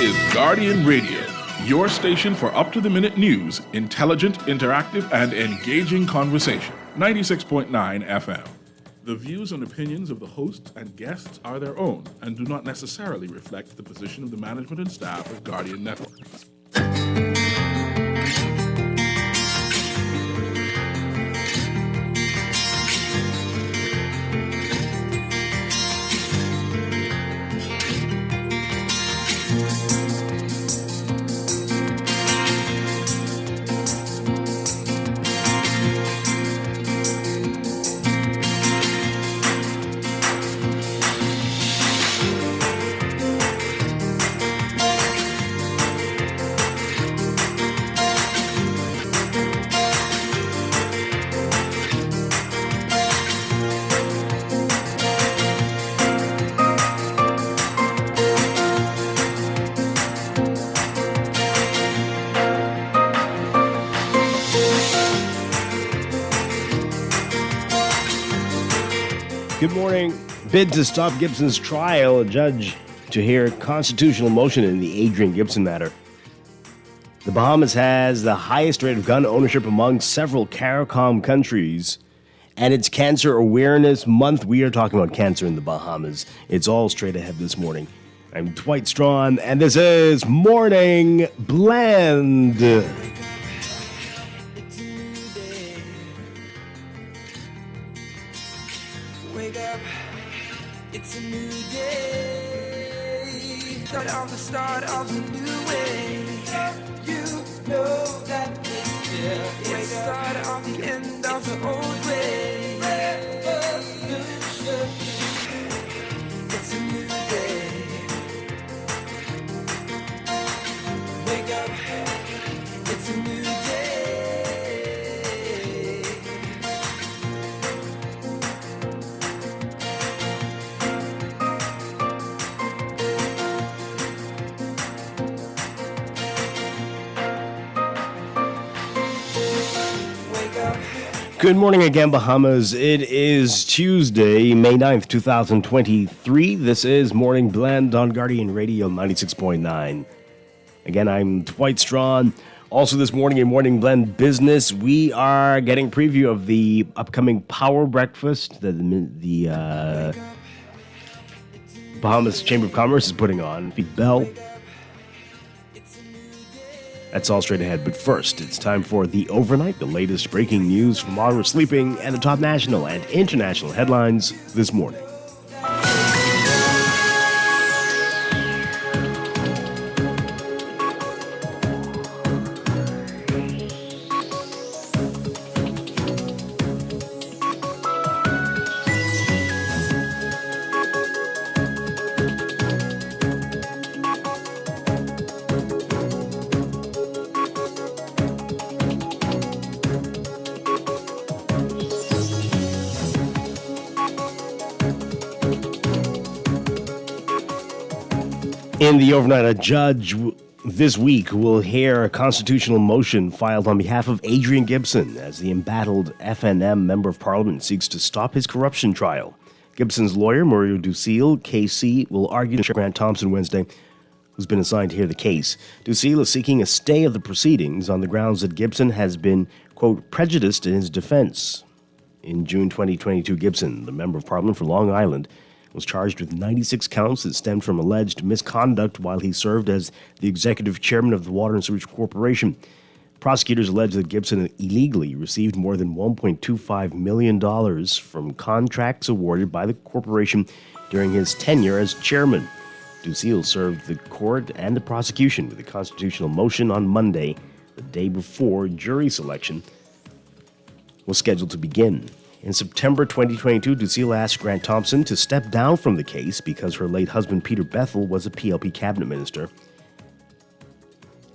is Guardian Radio, your station for up-to-the-minute news, intelligent, interactive, and engaging conversation. 96.9 FM. The views and opinions of the hosts and guests are their own and do not necessarily reflect the position of the management and staff of Guardian Network. Good morning. Bid to stop Gibson's trial, a judge to hear constitutional motion in the Adrian Gibson matter. The Bahamas has the highest rate of gun ownership among several CARICOM countries, and it's Cancer Awareness Month. We are talking about cancer in the Bahamas. It's all straight ahead this morning. I'm Dwight Strachan, and this is Morning Blend. Wake up, it's a new day. Start of the new way. You know that it's the start of the end of the old way. Revolution. It's a new day. Wake up, it's a new day. Good morning again, Bahamas. It is Tuesday, May 9th, 2023. This is Morning Blend on Guardian Radio 96.9. Again, I'm Dwight Strachan. Also this morning in Morning Blend Business, we are getting preview of the upcoming Power Breakfast that the Bahamas Chamber of Commerce is putting on. Pete Bell. That's all straight ahead, but first, it's time for the Overnight, the latest breaking news from while we're sleeping, and the top national and international headlines this morning. In the overnight, a judge this week will hear a constitutional motion filed on behalf of Adrian Gibson as the embattled FNM Member of Parliament seeks to stop his corruption trial. Gibson's lawyer, Mario Ducil, KC, will argue to Grant Thompson Wednesday, who's been assigned to hear the case. Ducil is seeking a stay of the proceedings on the grounds that Gibson has been, quote, prejudiced in his defense. In June 2022, Gibson, the Member of Parliament for Long Island, was charged with 96 counts that stemmed from alleged misconduct while he served as the executive chairman of the Water and Sewage Corporation. Prosecutors allege that Gibson illegally received more than $1.25 million from contracts awarded by the corporation during his tenure as chairman. Ducil served the court and the prosecution with a constitutional motion on Monday, the day before jury selection was scheduled to begin. In September 2022, Ducil asked Grant Thompson to step down from the case because her late husband, Peter Bethel, was a PLP cabinet minister.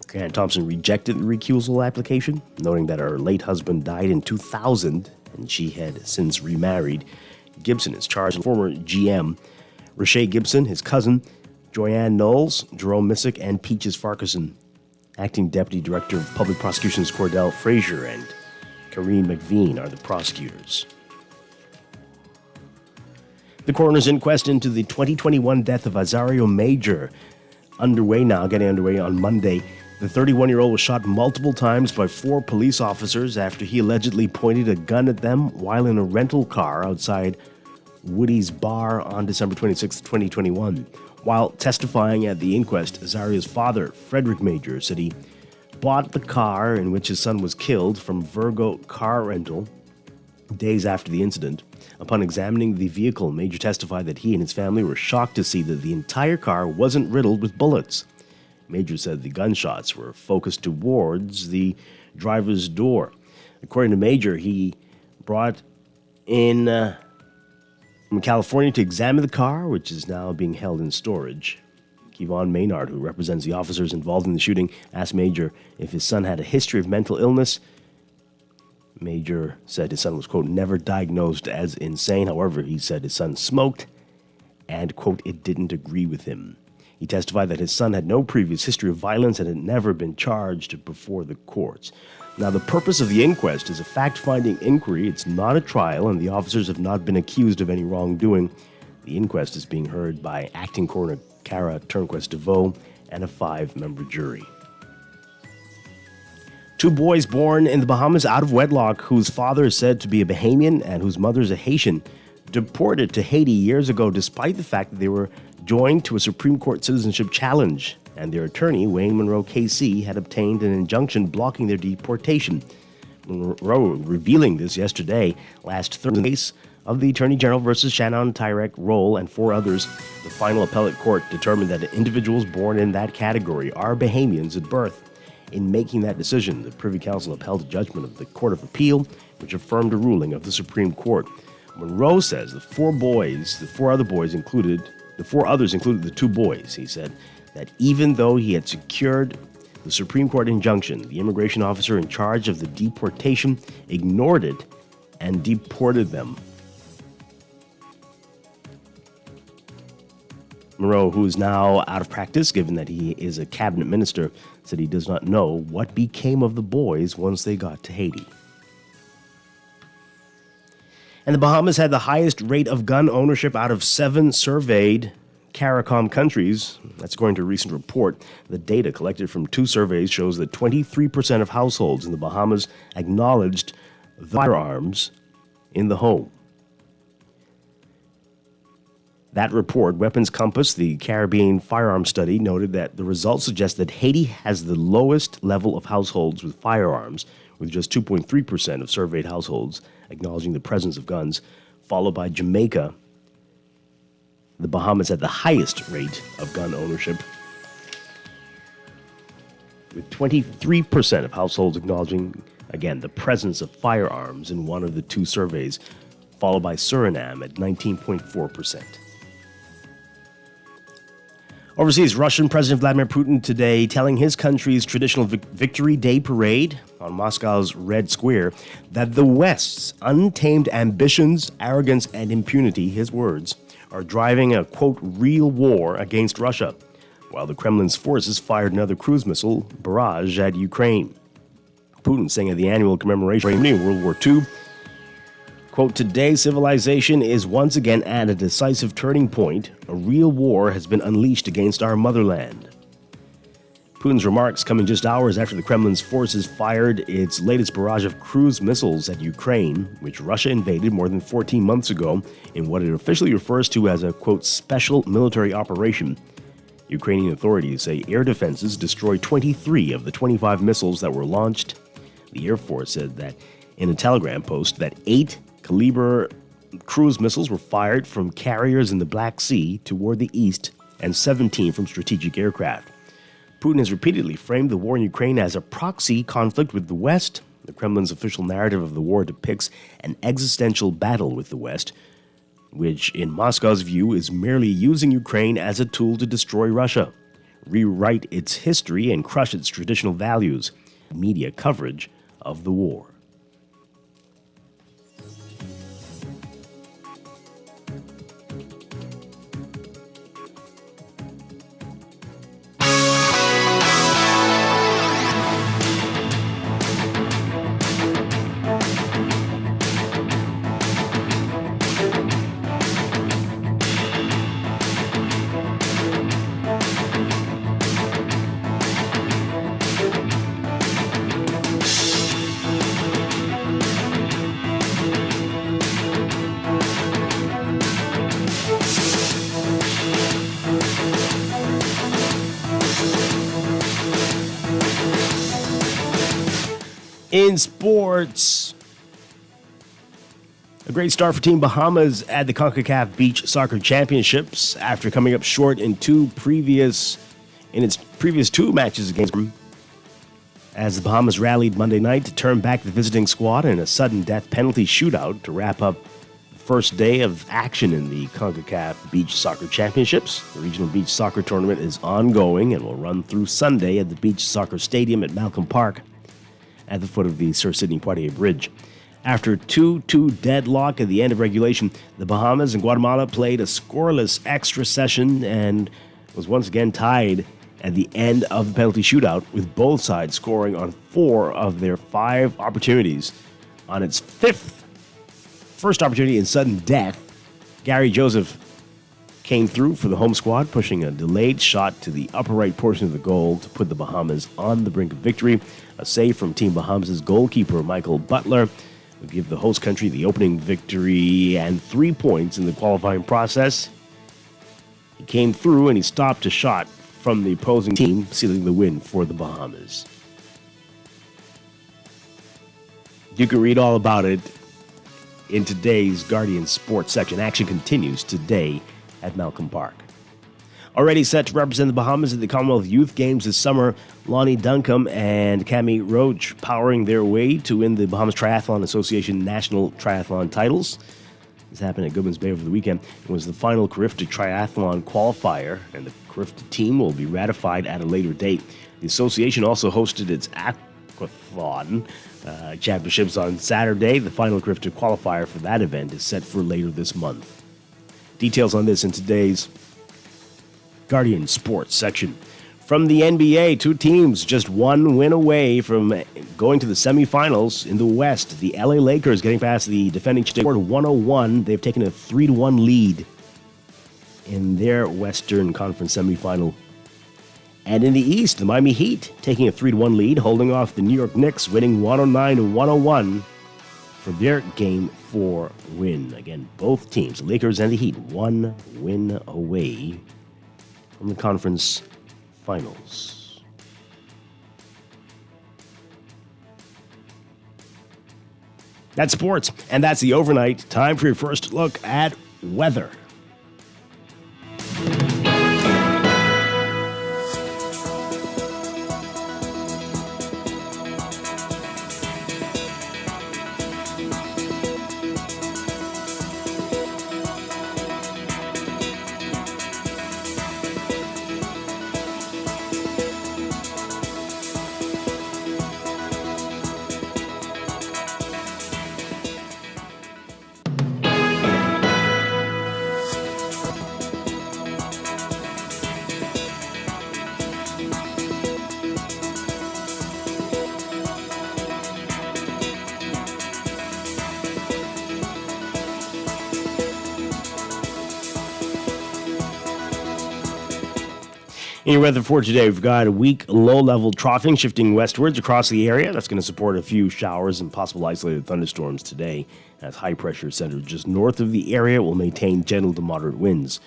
Grant Thompson rejected the recusal application, noting that her late husband died in 2000 and she had since remarried. Gibson is charged with former GM Rashay Gibson, his cousin, Joanne Knowles, Jerome Missick, and Peaches Farquharson. Acting Deputy Director of Public Prosecutions Cordell Frazier and Karine McVean are the prosecutors. The coroner's inquest into the 2021 death of Azario Major getting underway on Monday. The 31-year-old was shot multiple times by 4 police officers after he allegedly pointed a gun at them while in a rental car outside Woody's Bar on December 26, 2021. While testifying at the inquest, Azaria's father, Frederick Major, said he bought the car in which his son was killed from Virgo Car Rental days after the incident. Upon examining the vehicle, Major testified that he and his family were shocked to see that the entire car wasn't riddled with bullets. Major said the gunshots were focused towards the driver's door. According to Major, he brought in from California to examine the car, which is now being held in storage. Kevon Maynard, who represents the officers involved in the shooting, asked Major if his son had a history of mental illness. Major said his son was, quote, never diagnosed as insane. However, he said his son smoked and, quote, it didn't agree with him. He testified that his son had no previous history of violence and had never been charged before the courts. Now, the purpose of the inquest is a fact-finding inquiry. It's not a trial, and the officers have not been accused of any wrongdoing. The inquest is being heard by Acting Coroner Cara Turnquest DeVoe and a 5-member jury. 2 boys born in the Bahamas out of wedlock, whose father is said to be a Bahamian and whose mother is a Haitian, deported to Haiti years ago despite the fact that they were joined to a Supreme Court citizenship challenge, and their attorney, Wayne Monroe KC, had obtained an injunction blocking their deportation. Monroe revealing this yesterday, last Thursday, case of the Attorney General versus Shannon Tyrek Roll and 4 others. The final appellate court determined that individuals born in that category are Bahamians at birth. In making that decision, the Privy Council upheld a judgment of the Court of Appeal, which affirmed a ruling of the Supreme Court. Monroe says the 4 others included the 2 boys. He said that even though he had secured the Supreme Court injunction, the immigration officer in charge of the deportation ignored it and deported them. Monroe, who is now out of practice given that he is a cabinet minister, said he does not know what became of the boys once they got to Haiti. And the Bahamas had the highest rate of gun ownership out of 7 surveyed CARICOM countries. That's according to a recent report. The data collected from 2 surveys shows that 23% of households in the Bahamas acknowledged firearms in the home. That report, Weapons Compass, the Caribbean firearm study, noted that the results suggest that Haiti has the lowest level of households with firearms, with just 2.3% of surveyed households acknowledging the presence of guns, followed by Jamaica. The Bahamas had the highest rate of gun ownership, with 23% of households acknowledging, again, the presence of firearms in one of the 2 surveys, followed by Suriname at 19.4%. Overseas, Russian President Vladimir Putin today telling his country's traditional Victory Day parade on Moscow's Red Square that the West's untamed ambitions, arrogance, and impunity, his words, are driving a, quote, real war against Russia, while the Kremlin's forces fired another cruise missile barrage at Ukraine. Putin saying at the annual commemoration of World War II, quote, today civilization is once again at a decisive turning point. A real war has been unleashed against our motherland. Putin's remarks coming just hours after the Kremlin's forces fired its latest barrage of cruise missiles at Ukraine, which Russia invaded more than 14 months ago in what it officially refers to as a, quote, special military operation. Ukrainian authorities say air defenses destroyed 23 of the 25 missiles that were launched. The Air Force said that in a telegram post that 8 Caliber cruise missiles were fired from carriers in the Black Sea toward the east and 17 from strategic aircraft. Putin has repeatedly framed the war in Ukraine as a proxy conflict with the West. The Kremlin's official narrative of the war depicts an existential battle with the West, which, in Moscow's view, is merely using Ukraine as a tool to destroy Russia, rewrite its history, and crush its traditional values. Media coverage of the war. In sports, a great start for Team Bahamas at the CONCACAF Beach Soccer Championships after coming up short in its previous two matches against them. As the Bahamas rallied Monday night to turn back the visiting squad in a sudden death penalty shootout to wrap up the first day of action in the CONCACAF Beach Soccer Championships. The regional beach soccer tournament is ongoing and will run through Sunday at the Beach Soccer Stadium at Malcolm Park at the foot of the Sir Sidney Poitier Bridge. After 2-2 deadlock at the end of regulation, the Bahamas and Guatemala played a scoreless extra session and was once again tied at the end of the penalty shootout, with both sides scoring on 4 of their 5 opportunities. On its first opportunity in sudden death, Gary Joseph came through for the home squad, pushing a delayed shot to the upper right portion of the goal to put the Bahamas on the brink of victory. A save from Team Bahamas' goalkeeper, Michael Butler, would give the host country the opening victory and 3 points in the qualifying process. He came through and he stopped a shot from the opposing team, sealing the win for the Bahamas. You can read all about it in today's Guardian Sports section. Action continues today at Malcolm Park. Already set to represent the Bahamas at the Commonwealth Youth Games this summer, Lonnie Duncombe and Cami Roach powering their way to win the Bahamas Triathlon Association National Triathlon titles. This happened at Goodman's Bay over the weekend. It was the final Carifta Triathlon qualifier, and the Carifta team will be ratified at a later date. The association also hosted its aquathon championships on Saturday. The final Carifta qualifier for that event is set for later this month. Details on this in today's Guardian Sports section. From the NBA, 2 teams just 1 win away from going to the semifinals in the West. The LA Lakers getting past the defending champions 101. They've taken a 3-1 lead in their Western Conference semifinal. And in the East, the Miami Heat taking a 3-1 lead, holding off the New York Knicks, winning 109-101 for their Game 4 win. Again, both teams, the Lakers and the Heat, 1 win away from the conference finals. That's sports, and that's the overnight. Time for your first look at weather. In your weather for today, we've got a weak low-level troughing shifting westwards across the area. That's going to support a few showers and possible isolated thunderstorms today, as high pressure centered just north of the area will maintain gentle to moderate winds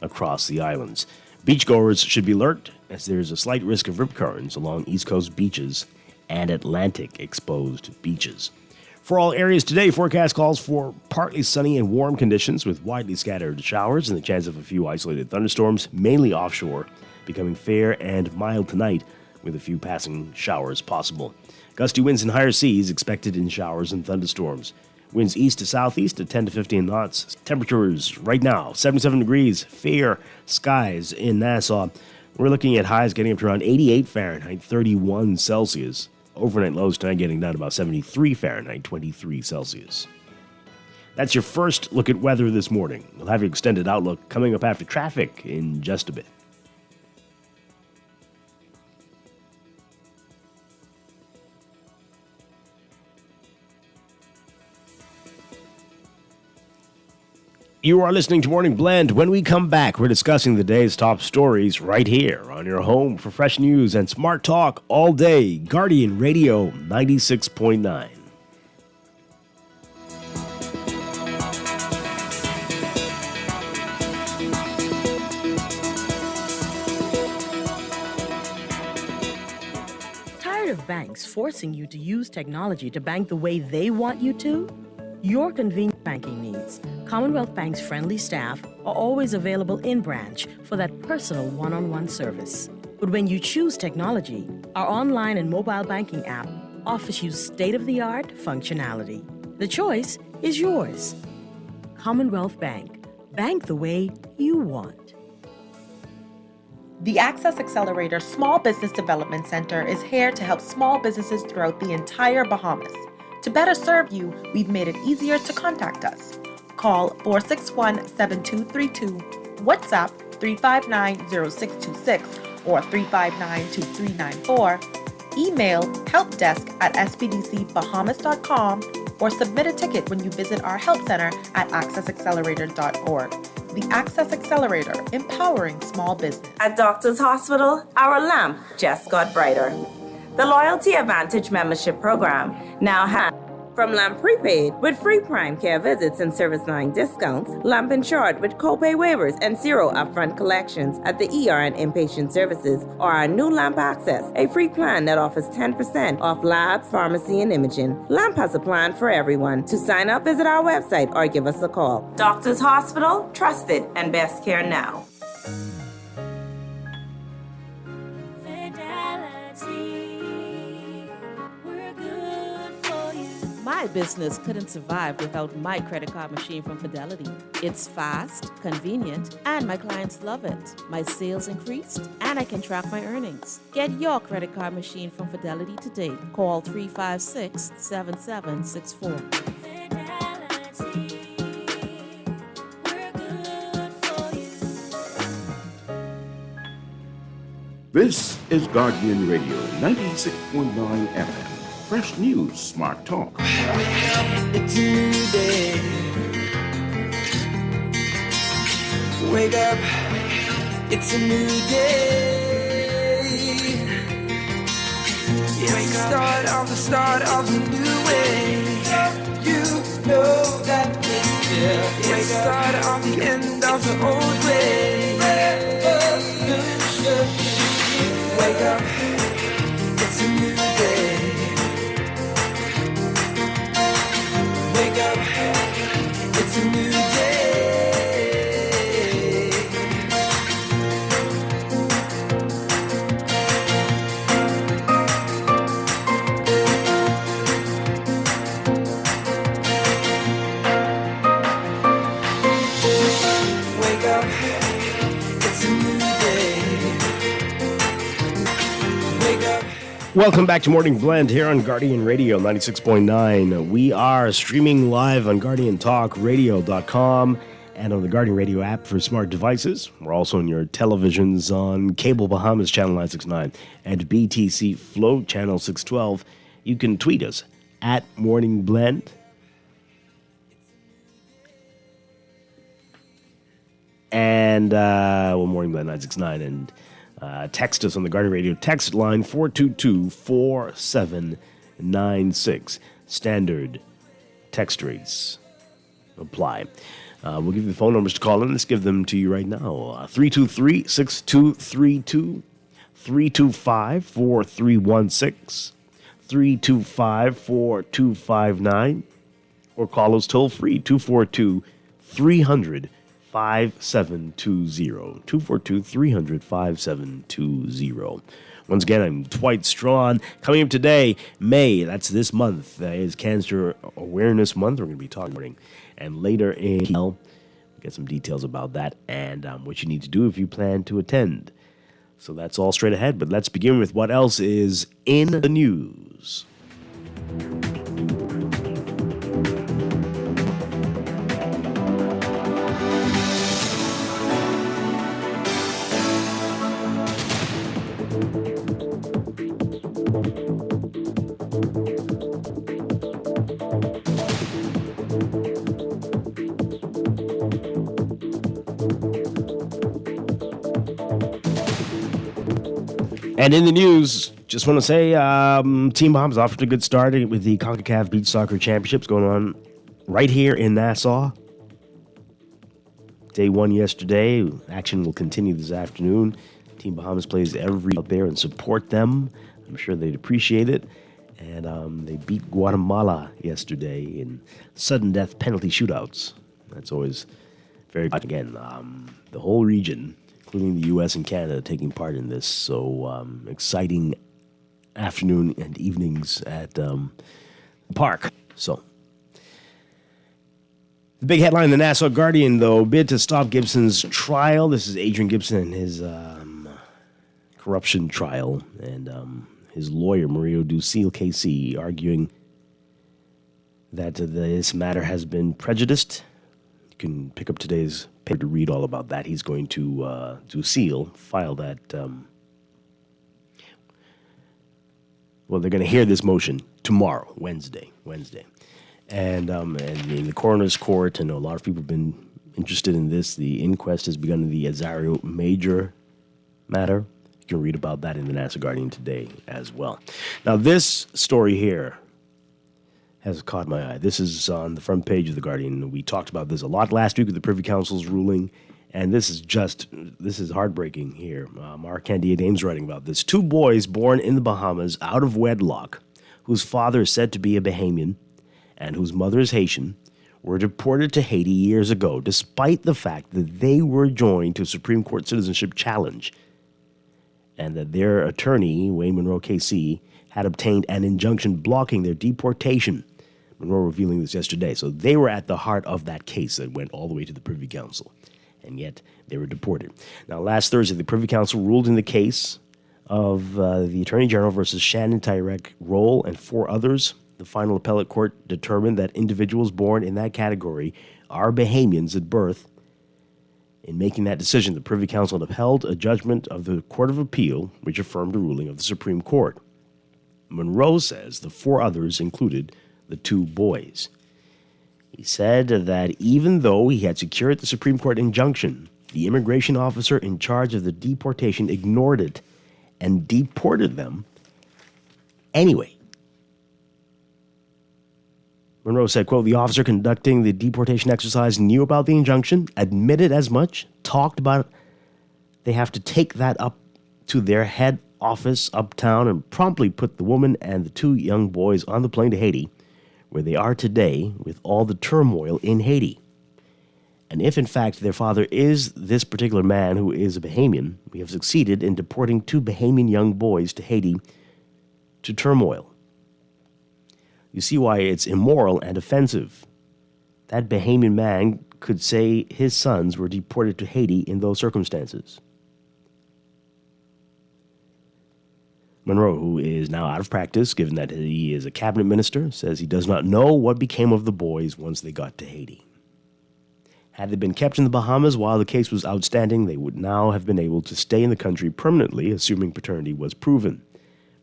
across the islands. Beachgoers should be alert, as there's a slight risk of rip currents along East Coast beaches and Atlantic exposed beaches. For all areas today, forecast calls for partly sunny and warm conditions with widely scattered showers and the chance of a few isolated thunderstorms, mainly offshore, becoming fair and mild tonight with a few passing showers possible. Gusty winds and higher seas expected in showers and thunderstorms. Winds east to southeast at 10 to 15 knots. Temperatures right now, 77 degrees, fair skies in Nassau. We're looking at highs getting up to around 88 Fahrenheit, 31 Celsius. Overnight lows tonight getting down to about 73 Fahrenheit, 23 Celsius. That's your first look at weather this morning. We'll have your extended outlook coming up after traffic in just a bit. You are listening to Morning Blend. When we come back, we're discussing the day's top stories right here on your home for fresh news and smart talk all day. Guardian Radio 96.9. Tired of banks forcing you to use technology to bank the way they want you to? Your convenient banking needs. Commonwealth Bank's friendly staff are always available in branch for that personal one-on-one service. But when you choose technology, our online and mobile banking app offers you state-of-the-art functionality. The choice is yours. Commonwealth Bank. Bank the way you want. The Access Accelerator Small Business Development Center is here to help small businesses throughout the entire Bahamas. To better serve you, we've made it easier to contact us. Call 461-7232, WhatsApp 359-0626 or 359-2394, email helpdesk@spdcbahamas.com, or submit a ticket when you visit our help center at accessaccelerator.org. The Access Accelerator, empowering small business. At Doctors Hospital, our lamp just got brighter. The Loyalty Advantage membership program now has from lamp prepaid with free prime care visits and service line discounts, lamp insured with copay waivers and zero upfront collections at the ER and inpatient services, or our new Lamp Access, a free plan that offers 10% off lab, pharmacy, and imaging. Lamp has a plan for everyone. To sign up, visit our website or give us a call. Doctors Hospital, trusted and best care now. My business couldn't survive without my credit card machine from Fidelity. It's fast, convenient, and my clients love it. My sales increased, and I can track my earnings. Get your credit card machine from Fidelity today. Call 356-7764. This is Guardian Radio 96.9 FM. Fresh news, smart talk. It's a new day. Wake up, it's a new day. It's the start of a new way. You know that it's the start of the end of the old way. Wake up, it's a new day. Wake up, it's a new day. Wake up, it's a new day. Wake up. Welcome back to Morning Blend here on Guardian Radio 96.9. We are streaming live on GuardianTalkRadio.com and on the Guardian Radio app for smart devices. We're also on your televisions on Cable Bahamas Channel 969 and BTC Flow Channel 612. You can tweet us at Morning Blend. And Morning Blend 969, and text us on the Guardian Radio text line 422-4796. Standard text rates apply. We'll give you the phone numbers to call in. Let's give them to you right now. 323-6232, 325-4316, 325-4259, or call us toll free 242-300. 5720 242-300-5720. Once again, I'm Dwight Strachan. Coming up today, May, that's this month, is Cancer Awareness Month. We're going to be talking, and later in we'll get some details about that and what you need to do if you plan to attend. So that's all straight ahead, but let's begin with what else is in the news. And in the news, just want to say Team Bahamas off to a good start with the CONCACAF Beach Soccer Championships going on right here in Nassau. Day one yesterday. Action will continue this afternoon. Team Bahamas plays every out there and support them. I'm sure they'd appreciate it. And they beat Guatemala yesterday in sudden death penalty shootouts. That's always very good. Again, the whole region, including the U.S. and Canada, taking part in this. So exciting afternoon and evenings at the park. So the big headline in the Nassau Guardian, though, bid to stop Gibson's trial. This is Adrian Gibson and his corruption trial. And his lawyer, Mario Ducil KC, arguing that this matter has been prejudiced. You can pick up today's paper to read all about that. He's going to Ducil file that. Well, they're going to hear this motion tomorrow, Wednesday. And in the coroner's court, and a lot of people have been interested in this, the inquest has begun in the Azario Major matter. You can read about that in the Nassau Guardian today as well. Now, this story here has caught my eye. This is on the front page of the Guardian. We talked about this a lot last week with the Privy Council's ruling, and this is heartbreaking here. Mark Candia Ames writing about this. 2 boys born in the Bahamas out of wedlock, whose father is said to be a Bahamian and whose mother is Haitian, were deported to Haiti years ago, despite the fact that they were joined to a Supreme Court citizenship challenge, and that their attorney, Wayne Monroe KC, had obtained an injunction blocking their deportation. Monroe revealing this yesterday. So they were at the heart of that case that went all the way to the Privy Council, and yet they were deported. Now, last Thursday, the Privy Council ruled in the case of the Attorney General versus Shannon Tyrek Roll and 4 others. The final appellate court determined that individuals born in that category are Bahamians at birth. In making that decision, the Privy Council upheld a judgment of the Court of Appeal, which affirmed a ruling of the Supreme Court. Monroe says the 4 others included the 2 boys. He said that even though he had secured the Supreme Court injunction, the immigration officer in charge of the deportation ignored it and deported them anyway. Monroe said, quote, the officer conducting the deportation exercise knew about the injunction, admitted as much, talked about it. They have to take that up to their head office uptown and promptly put the woman and the 2 young boys on the plane to Haiti, where they are today with all the turmoil in Haiti. And if, in fact, their father is this particular man who is a Bahamian, we have succeeded in deporting 2 Bahamian young boys to Haiti to turmoil. You see why it's immoral and offensive. That Bahamian man could say his sons were deported to Haiti in those circumstances. Monroe, who is now out of practice, given that he is a cabinet minister, says he does not know what became of the boys once they got to Haiti. Had they been kept in the Bahamas while the case was outstanding, they would now have been able to stay in the country permanently, assuming paternity was proven.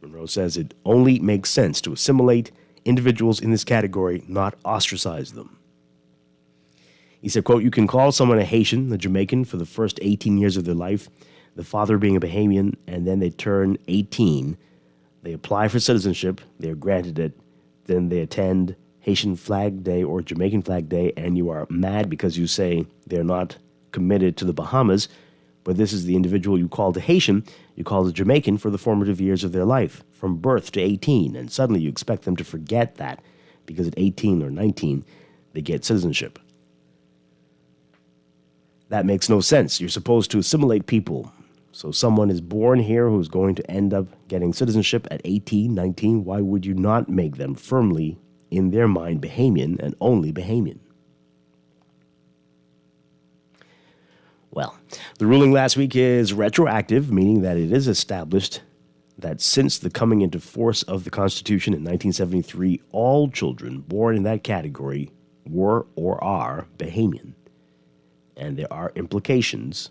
Monroe says it only makes sense to assimilate individuals in this category, not ostracize them. He said, quote, you can call someone a Haitian, a Jamaican, for the first 18 years of their life, the father being a Bahamian, and then they turn 18. They apply for citizenship, they're granted it, then they attend Haitian Flag Day or Jamaican Flag Day, and you are mad because you say they're not committed to the Bahamas, but this is the individual you called a Haitian, you called a Jamaican for the formative years of their life, from birth to 18, and suddenly you expect them to forget that because at 18 or 19, they get citizenship. That makes no sense. You're supposed to assimilate people. So someone is born here who's going to end up getting citizenship at 18, 19. Why would you not make them firmly, in their mind, Bahamian and only Bahamian? Well, the ruling last week is retroactive, meaning that it is established that since the coming into force of the Constitution in 1973, all children born in that category were or are Bahamian. And there are implications.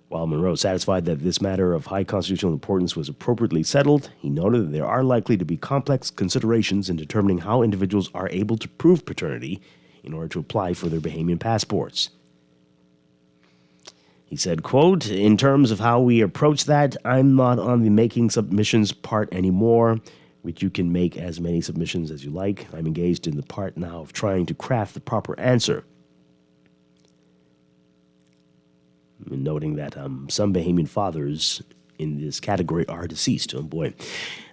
While Monroe satisfied that this matter of high constitutional importance was appropriately settled, he noted that there are likely to be complex considerations in determining how individuals are able to prove paternity in order to apply for their Bahamian passports. He said, quote, in terms of how we approach that, I'm not on the making submissions part anymore, which you can make as many submissions as you like. I'm engaged in the part now of trying to craft the proper answer. Noting that some Bahamian fathers in this category are deceased. Oh, boy.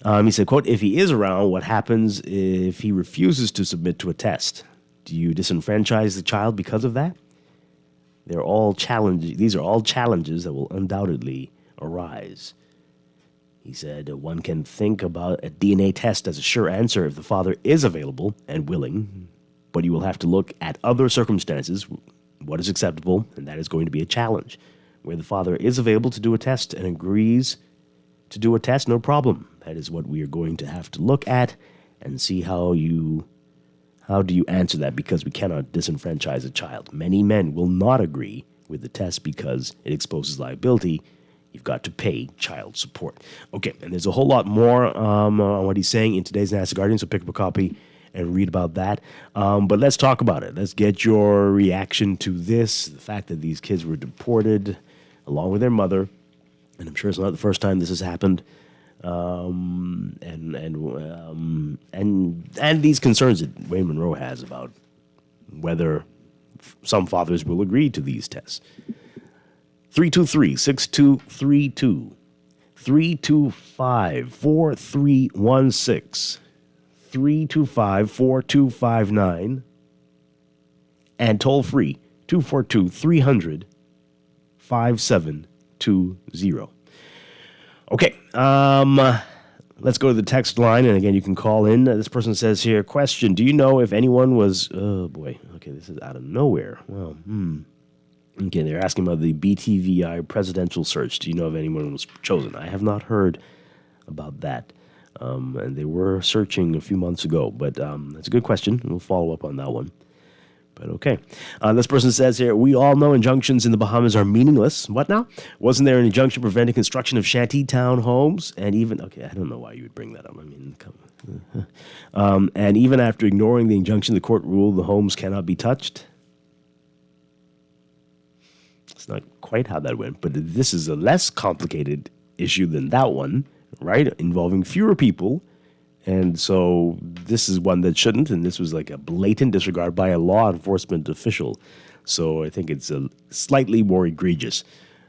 He said, quote, if he is around, what happens if he refuses to submit to a test? Do you disenfranchise the child because of that? These are all challenges that will undoubtedly arise. He said, one can think about a DNA test as a sure answer if the father is available and willing, but you will have to look at other circumstances, what is acceptable, and that is going to be a challenge. Where the father is available to do a test and agrees to do a test, no problem. That is what we are going to have to look at and see how do you answer that, because we cannot disenfranchise a child. Many men will not agree with the test because it exposes liability. You've got to pay child support. Okay, and there's a whole lot more on what he's saying in today's National Guardian, so pick up a copy and read about that. But let's talk about it. Let's get your reaction to this, the fact that these kids were deported along with their mother, and I'm sure it's not the first time this has happened. And these concerns that Wayne Monroe has about whether some fathers will agree to these tests. 323-6232, 325-4316, 325-4259, and toll free 242-300-5720. Okay, let's go to the text line, and again, you can call in. This person says here, question, do you know if anyone was, oh boy, okay, this is out of nowhere. Well, Okay, they're asking about the BTVI presidential search. Do you know if anyone was chosen? I have not heard about that. And they were searching a few months ago, but that's a good question. We'll follow up on that one. But okay. This person says here, we all know injunctions in the Bahamas are meaningless. What now? Wasn't there an injunction preventing construction of shantytown homes? And even, okay, I don't know why you would bring that up. I mean, and even after ignoring the injunction, the court ruled the homes cannot be touched. It's not quite how that went, but this is a less complicated issue than that one, right? Involving fewer people. And so this is one that shouldn't, and this was like a blatant disregard by a law enforcement official. So I think it's a slightly more egregious,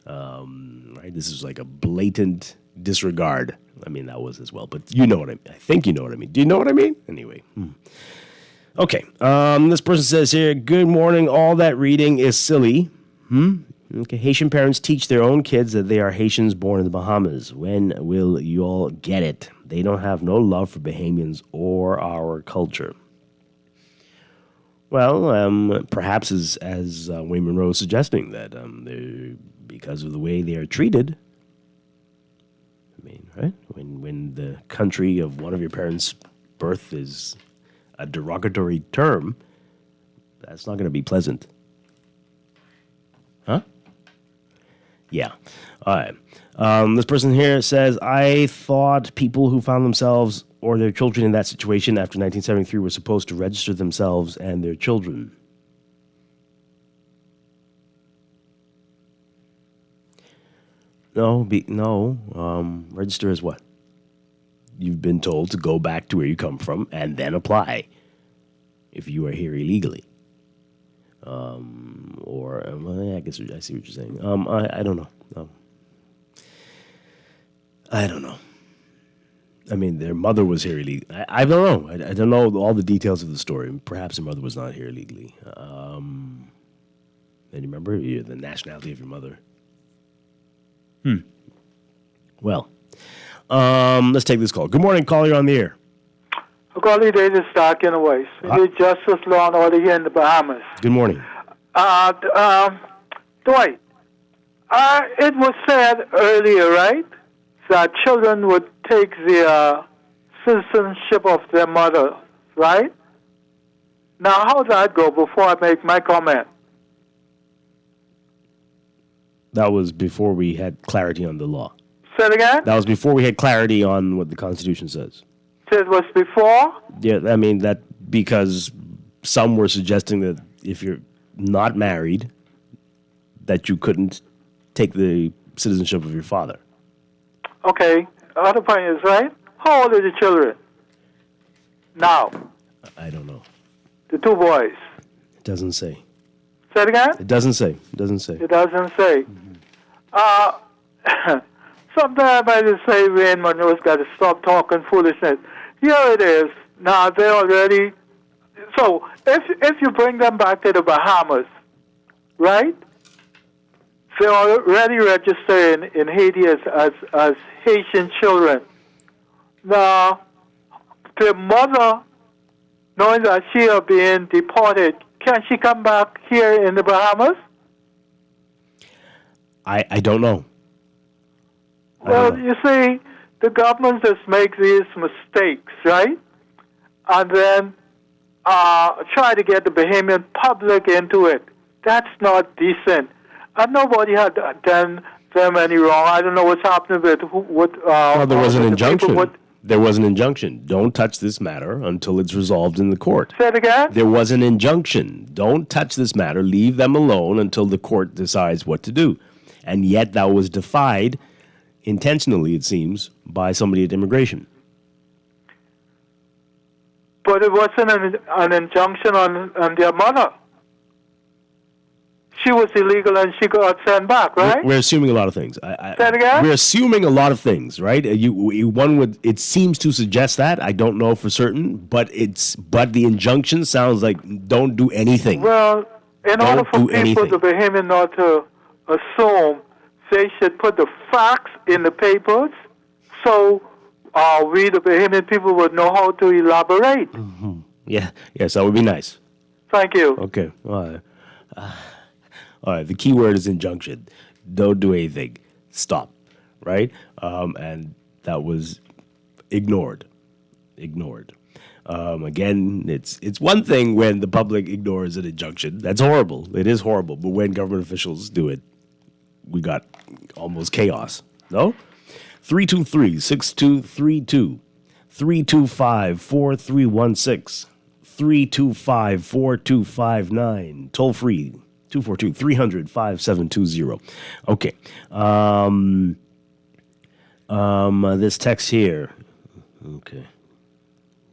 right? This is like a blatant disregard. I mean, that was as well, but you know what I mean. I think you know what I mean. Do you know what I mean? Anyway. Okay. This person says here, good morning. All that reading is silly. Okay, Haitian parents teach their own kids that they are Haitians born in the Bahamas. When will you all get it? They don't have no love for Bahamians or our culture. Well, perhaps as Wayne Monroe is suggesting, that because of the way they are treated. I mean, right? When the country of one of your parents' birth is a derogatory term, that's not going to be pleasant. Huh? Yeah. All right. This person here says, I thought people who found themselves or their children in that situation after 1973 were supposed to register themselves and their children. No. Register as what? You've been told to go back to where you come from and then apply if you are here illegally. I guess I see what you're saying. I don't know. I don't know. I mean, their mother was here illegally. I don't know. I don't know all the details of the story. Perhaps their mother was not here illegally. And you remember the nationality of your mother? Well, let's take this call. Good morning, caller. You're on the air. This is Strachan Voice. It's Justice Law and Order here in the Bahamas. Good morning. Dwight, it was said earlier, right, that children would take the citizenship of their mother, right? Now, how does that go before I make my comment? That was before we had clarity on the law. Say it again? That was before we had clarity on what the Constitution says. It was before? Yeah, I mean, that because some were suggesting that if you're not married, that you couldn't take the citizenship of your father. Okay. Other point is, right? How old are the children now? I don't know. The two boys. It doesn't say. Say it again? It doesn't say. It doesn't say. It doesn't say. Sometimes I just say Wayne Monroe's got to stop talking foolishness. Here it is. Now they're already. So if you bring them back to the Bahamas, right? They're already registered in Haiti as Haitian children. Now, the mother, knowing that she is being deported, can she come back here in the Bahamas? I don't know. Well, you see, the government just makes these mistakes, right? And then try to get the Bahamian public into it. That's not decent. And nobody had done them any wrong. I don't know what's happening with well, there was an injunction. There was an injunction. Don't touch this matter until it's resolved in the court. Say it again? There was an injunction. Don't touch this matter. Leave them alone until the court decides what to do. And yet that was defied intentionally, it seems, by somebody at immigration. But it wasn't an injunction on their mother. She was illegal and she got sent back, right? We're assuming a lot of things. Say it again? We're assuming a lot of things, right? One would. It seems to suggest that. I don't know for certain, but the injunction sounds like don't do anything. Well, in order for people, the Bahamian, not to assume, they should put the facts in the papers, so we, the Bahamian people, would know how to elaborate. Mm-hmm. Yeah, yes, that would be nice. Thank you. Okay. All right, the key word is injunction. Don't do anything. Stop, right? And that was ignored. Again, it's one thing when the public ignores an injunction. That's horrible. It is horrible. But when government officials do it, we got almost chaos. No? 323-6232. 325-4316. 325-4259. Toll free. 242-300-5720. Okay. This text here. Okay.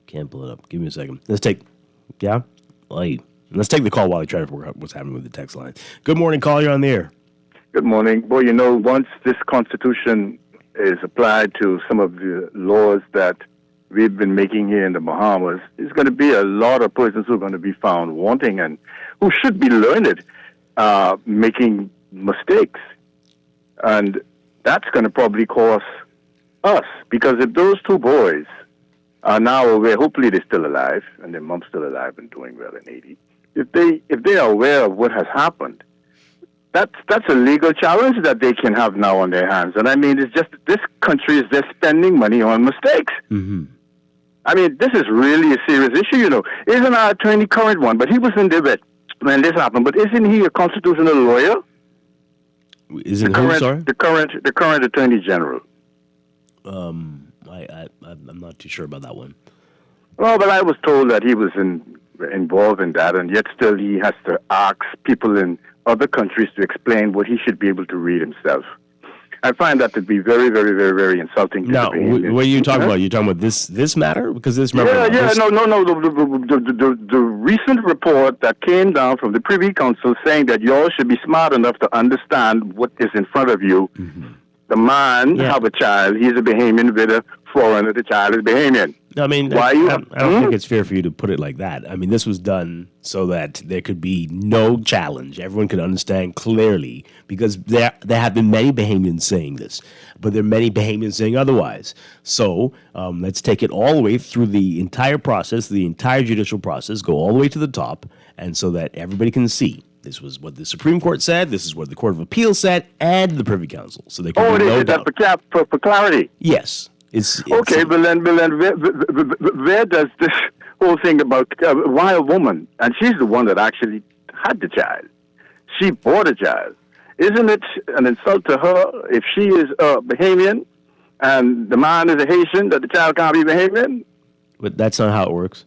Can't pull it up. Give me a second. Let's take the call while I try to figure out what's happening with the text line. Good morning, call. You're on the air. Good morning. Boy, once this Constitution is applied to some of the laws that we've been making here in the Bahamas, there's going to be a lot of persons who are going to be found wanting and who should be learned making mistakes. And that's going to probably cost us, because if those two boys are now aware, hopefully they're still alive, and their mom's still alive and doing well in Haiti, if they are aware of what has happened, that's a legal challenge that they can have now on their hands. And I mean, it's just, this country is just spending money on mistakes. Mm-hmm. I mean, this is really a serious issue, Isn't our attorney current one? But he was in debate when this happened. But isn't he a constitutional lawyer? Isn't who, sorry? The current attorney general. I'm not too sure about that one. Well, but I was told that he was involved in that, and yet still he has to ask people in other countries to explain what he should be able to read himself. I find that to be very, very, very, very insulting. Now, what are you talking about? You talking about this matter? Because this matter. No. The recent report that came down from the Privy Council saying that y'all should be smart enough to understand what is in front of you. Mm-hmm. The man have a child. He's a Bahamian with a foreigner. The child is Bahamian. I mean, I don't think it's fair for you to put it like that. I mean, this was done so that there could be no challenge. Everyone could understand clearly, because there have been many Bahamians saying this, but there are many Bahamians saying otherwise. So let's take it all the way through the entire process, the entire judicial process, go all the way to the top, and so that everybody can see. This was what the Supreme Court said. This is what the Court of Appeal said, and the Privy Council. So they can they did that for clarity. Yes. Okay, but then where does this whole thing about why a woman, and she's the one that actually had the child, she bore the child. Isn't it an insult to her if she is a Bahamian and the man is a Haitian, that the child can't be Bahamian? But that's not how it works.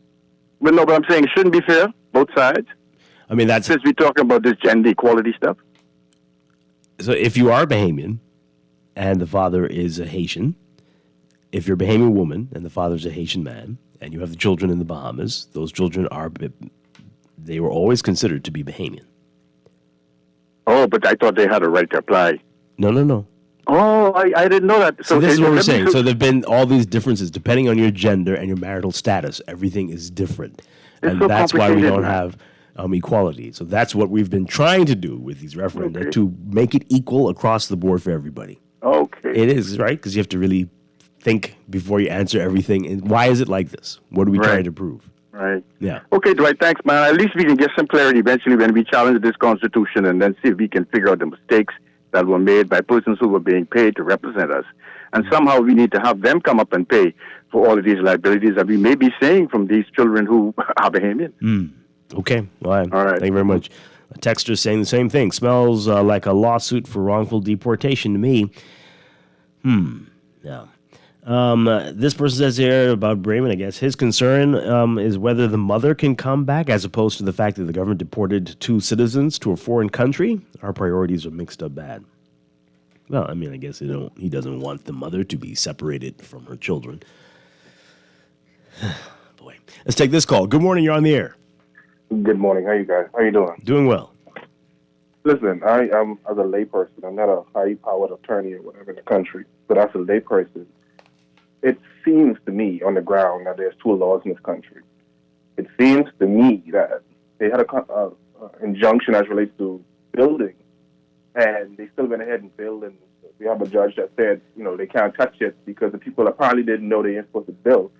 But no, but I'm saying it shouldn't be fair, both sides. I mean, since we're talking about this gender equality stuff. So if you are Bahamian and the father is a Haitian, if you're a Bahamian woman and the father's a Haitian man, and you have the children in the Bahamas, those children they were always considered to be Bahamian. Oh, but I thought they had a right to apply. No. Oh, I didn't know that. So this is what we're saying. So there have been all these differences depending on your gender and your marital status. Everything is different. And so that's why we don't complicated, have equality. So that's what we've been trying to do with these referenda, to make it equal across the board for everybody. Okay. It is, right? Because you have to really think before you answer everything. And why is it like this? What are we trying to prove? Right. Yeah. Okay, Dwight, thanks, man. At least we can get some clarity eventually when we challenge this Constitution and then see if we can figure out the mistakes that were made by persons who were being paid to represent us. And somehow we need to have them come up and pay for all of these liabilities that we may be saying from these children who are Bahamian. Okay. All right. All right. Thank you very much. A texter saying the same thing. Smells like a lawsuit for wrongful deportation to me. Yeah. This person says here about Bremen, I guess, his concern is whether the mother can come back as opposed to the fact that the government deported 2 citizens to a foreign country. Our priorities are mixed up bad. Well, I mean, I guess he doesn't want the mother to be separated from her children. Boy. Let's take this call. Good morning. You're on the air. Good morning. How you guys? How you doing? Doing well. Listen, I am, as a layperson, I'm not a high-powered attorney or whatever in the country, but as a layperson, it seems to me on the ground that there's 2 laws in this country. It seems to me that they had a injunction as relates to building, and they still went ahead and built, and we have a judge that said, they can't touch it because the people apparently didn't know they weren't supposed to build.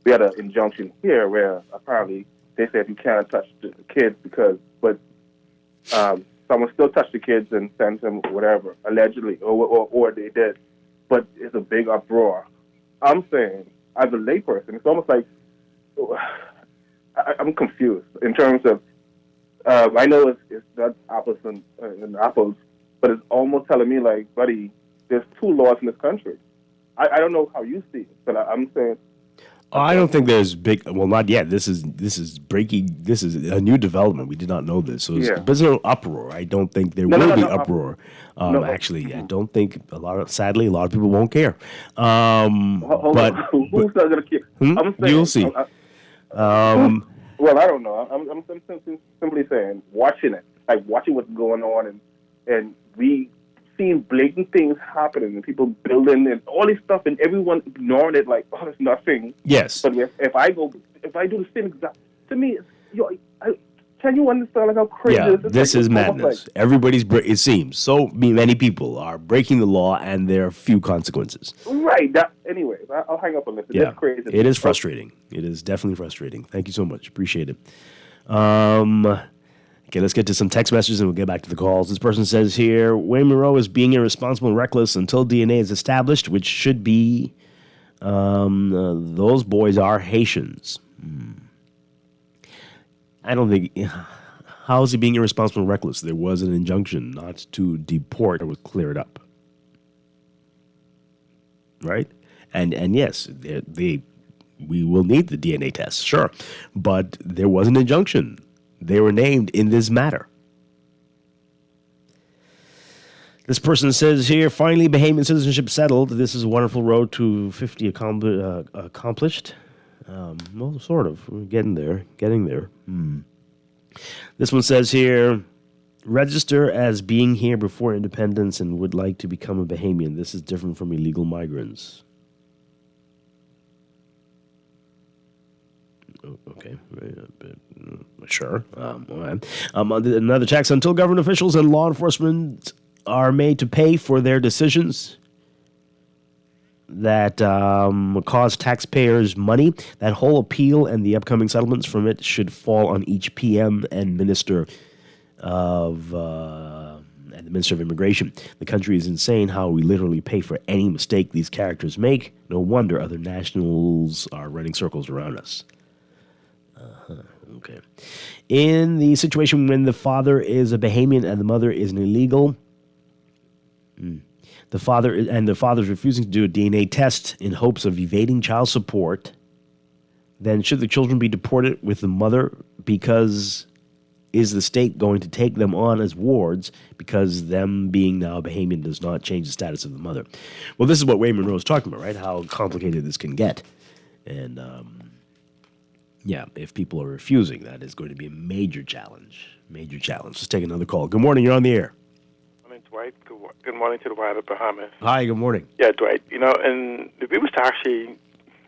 We had an injunction here where apparently they said you can't touch the kids but someone still touched the kids and sent them whatever, allegedly, or they did. But it's a big uproar. I'm saying, as a layperson, it's almost like I'm confused in terms of, I know it's not apples and apples, but it's almost telling me like, buddy, there's 2 laws in this country. I don't know how you see it, but I'm saying. I don't think there's not yet. This is breaking. This is a new development. We did not know this. So there's no uproar. I don't think there will be uproar. Actually, I don't think sadly, a lot of people won't care. But who's not going to care? I'm saying, you'll see. Well, I don't know. I'm simply saying, watching what's going on, and we seeing blatant things happening and people building and all this stuff and everyone ignoring it like, oh, it's nothing. Yes. But if I do the same exact, to me, can you understand like how crazy this is madness. Everybody's it seems so many people are breaking the law and there are few consequences. Right. Anyways, I'll hang up and listen. Yeah. That's crazy. It is frustrating. It is definitely frustrating. Thank you so much. Appreciate it. Okay, let's get to some text messages and we'll get back to the calls. This person says here, Wayne Moreau is being irresponsible and reckless until DNA is established, which should be those boys are Haitians. I don't think... How is he being irresponsible and reckless? There was an injunction not to deport that was cleared up. Right? And yes, we will need the DNA test, sure. But there was an injunction. They were named in this matter. This person says here, finally, Bahamian citizenship settled. This is a wonderful road to 50 accomplished. Well, sort of. We're getting there. This one says here, register as being here before independence and would like to become a Bahamian. This is different from illegal migrants. Okay, sure. Another text. Until government officials and law enforcement are made to pay for their decisions that cause taxpayers money, that whole appeal and the upcoming settlements from it should fall on each PM and Minister of and the Minister of Immigration. The country is insane how we literally pay for any mistake these characters make. No wonder other nationals are running circles around us. Okay. In the situation when the father is a Bahamian and the mother is an illegal, the father is refusing to do a DNA test in hopes of evading child support, then should the children be deported with the mother because is the state going to take them on as wards because them being now Bahamian does not change the status of the mother? Well, this is what Wayne Monroe is talking about, right? How complicated this can get. And, yeah, if people are refusing, that is going to be a major challenge. Let's take another call. Good morning. You're on the air. My name's Dwight. Dwight. Good morning to the wider Bahamas. Hi, good morning. Yeah, Dwight. And if we was to actually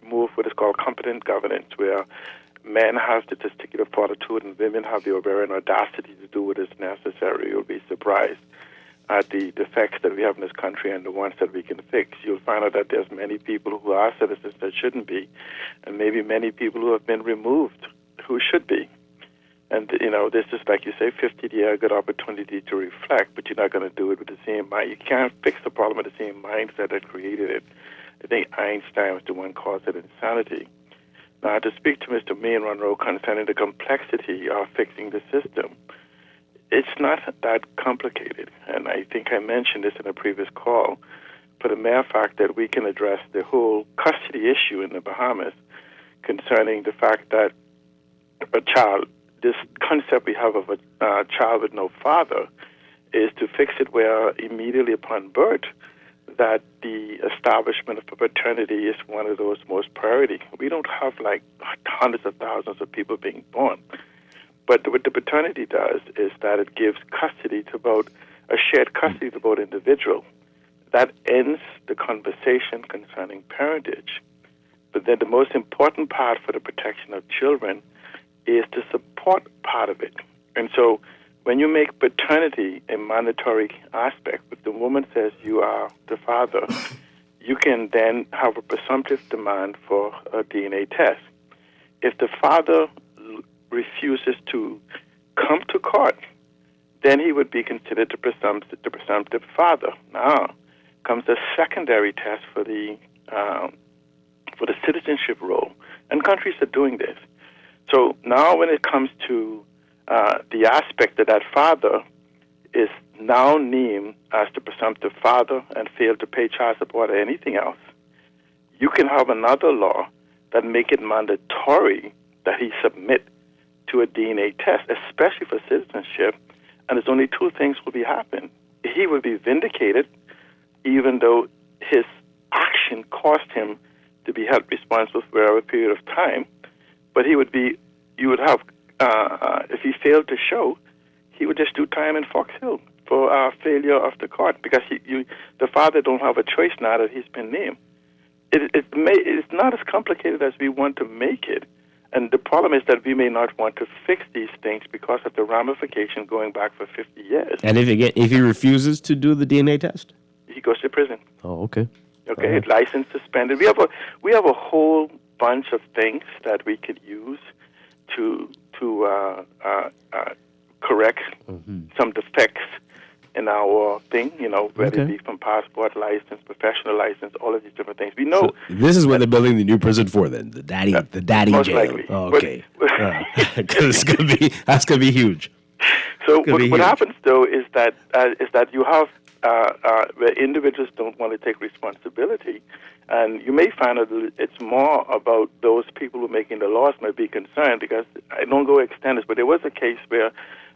move what is called competent governance, where men have the testicular fortitude and women have the ovarian audacity to do what is necessary, you'll be surprised at the defects that we have in this country and the ones that we can fix. You'll find out that there's many people who are citizens that shouldn't be, and maybe many people who have been removed who should be. And, this is, like you say, 50 year good opportunity to reflect, but you're not going to do it with the same mind. You can't fix the problem with the same mindset that created it. I think Einstein was the one caused it insanity. Now, to speak to Mr. Main Monroe concerning the complexity of fixing the system, it's not that complicated. And I think I mentioned this in a previous call, for the mere fact that we can address the whole custody issue in the Bahamas concerning the fact that a child, this concept we have of a child with no father, is to fix it where immediately upon birth that the establishment of paternity is one of those most priority. We don't have like hundreds of thousands of people being born. But what the paternity does is that it gives custody to about a shared custody to both individual. That ends the conversation concerning parentage. But then the most important part for the protection of children is the support part of it. And so when you make paternity a mandatory aspect, if the woman says you are the father, you can then have a presumptive demand for a DNA test. If the father refuses to come to court, then he would be considered the presumptive father. Now comes the secondary test for the citizenship role, and countries are doing this. So now when it comes to the aspect that father is now named as the presumptive father and failed to pay child support or anything else, you can have another law that make it mandatory that he submit to a DNA test, especially for citizenship, and there's only two things will be happen. He will be vindicated, even though his action caused him to be held responsible for a period of time, but you would have, if he failed to show, he would just do time in Fox Hill for failure of the court, because the father don't have a choice now that he's been named. It's not as complicated as we want to make it. And the problem is that we may not want to fix these things because of the ramification going back for 50 years. And if he refuses to do the DNA test? He goes to prison. Oh, okay. Okay, license suspended. We have a whole bunch of things that we could use to correct some defects in our thing, whether it be from passport license, professional license, all of these different things. We know. So this is what they're building the new prison for, then the daddy most jail. Likely. Oh, okay, because that's gonna be huge. So what happens though is that you have where individuals don't want to take responsibility, and you may find that it's more about those people who are making the laws might be concerned, because I don't go extend this, but there was a case where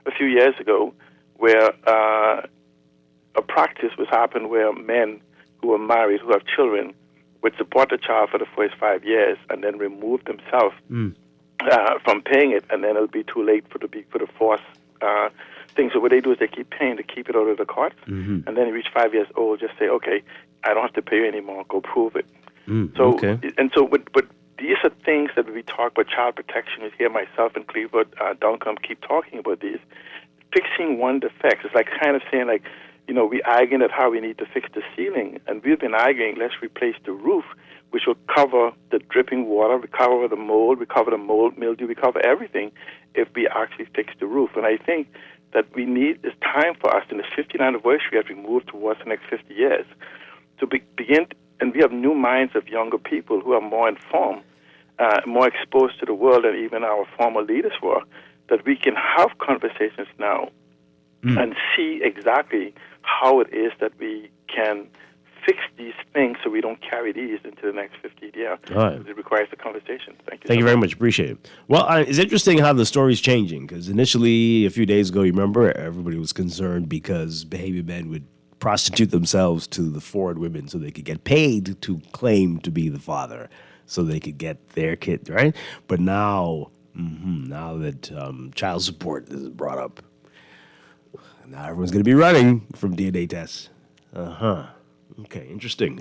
a few years ago where a practice was happened where men who are married, who have children, would support the child for the first 5 years and then remove themselves from paying it, and then it'll be too late for the forced thing. So what they do is they keep paying to keep it out of the court, and then you reach 5 years old, just say, okay, I don't have to pay you anymore, go prove it. But these are things that we talk about child protection. You hear myself and Cleveland Duncombe keep talking about these. Fixing one defect is like kind of saying, like, we arguing at how we need to fix the ceiling, and we've been arguing, let's replace the roof, which will cover the dripping water, we cover the mold, mildew, we cover everything if we actually fix the roof. And I think that it's time for us in the 50th anniversary as we move towards the next 50 years to begin, and we have new minds of younger people who are more informed, more exposed to the world than even our former leaders were, that we can have conversations now and see exactly how it is that we can fix these things so we don't carry these into the next 50 years. Right. It requires a conversation. Thank you. Thank you very much. Appreciate it. Well, it's interesting how the story's changing, because initially, a few days ago, you remember, everybody was concerned because behavior men would prostitute themselves to the foreign women so they could get paid to claim to be the father so they could get their kid, right? But now that child support is brought up, Now everyone's going to be running from DNA tests. Okay, interesting.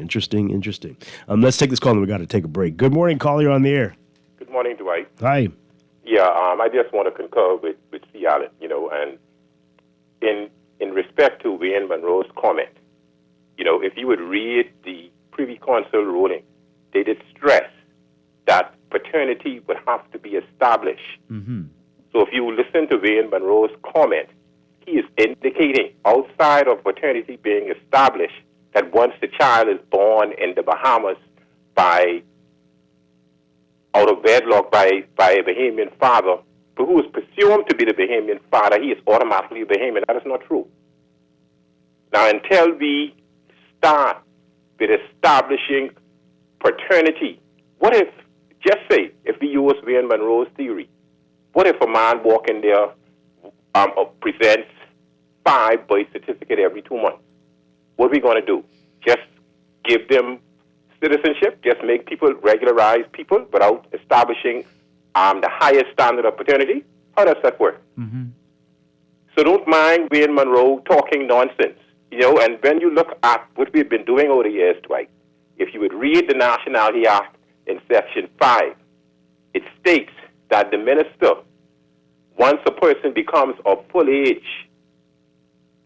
Let's take this call and we got to take a break. Good morning, caller. You're on the air. Good morning, Dwight. Hi. Yeah, I just want to concur with C. Allen, and in respect to Wayne Monroe's comment, if you would read the Privy Council ruling, they did stress that paternity would have to be established. Mm-hmm. So if you listen to Wayne Monroe's comment, he is indicating outside of paternity being established that once the child is born in the Bahamas out of wedlock by a Bahamian father, but who is presumed to be the Bahamian father, he is automatically a Bahamian. That is not true. Now, until we start with establishing paternity, what if, just say, if we use Wayne Monroe's theory, what if a man walk in there, presents 5 birth certificates every 2 months? What are we going to do? Just give them citizenship? Just make people regularize people without establishing the highest standard of paternity? How does that work? Mm-hmm. So don't mind Wayne Monroe talking nonsense. And when you look at what we've been doing over the years, Dwight, if you would read the Nationality Act in Section 5, it states that the minister, once a person becomes of full age,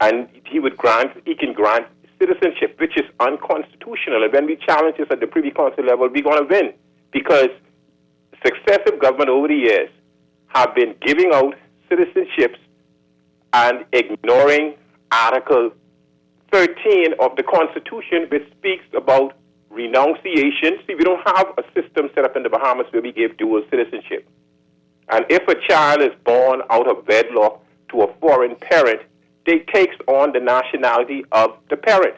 and he can grant citizenship, which is unconstitutional. And when we challenge this at the Privy Council level, we're going to win, because successive government over the years have been giving out citizenships and ignoring Article 13 of the Constitution, which speaks about renunciation. See, we don't have a system set up in the Bahamas where we give dual citizenship. And if a child is born out of wedlock to a foreign parent, they takes on the nationality of the parent.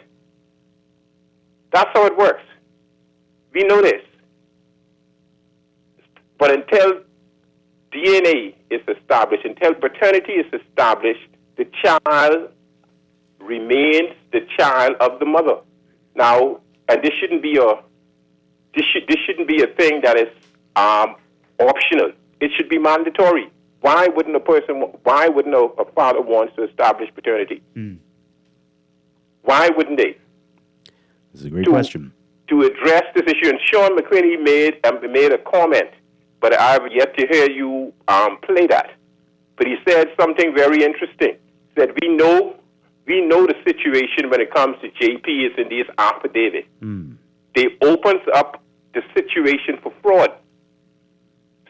That's how it works. We know this. But until DNA is established, until paternity is established, the child remains the child of the mother. Now, and this shouldn't be a thing that is optional. It should be mandatory. Why wouldn't a father want to establish paternity? Why wouldn't they? This is a great question. To address this issue, and Sean McCready made a comment, but I've yet to hear you play that. But he said something very interesting. He said, we know the situation when it comes to JPs and these affidavits. They opens up the situation for fraud.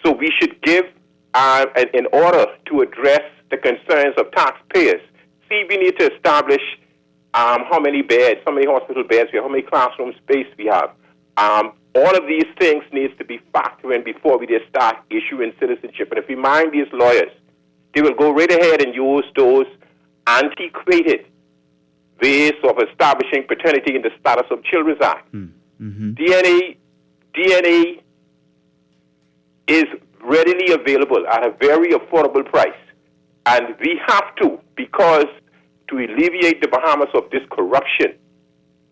So we should give, in order to address the concerns of taxpayers, see, we need to establish how many beds, how many hospital beds we have, how many classroom space we have. All of these things needs to be factored in before we just start issuing citizenship. And if we mind these lawyers, they will go right ahead and use those antiquated ways of establishing paternity in the Status of Children Act. DNA is readily available at a very affordable price. And we have to, because to alleviate the Bahamas of this corruption,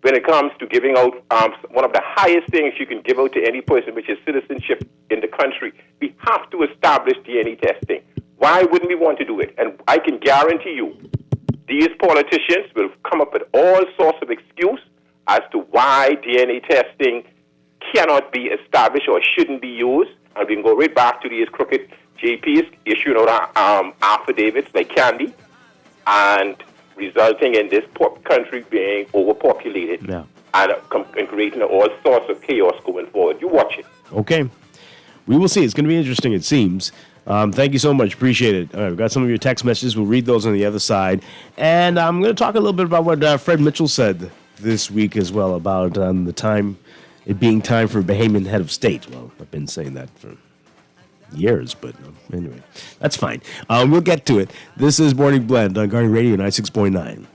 when it comes to giving out one of the highest things you can give out to any person, which is citizenship in the country, we have to establish DNA testing. Why wouldn't we want to do it? And I can guarantee you, these politicians will come up with all sorts of excuse as to why DNA testing cannot be established or shouldn't be used. And we can go right back to these crooked JPs issuing out affidavits like candy and resulting in this country being overpopulated and creating all sorts of chaos going forward. You watch it. Okay. We will see. It's going to be interesting, it seems. Thank you so much. Appreciate it. All right, we've got some of your text messages. We'll read those on the other side. And I'm going to talk a little bit about what Fred Mitchell said this week as well about it being time for a Bahamian head of state. Well, I've been saying that for years, but anyway, that's fine. We'll get to it. This is Morning Blend on Guardian Radio 96.9.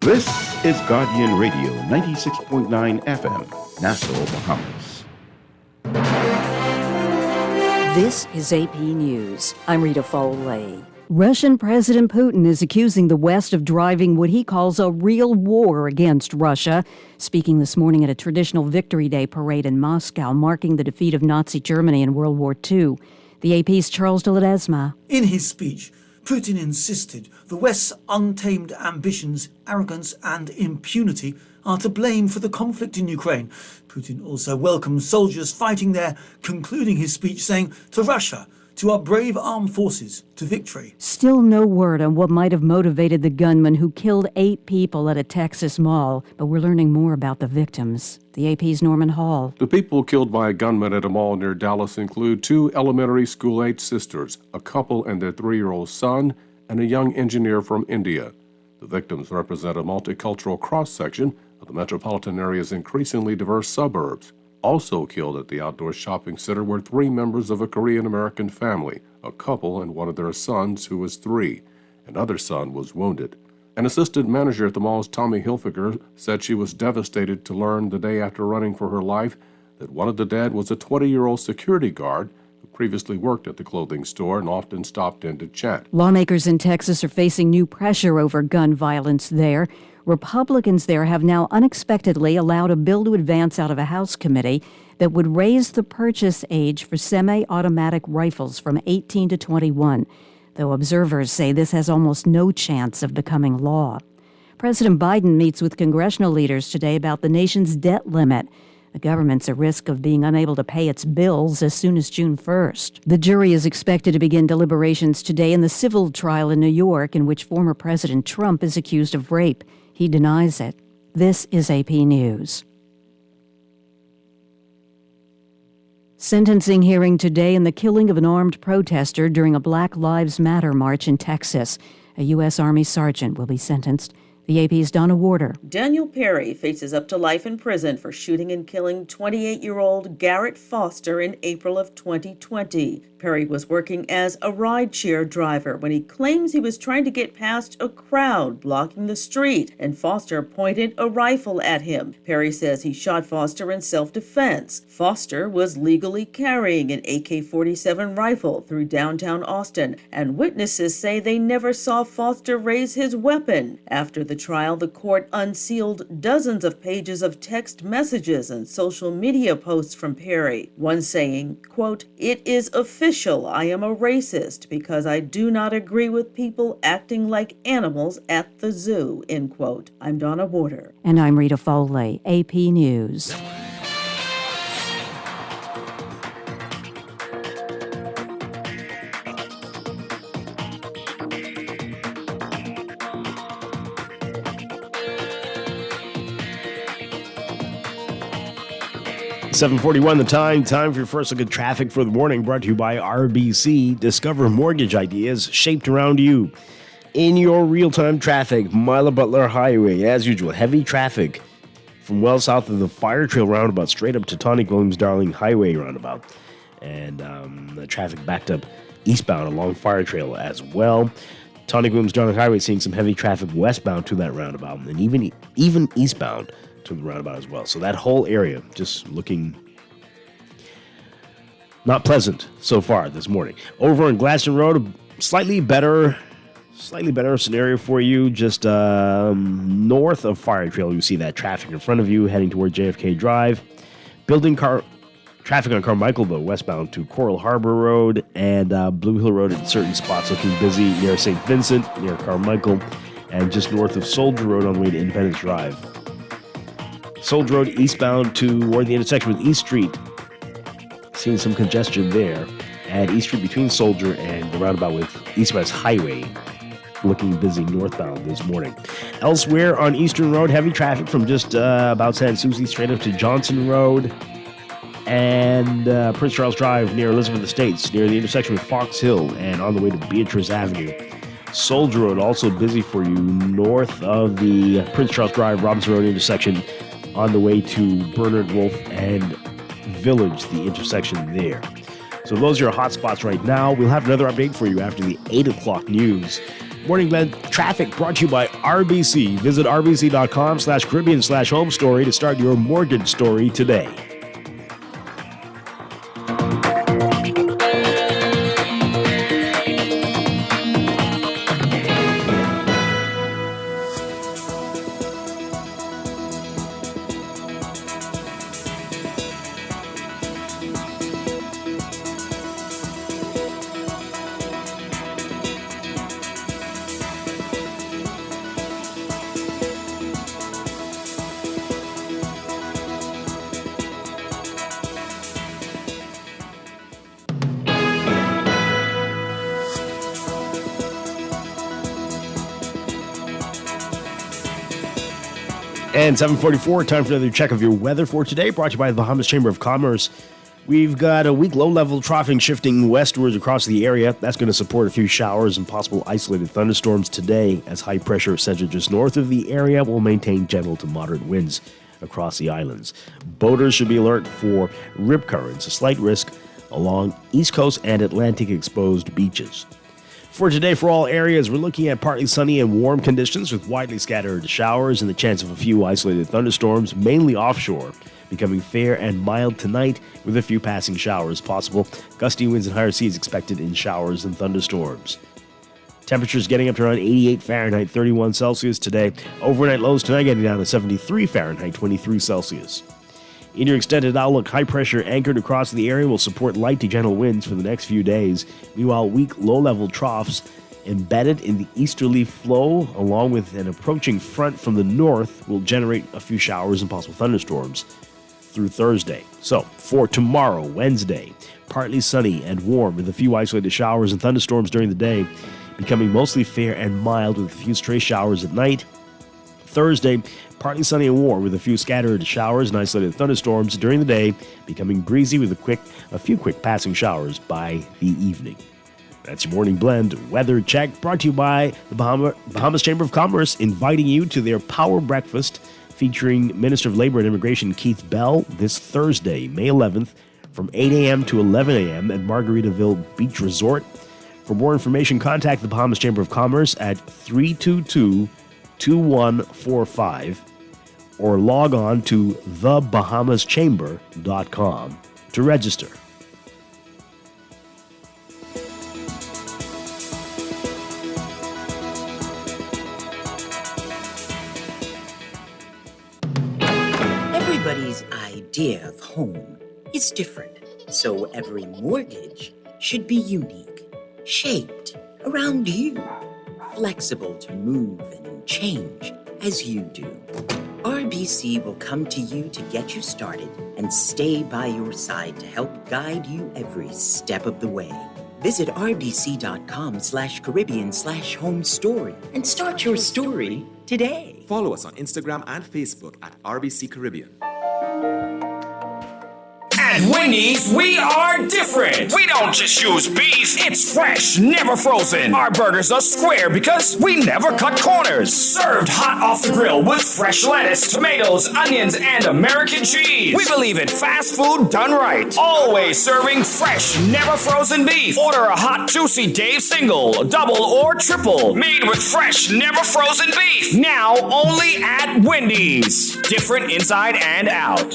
This is Guardian Radio 96.9 FM, Nassau, Bahamas. This is AP News. I'm Rita Foley. Russian President Putin is accusing the West of driving what he calls a real war against Russia. Speaking this morning at a traditional Victory Day parade in Moscow, marking the defeat of Nazi Germany in World War II. The AP's Charles de Ledesma. In his speech, Putin insisted the West's untamed ambitions, arrogance and impunity are to blame for the conflict in Ukraine. Putin also welcomed soldiers fighting there, concluding his speech saying, "To Russia, to our brave armed forces, to victory." Still no word on what might have motivated the gunman who killed 8 people at a Texas mall, but we're learning more about the victims. The AP's Norman Hall. The people killed by a gunman at a mall near Dallas include 2 elementary school-age sisters, a couple and their 3-year-old son, and a young engineer from India. The victims represent a multicultural cross-section of the metropolitan area's increasingly diverse suburbs. Also killed at the outdoor shopping center were 3 members of a Korean-American family, a couple and one of their sons who was 3. Another son was wounded. An assistant manager at the mall's Tommy Hilfiger said she was devastated to learn the day after running for her life that one of the dead was a 20-year-old security guard who previously worked at the clothing store and often stopped in to chat. Lawmakers in Texas are facing new pressure over gun violence there. Republicans there have now unexpectedly allowed a bill to advance out of a House committee that would raise the purchase age for semi-automatic rifles from 18 to 21, though observers say this has almost no chance of becoming law. President Biden meets with congressional leaders today about the nation's debt limit. The government's at risk of being unable to pay its bills as soon as June 1st. The jury is expected to begin deliberations today in the civil trial in New York in which former President Trump is accused of rape. He denies it. This is AP News. Sentencing hearing today in the killing of an armed protester during a Black Lives Matter march in Texas. A U.S. Army sergeant will be sentenced. The AP's Donna Warder. Daniel Perry faces up to life in prison for shooting and killing 28-year-old Garrett Foster in April of 2020. Perry was working as a rideshare driver when he claims he was trying to get past a crowd blocking the street, and Foster pointed a rifle at him. Perry says he shot Foster in self-defense. Foster was legally carrying an AK-47 rifle through downtown Austin, and witnesses say they never saw Foster raise his weapon. After the trial, the court unsealed dozens of pages of text messages and social media posts from Perry, one saying, quote, "It is official. I am a racist because I do not agree with people acting like animals at the zoo," end quote. I'm Donna Warder. And I'm Rita Foley, AP News. $7:41 the time. Time for your first look at traffic for the morning, brought to you by RBC. Discover mortgage ideas shaped around you. In your real-time traffic, Mila Butler Highway, as usual, heavy traffic from well south of the Fire Trail roundabout straight up to Tonic Williams Darling Highway roundabout. And the traffic backed up eastbound along Fire Trail as well. Tonic Williams Darling Highway seeing some heavy traffic westbound to that roundabout, and even eastbound to the roundabout as well. So that whole area just looking not pleasant so far this morning. Over on Glaston Road, slightly better scenario for you. Just north of Fire Trail, you see that traffic in front of you heading toward JFK Drive. Building traffic on Carmichael, though, westbound to Coral Harbor Road and Blue Hill Road at certain spots looking busy near St. Vincent, near Carmichael, and just north of Soldier Road on the way to Independence Drive. Soldier Road eastbound toward the intersection with East Street. Seeing some congestion there. And East Street between Soldier and the roundabout with East West Highway looking busy northbound this morning. Elsewhere on Eastern Road, heavy traffic from just about San Souci straight up to Johnson Road and Prince Charles Drive near Elizabeth Estates, near the intersection with Fox Hill and on the way to Beatrice Avenue. Soldier Road also busy for you north of the Prince Charles Drive, Robinson Road intersection on the way to Bernard Wolfe and Village, the intersection there. So those are your hot spots right now. We'll have another update for you after the 8 o'clock news. Morning Blend traffic brought to you by RBC. Visit rbc.com/Caribbean/home story to start your mortgage story today. And 7:44, time for another check of your weather for today, brought to you by the Bahamas Chamber of Commerce. We've got a weak low-level troughing shifting westwards across the area. That's going to support a few showers and possible isolated thunderstorms today, as high pressure centered just north of the area will maintain gentle to moderate winds across the islands. Boaters should be alert for rip currents, a slight risk along East Coast and Atlantic exposed beaches. For today, for all areas, we're looking at partly sunny and warm conditions with widely scattered showers and the chance of a few isolated thunderstorms, mainly offshore, becoming fair and mild tonight with a few passing showers possible. Gusty winds and higher seas expected in showers and thunderstorms. Temperatures getting up to around 88 Fahrenheit, 31 Celsius today. Overnight lows tonight getting down to 73 Fahrenheit, 23 Celsius. In your extended outlook, high pressure anchored across the area will support light to gentle winds for the next few days. Meanwhile, weak low-level troughs embedded in the easterly flow, along with an approaching front from the north, will generate a few showers and possible thunderstorms through Thursday. So, for tomorrow, Wednesday, partly sunny and warm with a few isolated showers and thunderstorms during the day, becoming mostly fair and mild with a few stray showers at night. Thursday, partly sunny and warm with a few scattered showers and isolated thunderstorms during the day, becoming breezy with a few quick passing showers by the evening. That's your morning blend weather check, brought to you by the Bahamas Chamber of Commerce, inviting you to their power breakfast featuring Minister of Labor and Immigration Keith Bell this Thursday, May 11th, from 8 a.m. to 11 a.m. at Margaritaville Beach Resort. For more information, contact the Bahamas Chamber of Commerce at 322-2145 or log on to thebahamaschamber.com to register. Everybody's idea of home is different, so every mortgage should be unique, shaped around you, flexible to move and change as you do. RBC will come to you to get you started and stay by your side to help guide you every step of the way. Visit rbc.com/Caribbean/home story and start your story today. Follow us on Instagram and Facebook at RBC Caribbean. At Wendy's, we are different. We don't just use beef. It's fresh, never frozen. Our burgers are square because we never cut corners. Served hot off the grill with fresh lettuce, tomatoes, onions, and American cheese. We believe in fast food done right. Always serving fresh, never frozen beef. Order a hot, juicy Dave single, double, or triple. Made with fresh, never frozen beef. Now only at Wendy's. Different inside and out.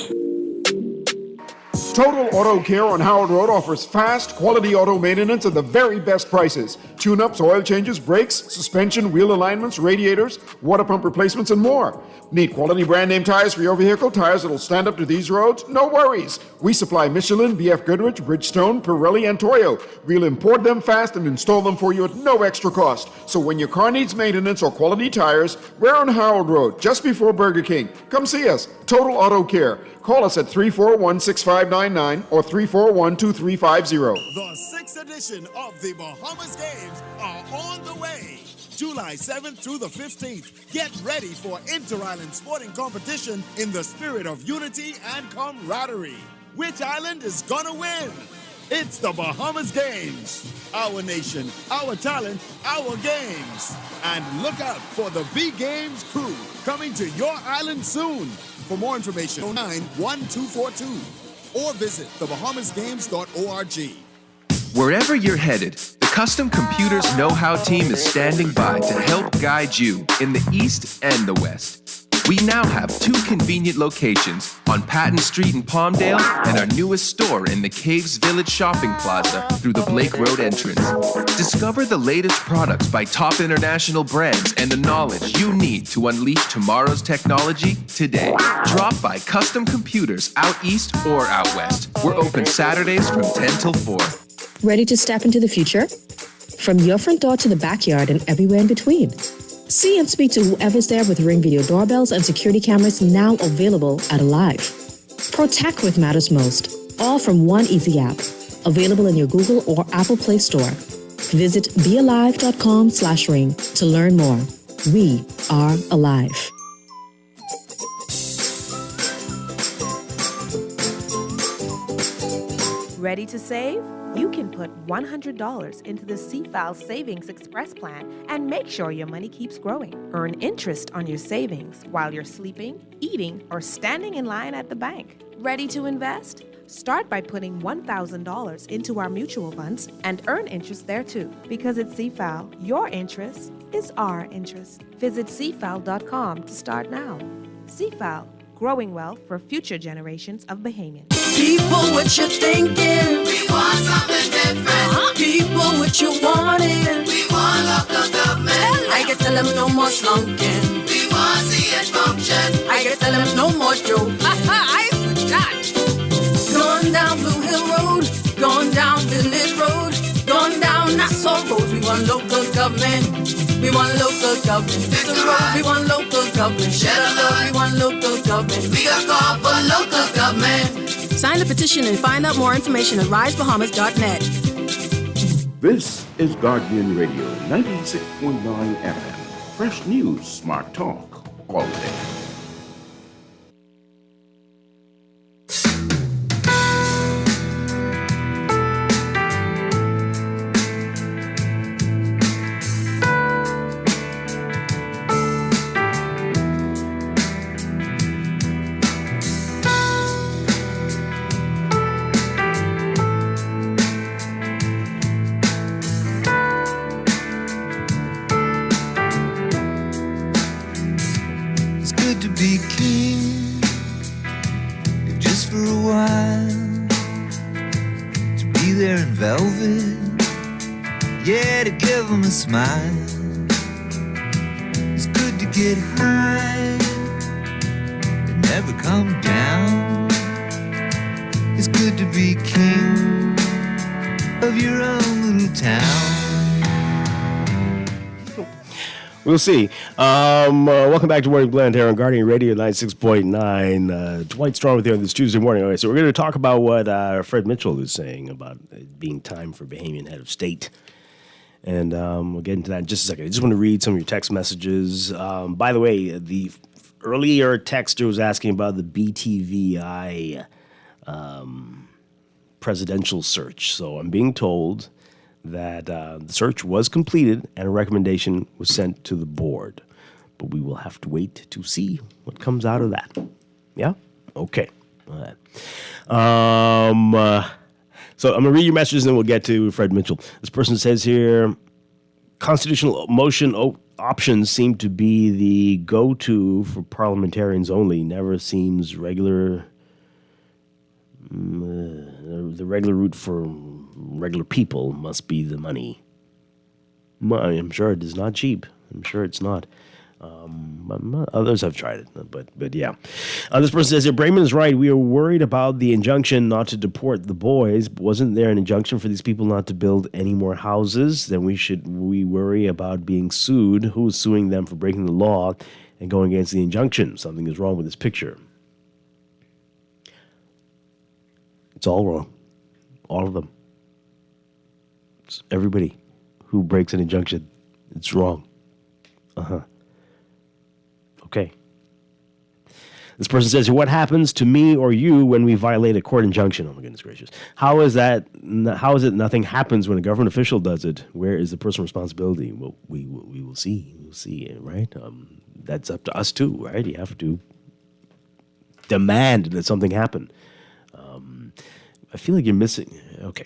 Total Auto Care on Howard Road offers fast, quality auto maintenance at the very best prices. Tune-ups, oil changes, brakes, suspension, wheel alignments, radiators, water pump replacements, and more. Need quality brand name tires for your vehicle? Tires that'll stand up to these roads? No worries. We supply Michelin, BF Goodrich, Bridgestone, Pirelli, and Toyo. We'll import them fast and install them for you at no extra cost. So when your car needs maintenance or quality tires, we're on Howard Road, just before Burger King. Come see us. Total Auto Care. Call us at 341-6599 or 341-2350. The 6th edition of the Bahamas Games are on the way. July 7th through the 15th. Get ready for inter-island sporting competition in the spirit of unity and camaraderie. Which island is gonna win? It's the Bahamas Games. Our nation, our talent, our games. And look out for the B-Games crew coming to your island soon. For more information, 09-1242 or visit thebahamasgames.org. Wherever you're headed, the Custom Computers Know-How Team is standing by to help guide you in the East and the West. We now have 2 convenient locations on Patton Street in Palmdale and our newest store in the Caves Village Shopping Plaza through the Blake Road entrance. Discover the latest products by top international brands and the knowledge you need to unleash tomorrow's technology today. Drop by Custom Computers out east or out west. We're open Saturdays from 10 till 4. Ready to step into the future? From your front door to the backyard and everywhere in between. See and speak to whoever's there with Ring Video doorbells and security cameras now available at Alive. Protect what matters most, all from one easy app, available in your Google or Apple Play Store. Visit bealive.com/ring to learn more. We are alive. Ready to save? You can put $100 into the CFAL Savings Express Plan and make sure your money keeps growing. Earn interest on your savings while you're sleeping, eating, or standing in line at the bank. Ready to invest? Start by putting $1,000 into our mutual funds and earn interest there too. Because at CFAL, your interest is our interest. Visit CFAL.com to start now. CFAL, growing wealth for future generations of Bahamians. People, what you thinking? We want something different. People, what you wanting? We want local government. I can tell them no more slunking. We want see it function. I can tell them no more joke. I forgot. Going down Blue Hill Road, going down Village Road, going down Nassau Road. We want local government. We want local government. Fix the roads, we want local government. Share the love, we want local government. We got call for local government. Sign the petition and find out more information at risebahamas.net. This is Guardian Radio 96.9 FM. Fresh news, smart talk, all day. Smile. It's good to get high and never come down. It's good to be king of your own little town. We'll see. Welcome back to Morning Blend here on Guardian Radio 96.9. Dwight Strong with you on this Tuesday morning. Okay, so we're going to talk about what Fred Mitchell is saying about it being time for Bahamian head of state. And we'll get into that in just a second. I just want to read some of your text messages. By the way, the earlier texter was asking about the BTVI presidential search. So I'm being told that the search was completed and a recommendation was sent to the board. But we will have to wait to see what comes out of that. Yeah? Okay. All right. So I'm going to read your messages and then we'll get to Fred Mitchell. This person says here, constitutional motion options seem to be the go-to for parliamentarians only. Never seems regular. The regular route for regular people must be the money. I'm sure it is not cheap. I'm sure it's not. Others have tried it, but yeah. This person says, Brayman is right. We are worried about the injunction not to deport the boys. Wasn't there an injunction for these people not to build any more houses? Then we worry about being sued. Who is suing them for breaking the law and going against the injunction? Something is wrong with this picture. It's all wrong. All of them. It's everybody who breaks an injunction. It's wrong. Okay. This person says, what happens to me or you when we violate a court injunction? Oh, my goodness gracious. How is it nothing happens when a government official does it? Where is the personal responsibility? Well, we will see. We'll see, right? That's up to us, too, right? You have to demand that something happen. I feel like you're missing. Okay.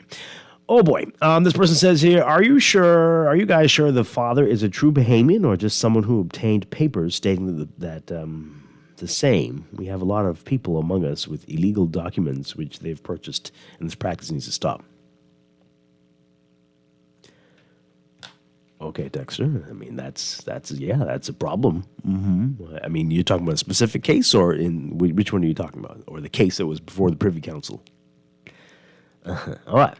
Oh boy. This person says here, are you guys sure the father is a true Bahamian or just someone who obtained papers stating that the same? We have a lot of people among us with illegal documents which they've purchased, and this practice needs to stop. Okay, Dexter. I mean, that's a problem. Mm-hmm. I mean, you're talking about a specific case, or in which one are you talking about? Or the case that was before the Privy Council? All right.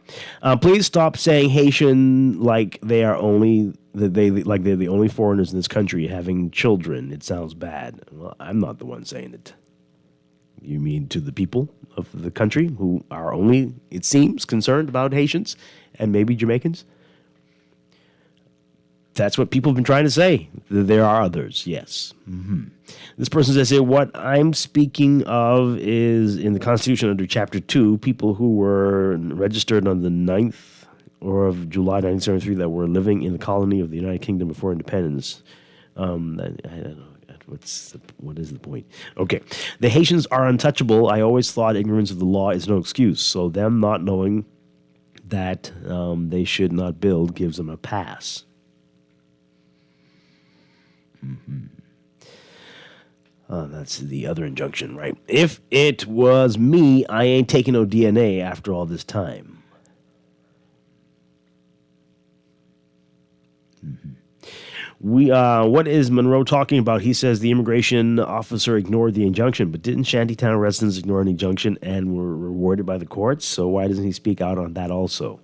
Please stop saying Haitian like they're the only foreigners in this country having children. It sounds bad. Well, I'm not the one saying it. You mean to the people of the country who are only, it seems, concerned about Haitians and maybe Jamaicans? That's what people have been trying to say. There are others, yes. Mm-hmm. This person says here, what I'm speaking of is in the Constitution under Chapter 2, people who were registered on the 9th of July 1973 that were living in the colony of the United Kingdom before independence. I don't know. What is the point? Okay. The Haitians are untouchable. I always thought ignorance of the law is no excuse. So them not knowing that they should not build gives them a pass. Mm-hmm. That's the other injunction, right? If it was me, I ain't taking no DNA after all this time. Mm-hmm. What is Monroe talking about? He says the immigration officer ignored the injunction, but didn't Shantytown residents ignore an injunction and were rewarded by the courts? So why doesn't he speak out on that also?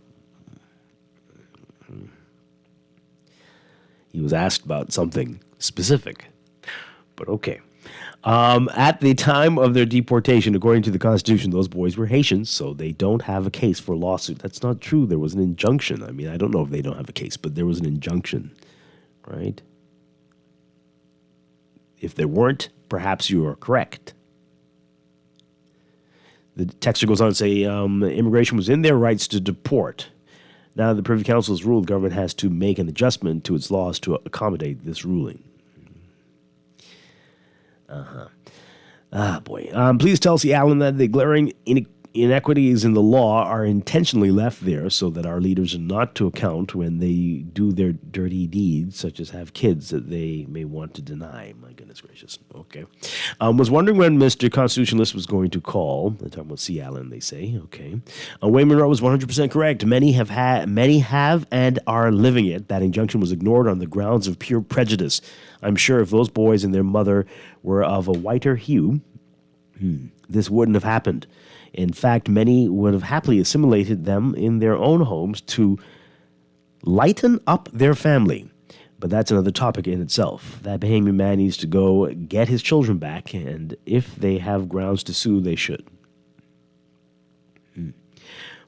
He was asked about something specific, but okay. At the time of their deportation, according to the Constitution, those boys were Haitians, so they don't have a case for a lawsuit. That's not true. There was an injunction. I mean, I don't know if they don't have a case, but there was an injunction, right? If there weren't, perhaps you are correct. The texter goes on to say, immigration was in their rights to deport. Now the Privy Council has ruled the government has to make an adjustment to its laws to accommodate this ruling. Boy. Please tell C. Allen that the glaring inequities in the law are intentionally left there so that our leaders are not to account when they do their dirty deeds, such as have kids that they may want to deny. My goodness gracious. Okay. Was wondering when Mr. Constitutionalist was going to call. They're talking about C. Allen, they say. Okay. Wayne Monroe was 100% correct. Many have and are living it. That injunction was ignored on the grounds of pure prejudice. I'm sure if those boys and their mother were of a whiter hue, this wouldn't have happened. In fact, many would have happily assimilated them in their own homes to lighten up their family. But that's another topic in itself. That Bahamian man needs to go get his children back, and if they have grounds to sue, they should.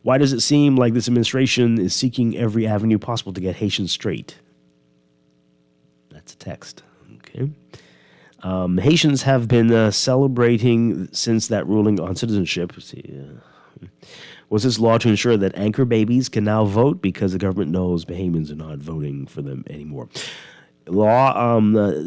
Why does it seem like this administration is seeking every avenue possible to get Haitians straight? That's a text. Okay. Haitians have been celebrating since that ruling on citizenship. Was this law to ensure that anchor babies can now vote because the government knows Bahamians are not voting for them anymore? Law,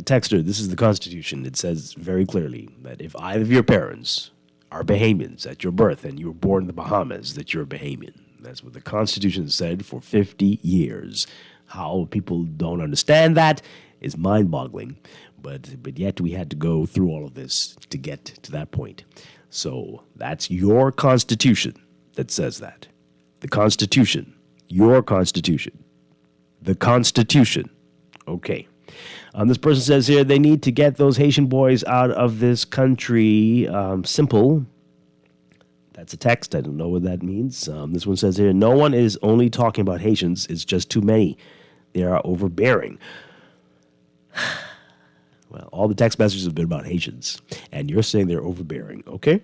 texter, this is the Constitution. It says very clearly that if either of your parents are Bahamians at your birth and you were born in the Bahamas, that you're a Bahamian. That's what the Constitution said for 50 years. How people don't understand that is mind-boggling. But yet we had to go through all of this to get to that point. So that's your Constitution that says that. The Constitution. Your Constitution. The Constitution. Okay. This person says here they need to get those Haitian boys out of this country. Simple. That's a text. I don't know what that means. This one says here, no one is only talking about Haitians. It's just too many. They are overbearing. Well, all the text messages have been about Haitians, and you're saying they're overbearing, okay?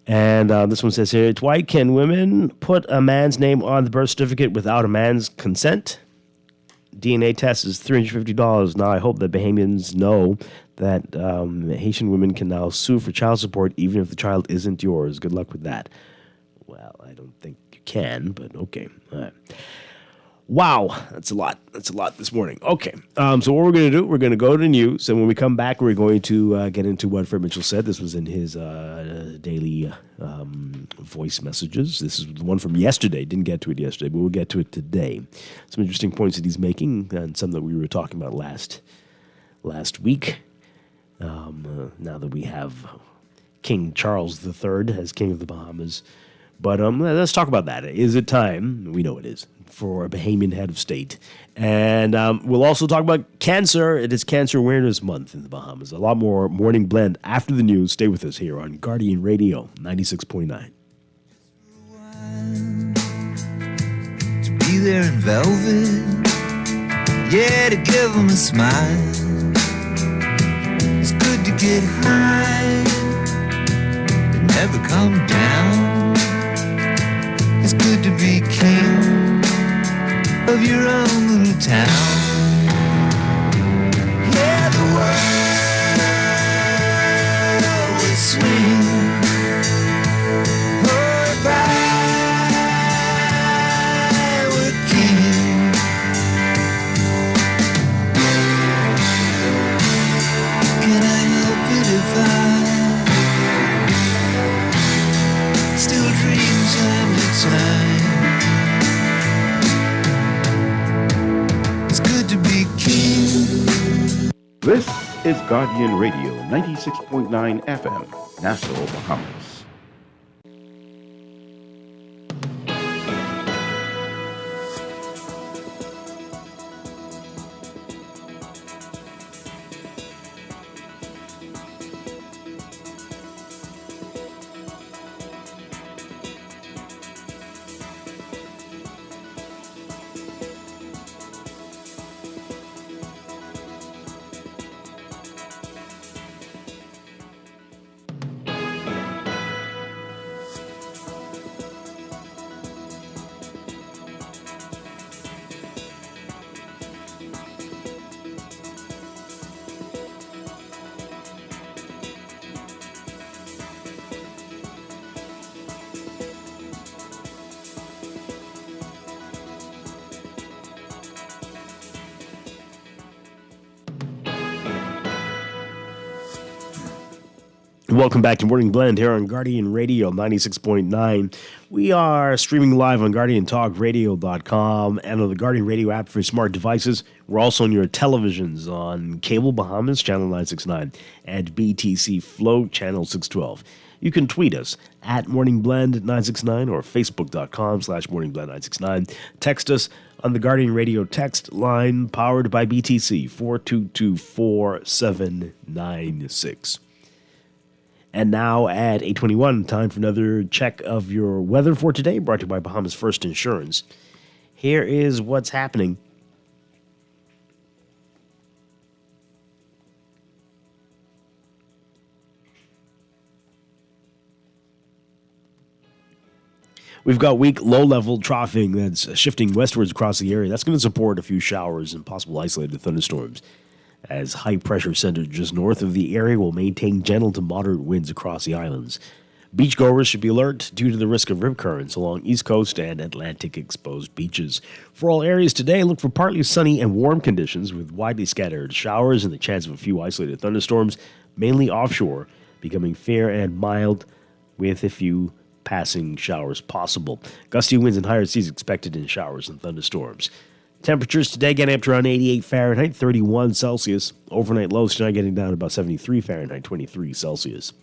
And this one says here, Dwight, can women put a man's name on the birth certificate without a man's consent? DNA test is $350. Now, I hope that Bahamians know that Haitian women can now sue for child support even if the child isn't yours. Good luck with that. Well, I don't think you can, but okay. All right. Wow, that's a lot. That's a lot this morning. Okay, so what we're going to do, we're going to go to the news, and when we come back, we're going to get into what Fred Mitchell said. This was in his daily voice messages. This is the one from yesterday. Didn't get to it yesterday, but we'll get to it today. Some interesting points that he's making, and some that we were talking about last week. Now that we have King Charles III as King of the Bahamas. But let's talk about that. Is it time? We know it is, for a Bahamian head of state. And we'll also talk about cancer. It is Cancer Awareness Month in the Bahamas. A lot more Morning Blend after the news. Stay with us here on Guardian Radio 96.9. To be there in velvet, yeah, to give them a smile. It's good to get high, but never come down. It's good to be king of your own little town. Yeah, the world would swing. Oh, if I were king. Can I help it if I still dream time to time? It's good to be king. This is Guardian Radio 96.9 FM, Nassau, Bahamas. Welcome back to Morning Blend here on Guardian Radio 96.9. We are streaming live on GuardianTalkRadio.com and on the Guardian Radio app for smart devices. We're also on your televisions on Cable Bahamas, Channel 969, and BTC Flow, Channel 612. You can tweet us at MorningBlend969 or Facebook.com/MorningBlend969. Text us on the Guardian Radio text line powered by BTC 422-4796. And now at 8:21, time for another check of your weather for today, brought to you by Bahamas First Insurance. Here is what's happening. We've got weak low-level troughing that's shifting westwards across the area. That's going to support a few showers and possible isolated thunderstorms, as high pressure centered just north of the area will maintain gentle to moderate winds across the islands. Beachgoers should be alert due to the risk of rip currents along East Coast and Atlantic exposed beaches. For all areas today, look for partly sunny and warm conditions with widely scattered showers and the chance of a few isolated thunderstorms, mainly offshore, becoming fair and mild with a few passing showers possible. Gusty winds and higher seas expected in showers and thunderstorms. Temperatures today getting up to around 88 Fahrenheit, 31 Celsius. Overnight lows tonight getting down to about 73 Fahrenheit, 23 Celsius.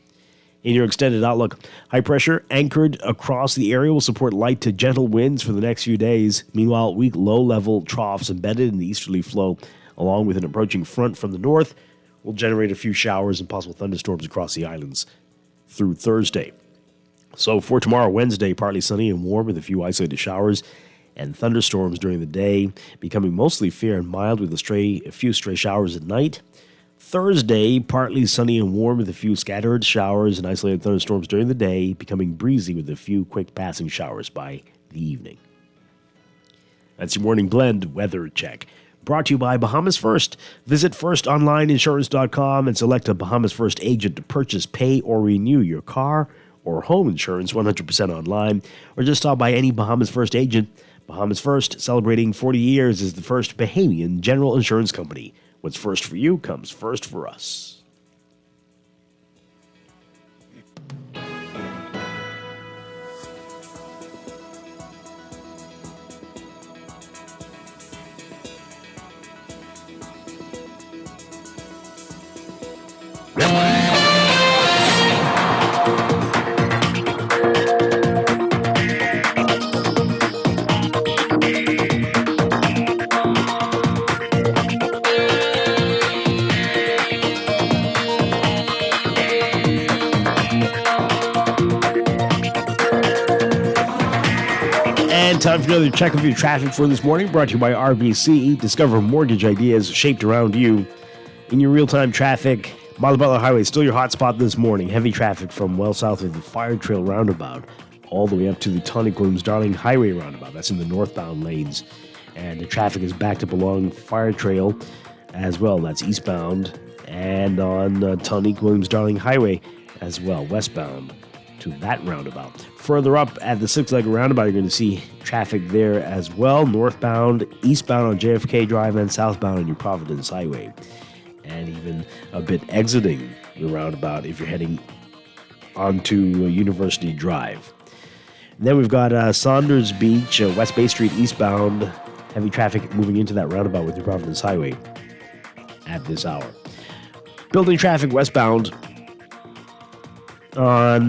In your extended outlook, high pressure anchored across the area will support light to gentle winds for the next few days. Meanwhile, weak low-level troughs embedded in the easterly flow, along with an approaching front from the north, will generate a few showers and possible thunderstorms across the islands through Thursday. So for tomorrow, Wednesday, partly sunny and warm with a few isolated showers and thunderstorms during the day, becoming mostly fair and mild with a few stray showers at night. Thursday, partly sunny and warm with a few scattered showers and isolated thunderstorms during the day, becoming breezy with a few quick passing showers by the evening. That's your Morning Blend weather check. Brought to you by Bahamas First. Visit firstonlineinsurance.com and select a Bahamas First agent to purchase, pay, or renew your car or home insurance 100% online, or just stop by any Bahamas First agent. Bahamas First, celebrating 40 years, is the first Bahamian general insurance company. What's first for you comes first for us. And time for another check of your traffic for this morning, brought to you by RBC. Discover mortgage ideas shaped around you. In your real-time traffic, Mile Butler Highway is still your hot spot this morning. Heavy traffic from well south of the Fire Trail roundabout all the way up to the Tonic Williams Darling Highway roundabout. That's in the northbound lanes. And the traffic is backed up along Fire Trail as well. That's eastbound. And on Tonic Williams Darling Highway as well, westbound to that roundabout. Further up at the six-legged roundabout, you're going to see traffic there as well. Northbound, eastbound on JFK Drive, and southbound on New Providence Highway. And even a bit exiting the roundabout if you're heading onto University Drive. And then we've got Saunders Beach, West Bay Street eastbound. Heavy traffic moving into that roundabout with New Providence Highway at this hour. Building traffic westbound on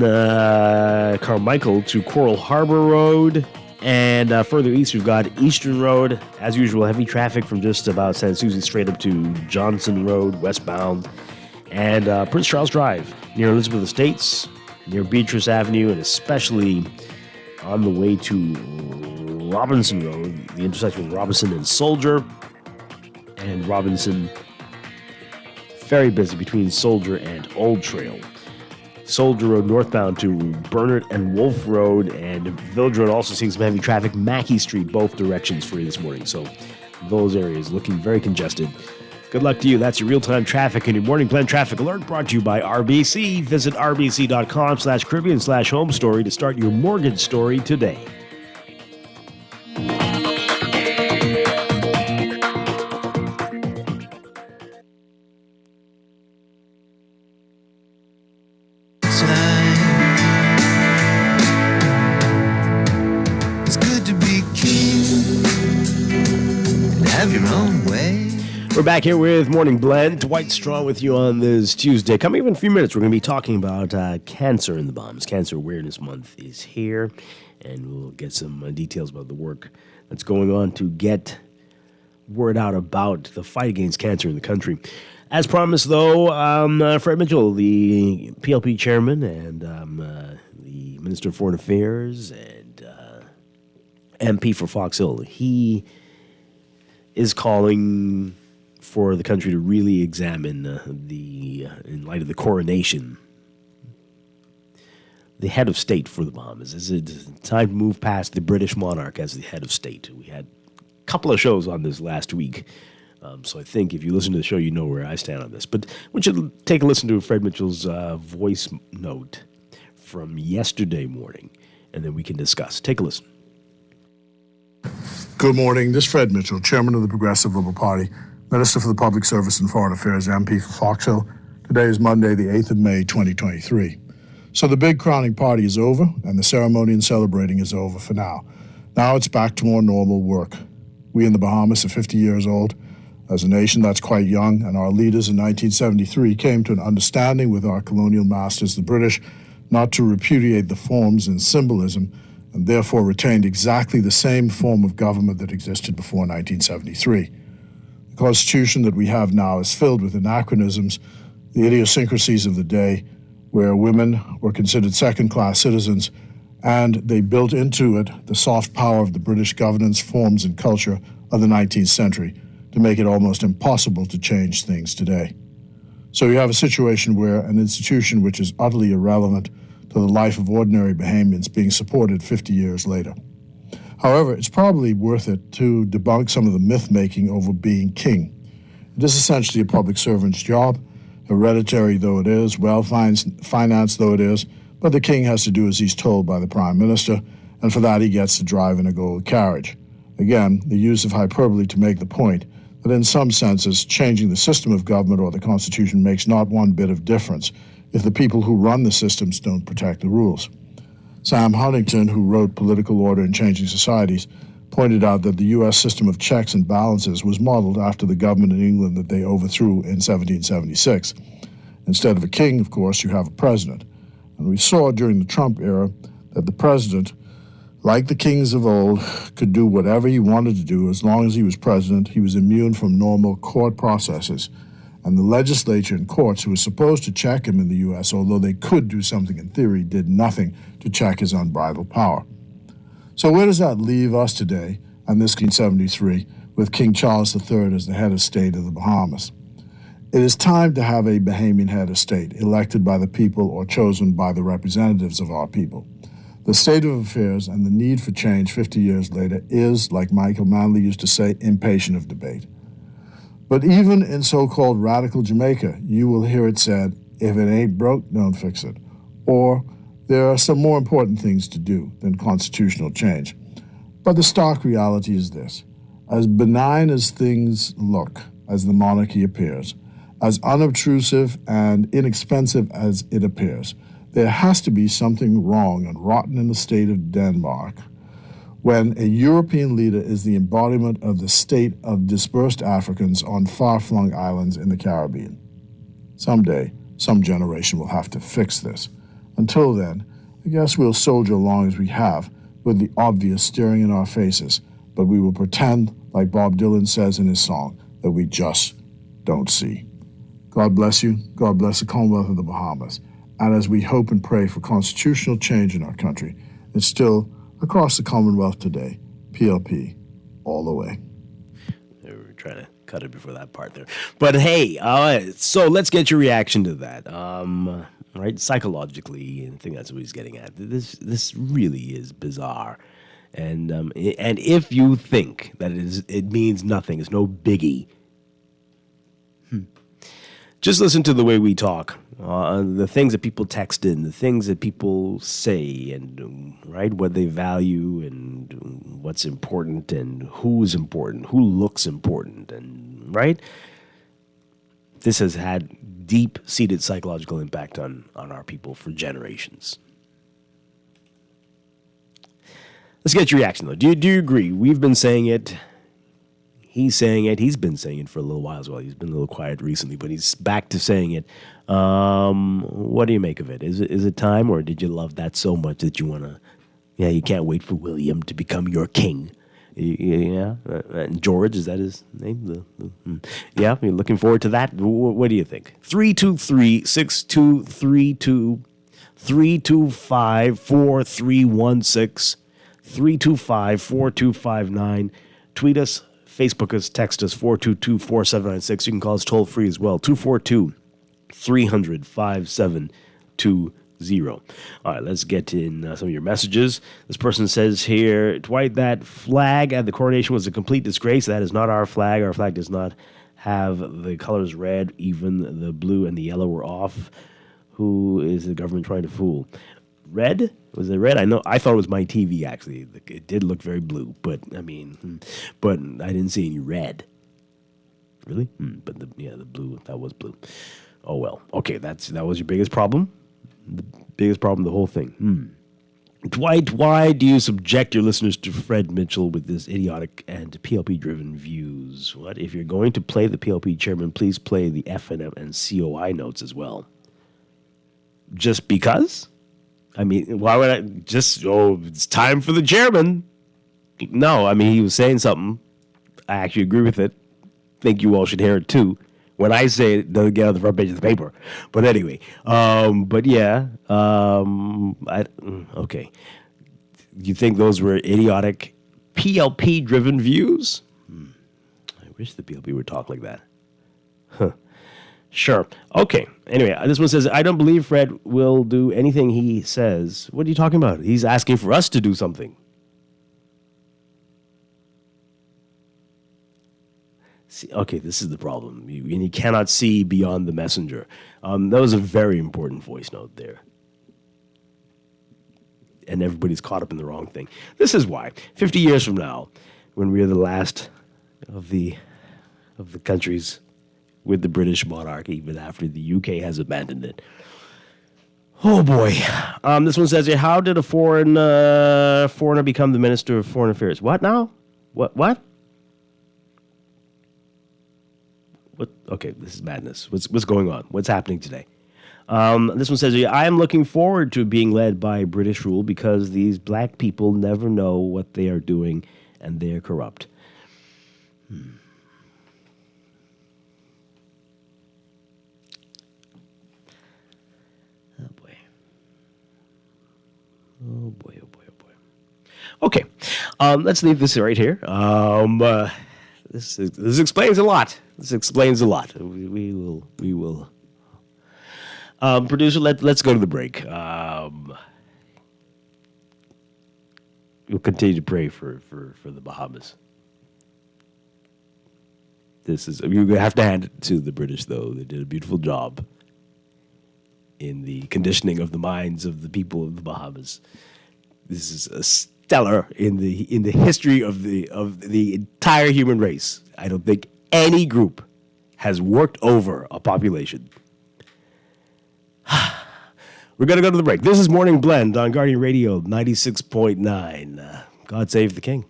Carmichael to Coral Harbor Road. And further east, we've got Eastern Road. As usual, heavy traffic from just about San Susie straight up to Johnson Road, westbound. And Prince Charles Drive, near Elizabeth Estates, near Beatrice Avenue, and especially on the way to Robinson Road, the intersection with Robinson and Soldier. And Robinson, very busy between Soldier and Old Trail. Soldier Road northbound to Bernard and Wolf Road, and Village Road also seeing some heavy traffic. Mackey Street, both directions free this morning. So those areas looking very congested. Good luck to you. That's your real-time traffic and your morning blend traffic alert brought to you by RBC. Visit rbc.com/Caribbean/home story to start your mortgage story today. We're back here with Morning Blend. Dwight Strong with you on this Tuesday. Coming up in a few minutes, we're going to be talking about cancer in the Bahamas. Cancer Awareness Month is here, and we'll get some details about the work that's going on to get word out about the fight against cancer in the country. As promised, though, Fred Mitchell, the PLP chairman and the Minister of Foreign Affairs and MP for Fox Hill, he is calling for the country to really examine in light of the coronation, the head of state for the Bahamas. Is it time to move past the British monarch as the head of state? We had a couple of shows on this last week, so I think if you listen to the show, you know where I stand on this. But we should take a listen to Fred Mitchell's voice note from yesterday morning, and then we can discuss. Take a listen. Good morning. This is Fred Mitchell, Chairman of the Progressive Liberal Party, Minister for the Public Service and Foreign Affairs, MP for Fox Hill. Today is Monday, the 8th of May, 2023. So the big crowning party is over, and the ceremony and celebrating is over for now. Now it's back to more normal work. We in the Bahamas are 50 years old. As a nation, that's quite young, and our leaders in 1973 came to an understanding with our colonial masters, the British, not to repudiate the forms and symbolism, and therefore retained exactly the same form of government that existed before 1973. The Constitution that we have now is filled with anachronisms, the idiosyncrasies of the day, where women were considered second-class citizens, and they built into it the soft power of the British governance forms and culture of the 19th century to make it almost impossible to change things today. So you have a situation where an institution which is utterly irrelevant to the life of ordinary Bahamians being supported 50 years later. However, it's probably worth it to debunk some of the myth-making over being king. It is essentially a public servant's job, hereditary though it is, well-financed though it is, but the king has to do as he's told by the prime minister, and for that he gets to drive in a gold carriage. Again, the use of hyperbole to make the point that in some senses, changing the system of government or the Constitution makes not one bit of difference if the people who run the systems don't protect the rules. Sam Huntington, who wrote Political Order in Changing Societies, pointed out that the U.S. system of checks and balances was modeled after the government in England that they overthrew in 1776. Instead of a king, of course, you have a president. And we saw during the Trump era that the president, like the kings of old, could do whatever he wanted to do as long as he was president. He was immune from normal court processes. And the legislature and courts, who were supposed to check him in the U.S., although they could do something in theory, did nothing to check his unbridled power. So where does that leave us today on this 1973 with King Charles III as the head of state of the Bahamas? It is time to have a Bahamian head of state, elected by the people or chosen by the representatives of our people. The state of affairs and the need for change 50 years later is, like Michael Manley used to say, impatient of debate. But even in so-called radical Jamaica, you will hear it said, if it ain't broke, don't fix it. Or, there are some more important things to do than constitutional change. But the stark reality is this. As benign as things look, as the monarchy appears, as unobtrusive and inexpensive as it appears, there has to be something wrong and rotten in the state of Denmark when a European leader is the embodiment of the state of dispersed Africans on far-flung islands in the Caribbean. Someday, some generation will have to fix this. Until then, I guess we'll soldier along as we have, with the obvious staring in our faces, but we will pretend, like Bob Dylan says in his song, that we just don't see. God bless you. God bless the Commonwealth of the Bahamas. And as we hope and pray for constitutional change in our country, it's still across the Commonwealth today, PLP, all the way. We were trying to cut it before that part there. But hey, so let's get your reaction to that. Right, psychologically, I think that's what he's getting at. This really is bizarre, and if you think that it means nothing, it's no biggie. Just listen to the way we talk, the things that people text in, the things that people say, and right, what they value, and what's important, and who's important, who looks important, and right. This has had deep-seated psychological impact on our people for generations. Let's get your reaction, though. Do you agree? We've been saying it. He's saying it. He's been saying it for a little while as well. He's been a little quiet recently, but he's back to saying it. What do you make of it? Is it time, or did you love that so much that you want to... Yeah, you can't wait for William to become your king. Yeah, and George, is that his name? Yeah, you're looking forward to that. What do you think? 323-6232, 325-4316, 325-4259. Tweet us, Facebook us, text us, 422-4796. You can call us toll free as well, 242-300-5720. All right, let's get in some of your messages. This person says here, Dwight, that flag at the coronation was a complete disgrace. That is not our flag. Our flag does not have the colors red. Even the blue and the yellow were off. Who is the government trying to fool? Red? Was it red? I thought it was my TV, actually. It did look very blue, but I didn't see any red. Really? But the blue, that was blue. Oh, well. Okay, that was your biggest problem? The biggest problem, the whole thing. Dwight, why do you subject your listeners to Fred Mitchell with this idiotic and PLP-driven views? What? If you're going to play the PLP chairman, please play the FNM and COI notes as well. Just because? I mean, why would I just, it's time for the chairman. No, I mean, he was saying something. I actually agree with it. Think you all should hear it too. When I say it, it doesn't get on the front page of the paper. But anyway, okay. You think those were idiotic PLP-driven views? I wish the PLP would talk like that. Huh. Sure. Okay. Anyway, this one says, I don't believe Fred will do anything he says. What are you talking about? He's asking for us to do something. See, okay, this is the problem. You cannot see beyond the messenger. That was a very important voice note there. And everybody's caught up in the wrong thing. This is why. 50 years from now, when we are the last of the countries with the British monarchy, even after the UK has abandoned it. Oh boy. This one says here, how did a foreigner become the Minister of Foreign Affairs? What now? What? Okay, this is madness. What's going on? What's happening today? This one says here, I am looking forward to being led by British rule because these black people never know what they are doing and they are corrupt. Oh boy. Okay, let's leave this right here. This explains a lot. We will. Producer, let's go to the break. We'll continue to pray for the Bahamas. You have to hand it to the British, though. They did a beautiful job in the conditioning of the minds of the people of the Bahamas. This is a stellar in the history of the entire human race. I don't think any group has worked over a population. We're going to go to the break. This is Morning Blend on Guardian Radio 96.9. God save the king.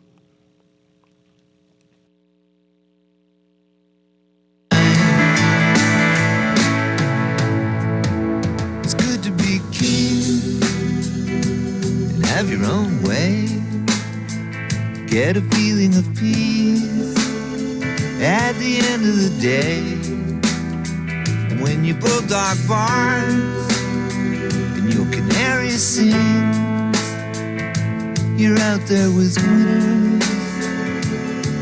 It's good to be king and have your own way. Get a feeling of peace at the end of the day. And when your bulldog barks and your canary sings, you're out there with winners.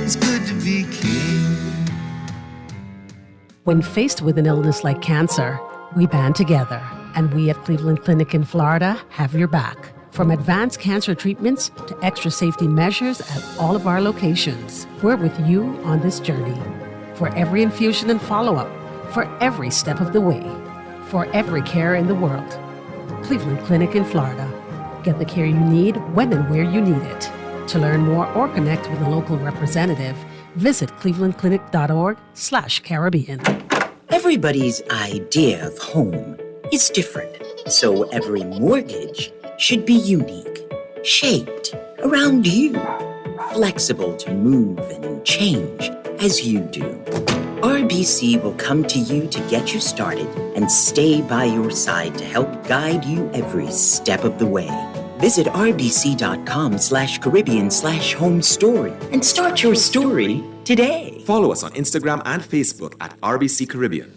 It's good to be king. When faced with an illness like cancer, we band together, and we at Cleveland Clinic in Florida have your back. From advanced cancer treatments to extra safety measures at all of our locations, we're with you on this journey. For every infusion and follow-up, for every step of the way, for every care in the world. Cleveland Clinic in Florida. Get the care you need when and where you need it. To learn more or connect with a local representative, visit clevelandclinic.org/Caribbean. Everybody's idea of home is different, so every mortgage should be unique, shaped around you, flexible to move and change as you do. RBC will come to you to get you started and stay by your side to help guide you every step of the way. Visit rbc.com/Caribbean/home story and start your story today. Follow us on Instagram and Facebook at RBC Caribbean.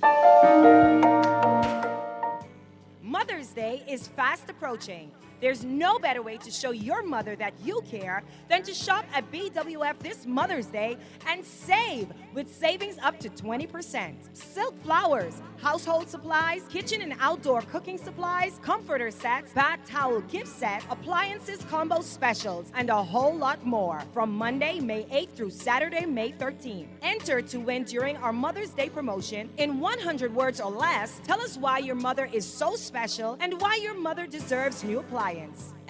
Mother's Day is fast approaching. There's no better way to show your mother that you care than to shop at BWF this Mother's Day and save with savings up to 20%. Silk flowers, household supplies, kitchen and outdoor cooking supplies, comforter sets, bath towel gift set, appliances combo specials, and a whole lot more from Monday, May 8th through Saturday, May 13th. Enter to win during our Mother's Day promotion. In 100 words or less, tell us why your mother is so special and why your mother deserves new appliances.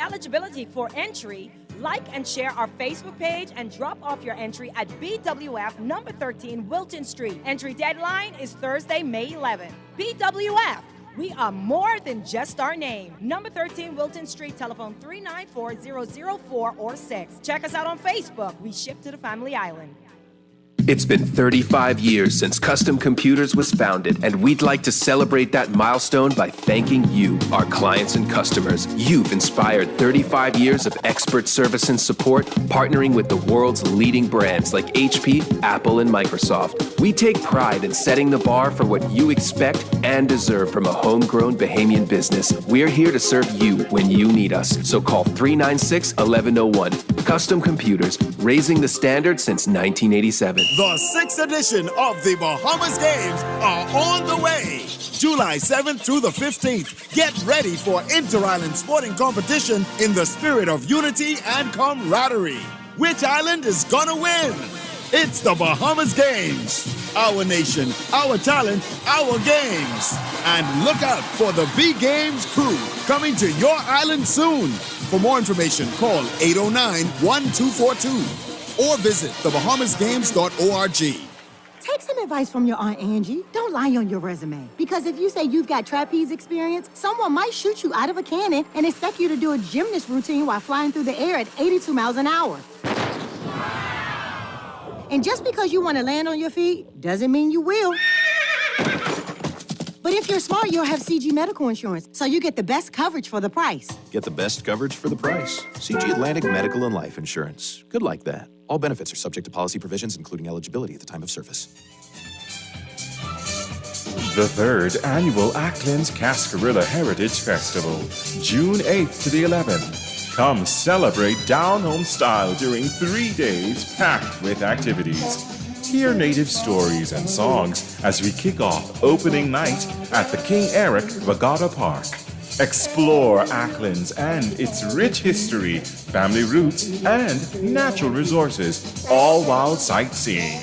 Eligibility for entry: like and share our Facebook page and drop off your entry at BWF number 13 Wilton Street. Entry deadline is Thursday, May 11th. BWF, we are more than just our name. Number 13 Wilton Street, telephone 394-004 or 6. Check us out on Facebook. We ship to the Family Island. It's been 35 years since Custom Computers was founded, and we'd like to celebrate that milestone by thanking you, our clients and customers. You've inspired 35 years of expert service and support, partnering with the world's leading brands like HP, Apple, and Microsoft. We take pride in setting the bar for what you expect and deserve from a homegrown Bahamian business. We're here to serve you when you need us, so call 396-1101. Custom Computers, raising the standard since 1987. The 6th edition of the Bahamas Games are on the way. July 7th through the 15th. Get ready for inter-island sporting competition in the spirit of unity and camaraderie. Which island is gonna win? It's the Bahamas Games. Our nation, our talent, our games. And look out for the B-Games crew coming to your island soon. For more information, call 809-1242. or visit thebahamasgames.org. Take some advice from your Aunt Angie. Don't lie on your resume. Because if you say you've got trapeze experience, someone might shoot you out of a cannon and expect you to do a gymnast routine while flying through the air at 82 miles an hour. And just because you want to land on your feet doesn't mean you will. But if you're smart, you'll have CG medical insurance, so you get the best coverage for the price. Get the best coverage for the price. CG Atlantic Medical and Life Insurance. Good like that. All benefits are subject to policy provisions, including eligibility at the time of service. The 3rd Annual Acklands Cascarilla Heritage Festival, June 8th to the 11th. Come celebrate down-home style during 3 days packed with activities. Hear native stories and songs as we kick off opening night at the King Eric Regatta Park. Explore Acklands and its rich history, family roots, and natural resources, all while sightseeing.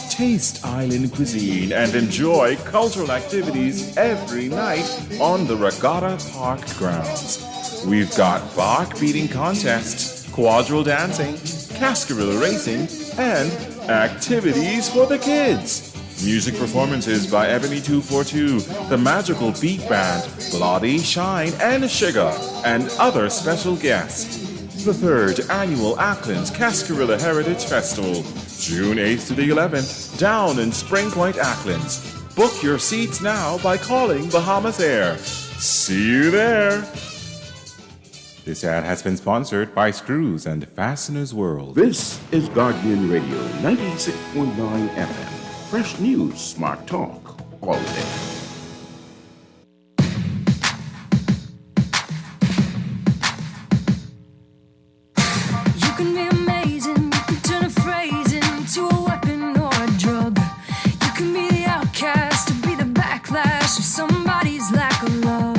Taste island cuisine and enjoy cultural activities every night on the Regatta Park grounds. We've got bark beating contests, quadrille dancing, cascarilla racing, and activities for the kids. Music performances by Ebony 242, the Magical Beat Band, Bloody, Shine, and Sugar, and other special guests. The 3rd Annual Acklands Cascarilla Heritage Festival, June 8th to the 11th, down in Spring Point, Acklands. Book your seats now by calling Bahamas Air. See you there. This ad has been sponsored by Screws and Fasteners World. This is Guardian Radio 96.9 FM. Fresh news, smart talk, all day. You can be amazing, you can turn a phrase into a weapon or a drug. You can be the outcast or be the backlash of somebody's lack of love.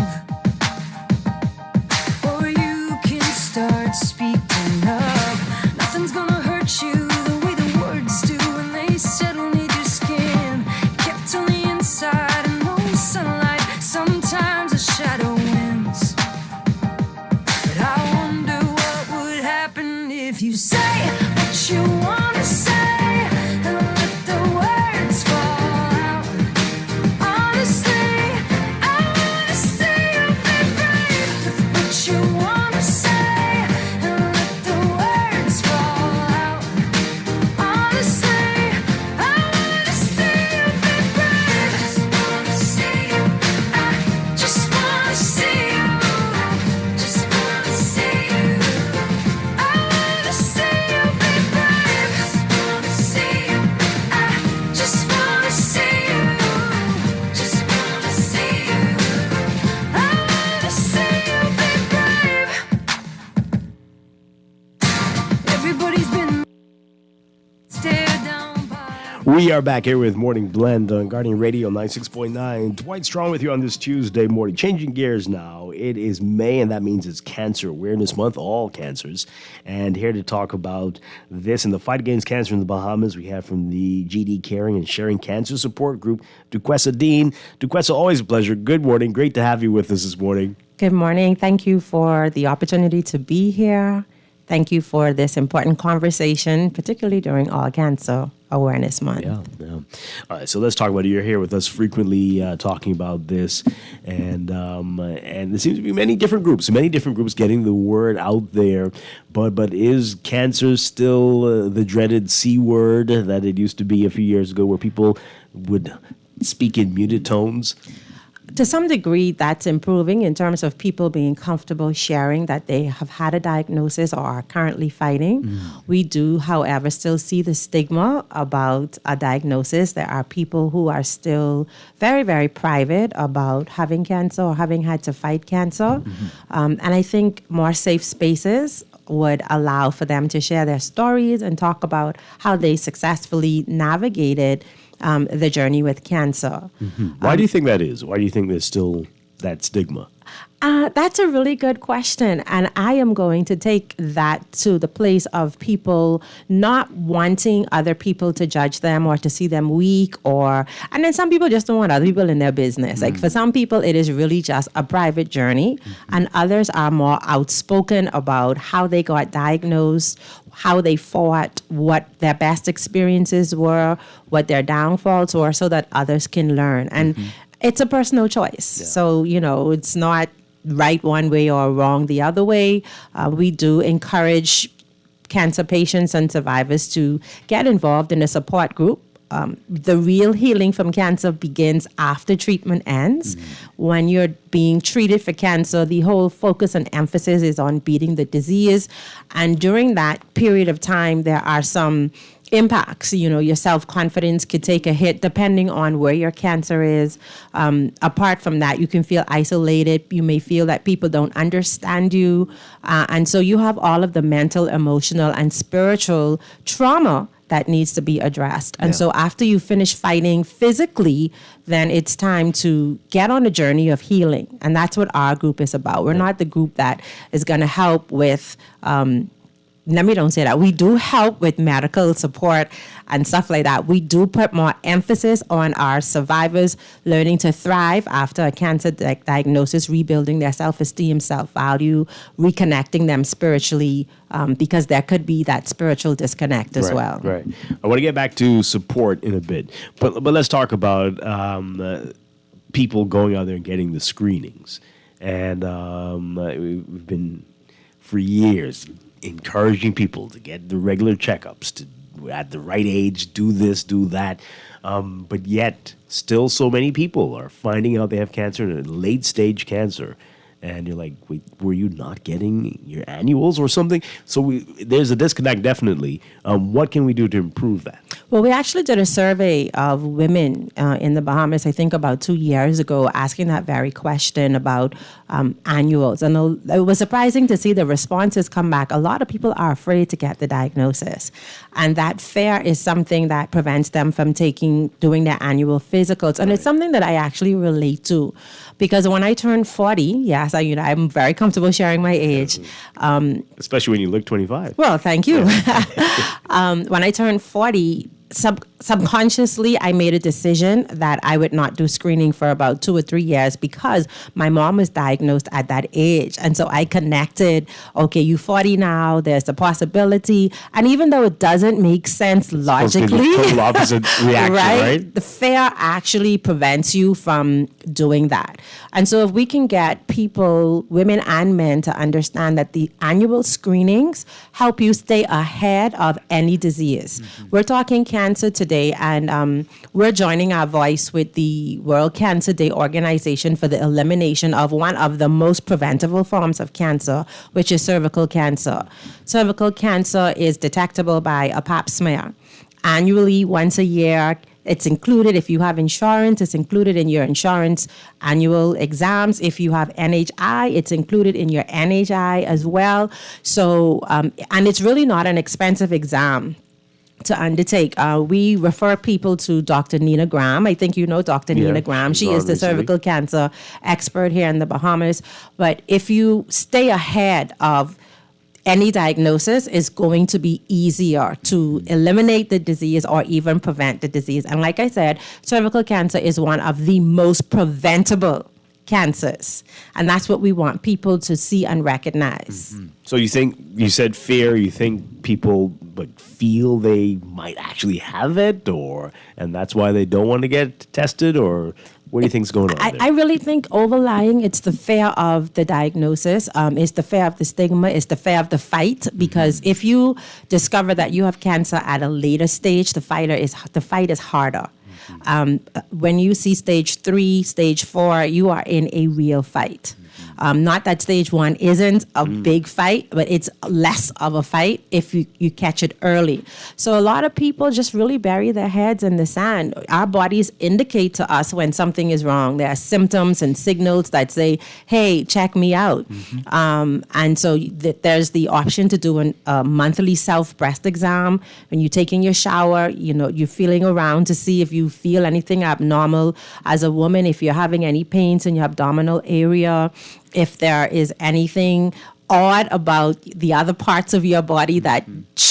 Or you can start speaking up. Nothing's gonna hurt you the way the words do when they settle near your skin. Kept on the inside and no sunlight, sometimes a shadow wins. But I wonder what would happen if you say what you want to say and let the words fall out. Honestly, I want to see you be brave with what you want to say and let the words fall out. Honestly, I want to see you be brave. Just want to see you. I just want to see you. Just want to see you. I want to see you be brave. Just want to see you. I just want to see you. Just want to see you. I want to see you be brave. Everybody's been stared down by. We are back here with Morning Blend on Guardian Radio 96.9. Dwight Strong with you on this Tuesday morning. Changing gears now. It is May, and that means it's Cancer Awareness Month, all cancers. And here to talk about this and the fight against cancer in the Bahamas, we have from the GD Caring and Sharing Cancer Support Group, Duquesa Dean. Duquesa, always a pleasure. Good morning. Great to have you with us this morning. Good morning. Thank you for the opportunity to be here. Thank you for this important conversation, particularly during All Cancer Awareness Month. Yeah. All right, so let's talk about it. You're here with us frequently talking about this, and there seems to be many different groups getting the word out there. But is cancer still the dreaded C word that it used to be a few years ago, where people would speak in muted tones? To some degree, that's improving in terms of people being comfortable sharing that they have had a diagnosis or are currently fighting. We do, however, still see the stigma about a diagnosis. There are people who are still very, very private about having cancer or having had to fight cancer. And I think more safe spaces would allow for them to share their stories and talk about how they successfully navigated the journey with cancer. Why do you think that is? Why do you think there's still that stigma? That's a really good question. And I am going to take that to the place of people not wanting other people to judge them or to see them weak and then some people just don't want other people in their business. Like for some people, it is really just a private journey, and others are more outspoken about how they got diagnosed, how they fought, what their best experiences were, what their downfalls were, so that others can learn. And it's a personal choice. Yeah. So, it's not right one way or wrong the other way. We do encourage cancer patients and survivors to get involved in a support group. The real healing from cancer begins after treatment ends. When you're being treated for cancer, the whole focus and emphasis is on beating the disease. And during that period of time, there are some impacts. Your self-confidence could take a hit depending on where your cancer is. Apart from that, you can feel isolated. You may feel that people don't understand you. And so you have all of the mental, emotional, and spiritual trauma that needs to be addressed. And so after you finish fighting physically, then it's time to get on a journey of healing. And that's what our group is about. We're not the group that is going to help with let me don't say that. We do help with medical support and stuff like that. We do put more emphasis on our survivors learning to thrive after a cancer diagnosis, rebuilding their self-esteem, self-value, reconnecting them spiritually, because there could be that spiritual disconnect as well. Right. I want to get back to support in a bit, but let's talk about people going out there and getting the screenings. And we've been for years encouraging people to get the regular checkups, to at the right age, do this, do that. But yet, still so many people are finding out they have cancer, late stage cancer. And you're like, wait, were you not getting your annuals or something? So there's a disconnect, definitely. What can we do to improve that? Well, we actually did a survey of women in the Bahamas, I think about 2 years ago, asking that very question about annuals. And it was surprising to see the responses come back. A lot of people are afraid to get the diagnosis. And that fear is something that prevents them from doing their annual physicals. And it's something that I actually relate to. Because when I turned 40, yes, I'm very comfortable sharing my age. Especially when you look 25. Well, thank you. When I turned 40, subconsciously, I made a decision that I would not do screening for about 2 or 3 years because my mom was diagnosed at that age. And so I connected, okay, you're 40 now, there's a possibility. And even though it doesn't make sense logically, the total opposite reaction, right? The fear actually prevents you from doing that. And so if we can get people, women and men, to understand that the annual screenings help you stay ahead of any disease. We're talking cancer today, and we're joining our voice with the World Cancer Day organization for the elimination of one of the most preventable forms of cancer, which is cervical cancer. Cervical cancer is detectable by a pap smear. Annually, once a year, it's included. If you have insurance, it's included in your insurance annual exams. If you have NHI, it's included in your NHI as well. So, and it's really not an expensive exam to undertake. We refer people to Dr. Nina Graham. I think you know Dr. Nina Graham. She is the cervical cancer expert here in the Bahamas. But if you stay ahead of any diagnosis, is going to be easier to eliminate the disease or even prevent the disease. And like I said, cervical cancer is one of the most preventable cancers. And that's what we want people to see and recognize. So you said fear, you think people feel they might actually have it, and that's why they don't want to get tested, or what do you think's going on there? I really think overlying, it's the fear of the diagnosis, it's the fear of the stigma, it's the fear of the fight, because if you discover that you have cancer at a later stage, the fight is harder. When you see stage 3, stage 4, you are in a real fight. Not that stage 1 isn't a big fight, but it's less of a fight if you catch it early. So a lot of people just really bury their heads in the sand. Our bodies indicate to us when something is wrong. There are symptoms and signals that say, hey, check me out. And so there's the option to do a monthly self-breast exam. When you're taking your shower, you're feeling around to see if you feel anything abnormal. As a woman, if you're having any pains in your abdominal area, if there is anything odd about the other parts of your body that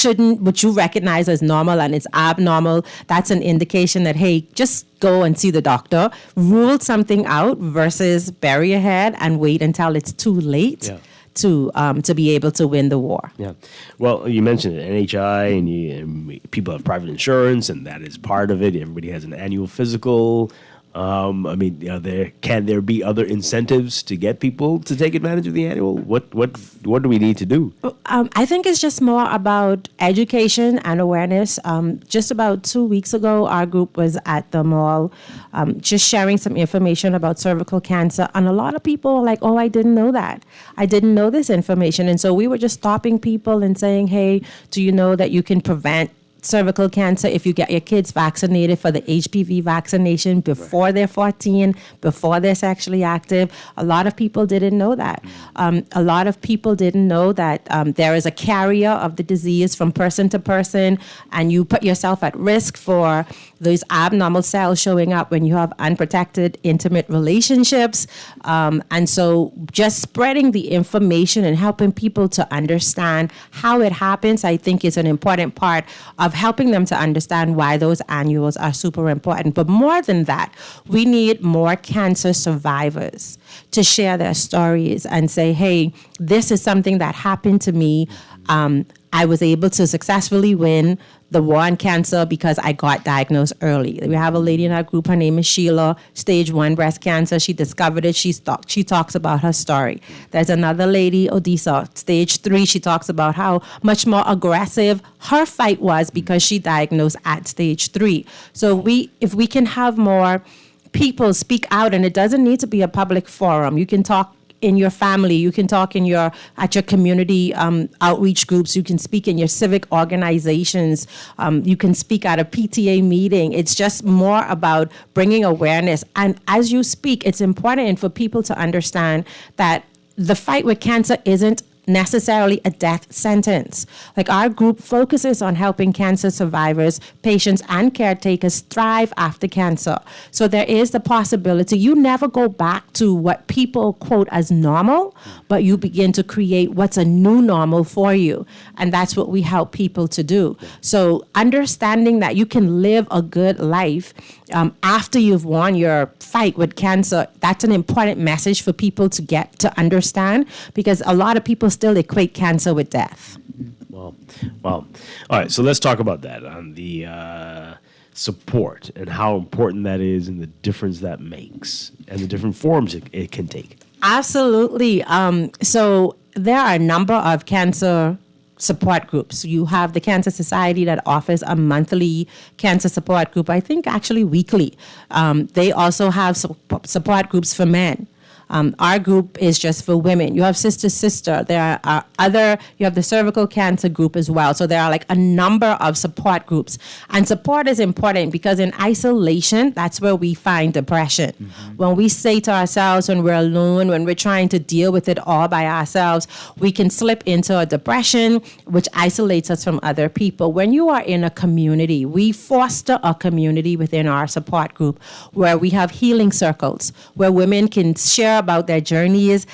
which you recognize as normal and it's abnormal, that's an indication that, hey, just go and see the doctor. Rule something out versus bury your head and wait until it's too late. Yeah. To be able to win the war. Yeah. Well, you mentioned it, NHI, and people have private insurance, and that is part of it. Everybody has an annual physical. Can there be other incentives to get people to take advantage of the annual? What do we need to do? I think it's just more about education and awareness. Just about 2 weeks ago, our group was at the mall, just sharing some information about cervical cancer, and a lot of people were like, "Oh, I didn't know that. I didn't know this information." And so we were just stopping people and saying, "Hey, do you know that you can prevent cervical cancer if you get your kids vaccinated for the HPV vaccination before they're 14, before they're sexually active?" A lot of people didn't know that. A lot of people didn't know that there is a carrier of the disease from person to person, and you put yourself at risk for those abnormal cells showing up when you have unprotected, intimate relationships. And so just spreading the information and helping people to understand how it happens, I think, is an important part of helping them to understand why those annuals are super important. But more than that, we need more cancer survivors to share their stories and say, hey, this is something that happened to me. I was able to successfully win the war on cancer because I got diagnosed early. We have a lady in our group, her name is Sheila, stage 1 breast cancer. She discovered it. She talks about her story. There's another lady, Odessa, stage 3. She talks about how much more aggressive her fight was because she diagnosed at stage 3. So if we can have more people speak out, and it doesn't need to be a public forum. You can talk in your family, you can talk at your community outreach groups, you can speak in your civic organizations, you can speak at a PTA meeting. It's just more about bringing awareness. And as you speak, it's important for people to understand that the fight with cancer isn't necessarily a death sentence. Like, our group focuses on helping cancer survivors, patients, and caretakers thrive after cancer. So there is the possibility you never go back to what people quote as normal, but you begin to create what's a new normal for you. And that's what we help people to do. So understanding that you can live a good life after you've won your fight with cancer, that's an important message for people to get to understand, because a lot of people still equate cancer with death. Well, all right, so let's talk about that, on the support and how important that is and the difference that makes and the different forms it can take. Absolutely. So there are a number of cancer support groups. You have the Cancer Society that offers a monthly cancer support group, I think actually weekly. They also have support groups for men. Our group is just for women. You have Sister. There are you have the cervical cancer group as well. So there are like a number of support groups. And support is important because in isolation, that's where we find depression. Mm-hmm. When we say to ourselves, when we're alone, when we're trying to deal with it all by ourselves, we can slip into a depression, which isolates us from other people. When you are in a community, we foster a community within our support group where we have healing circles, where women can share about their journeys.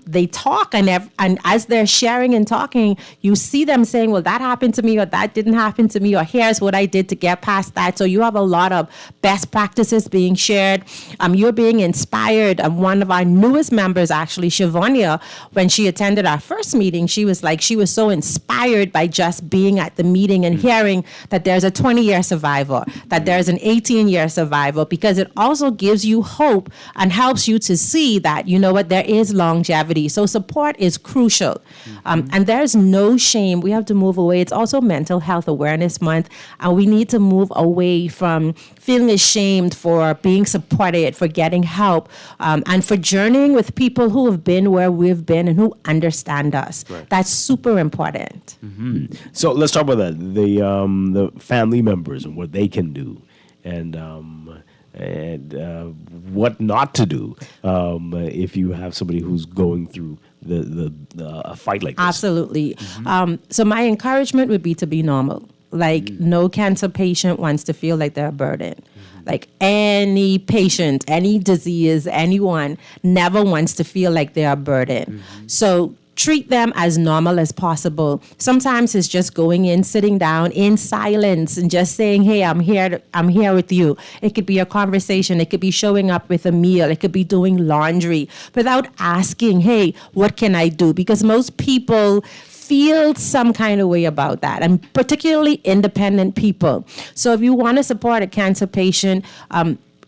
They talk, and as they're sharing and talking, you see them saying, well, that happened to me, or that didn't happen to me, or here's what I did to get past that. So you have a lot of best practices being shared. You're being inspired. One of our newest members, actually, Shivonia, when she attended our first meeting, she was so inspired by just being at the meeting and hearing that there's a 20-year survivor, that there's an 18-year survivor, because it also gives you hope and helps you to see that, you know what, there is longevity. So support is crucial. And there's no shame. We have to move away. It's also Mental Health Awareness Month, and we need to move away from feeling ashamed for being supported, for getting help, and for journeying with people who have been where we've been and who understand us. Right. That's super important. Mm-hmm. So let's talk about that. The family members and what they can do, and what not to do if you have somebody who's going through a fight like this. Absolutely. Mm-hmm. So my encouragement would be to be normal. Like, no cancer patient wants to feel like they're a burden. Like, any patient, any disease, anyone never wants to feel like they're a burden. So treat them as normal as possible. Sometimes it's just going in, sitting down in silence and just saying, hey, I'm here with you. It could be a conversation. It could be showing up with a meal. It could be doing laundry without asking, hey, what can I do? Because most people feel some kind of way about that, and particularly independent people. So if you want to support a cancer patient,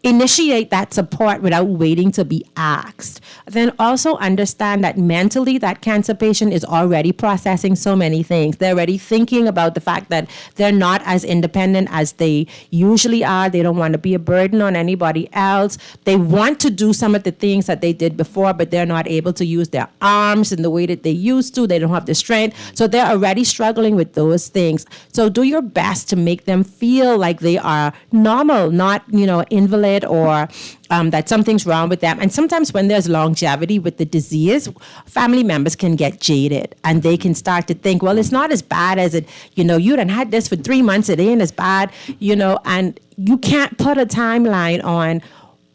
initiate that support without waiting to be asked. Then also understand that mentally that cancer patient is already processing so many things. They're already thinking about the fact that they're not as independent as they usually are. They don't want to be a burden on anybody else. They want to do some of the things that they did before, but they're not able to use their arms in the way that they used to. They don't have the strength. So they're already struggling with those things. So do your best to make them feel like they are normal, not, invalid, or that something's wrong with them. And sometimes when there's longevity with the disease, family members can get jaded and they can start to think, well, it's not as bad as it, you done had this for 3 months, it ain't as bad, and you can't put a timeline on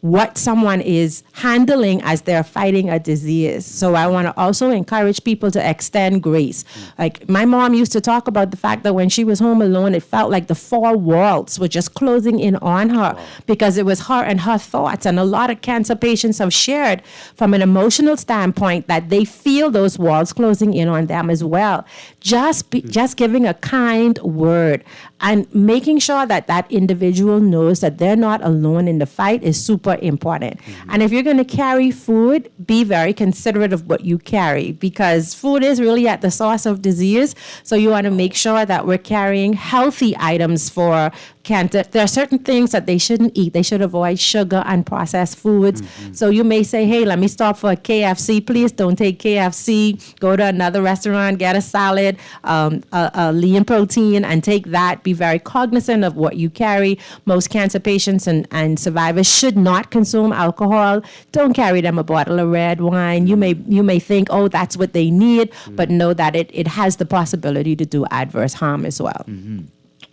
what someone is handling as they're fighting a disease. So I want to also encourage people to extend grace. Like, my mom used to talk about the fact that when she was home alone, it felt like the 4 walls were just closing in on her because it was her and her thoughts. And a lot of cancer patients have shared from an emotional standpoint that they feel those walls closing in on them as well. Just giving a kind word and making sure that that individual knows that they're not alone in the fight is super important. And if you're going to carry food, be very considerate of what you carry, because food is really at the source of disease. So you want to make sure that we're carrying healthy items for cancer. There are certain things that they shouldn't eat. They should avoid sugar and processed foods. So you may say, hey, let me stop for a KFC. Please don't take KFC. Go to another restaurant, get a salad, a lean protein, and take that. Be very cognizant of what you carry. Most cancer patients and survivors should not consume alcohol. Don't carry them a bottle of red wine. You may think, oh, that's what they need, but know that it has the possibility to do adverse harm as well.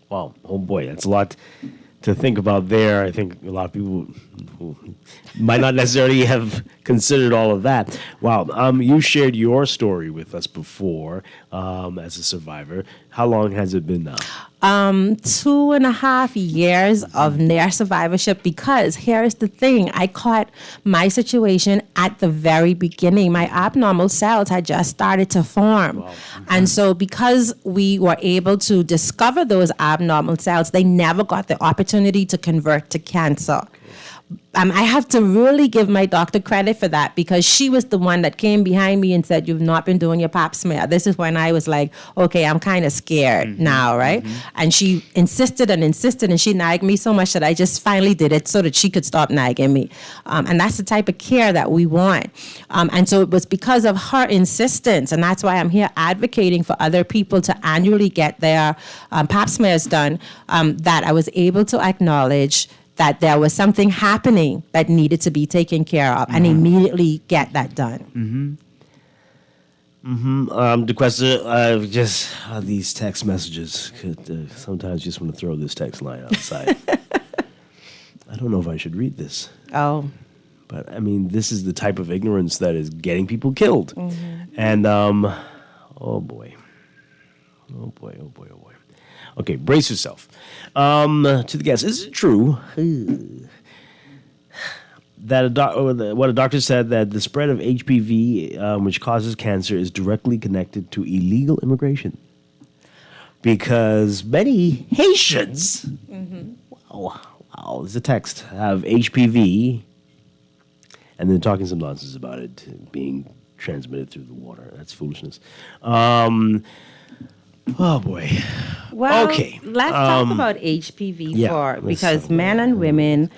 Wow. Oh, boy. That's a lot to think about there. I think a lot of people who might not necessarily have considered all of that. Wow. You shared your story with us before as a survivor. How long has it been now? 2.5 years of near survivorship, because here's the thing. I caught my situation at the very beginning. My abnormal cells had just started to form. Wow. And so because we were able to discover those abnormal cells, they never got the opportunity to convert to cancer. I have to really give my doctor credit for that, because she was the one that came behind me and said, you've not been doing your pap smear. This is when I was like, okay, I'm kind of scared now, right? And she insisted, and she nagged me so much that I just finally did it so that she could stop nagging me. And that's the type of care that we want. And so it was because of her insistence, and that's why I'm here advocating for other people to annually get their pap smears done, that I was able to acknowledge that there was something happening that needed to be taken care of, and immediately get that done. The question, just these text messages. Sometimes just want to throw this text line outside. I don't know if I should read this. Oh. But, I mean, this is the type of ignorance that is getting people killed. And, oh, boy. Oh, boy, oh, boy, oh, boy. Okay, brace yourself. To the guest, is it true that what a doctor said, that the spread of HPV, which causes cancer, is directly connected to illegal immigration? Because many Haitians, wow, there's a text, have HPV, and then talking some nonsense about it being transmitted through the water. That's foolishness. Oh, boy. Well, okay. Let's talk about HPV because men and women,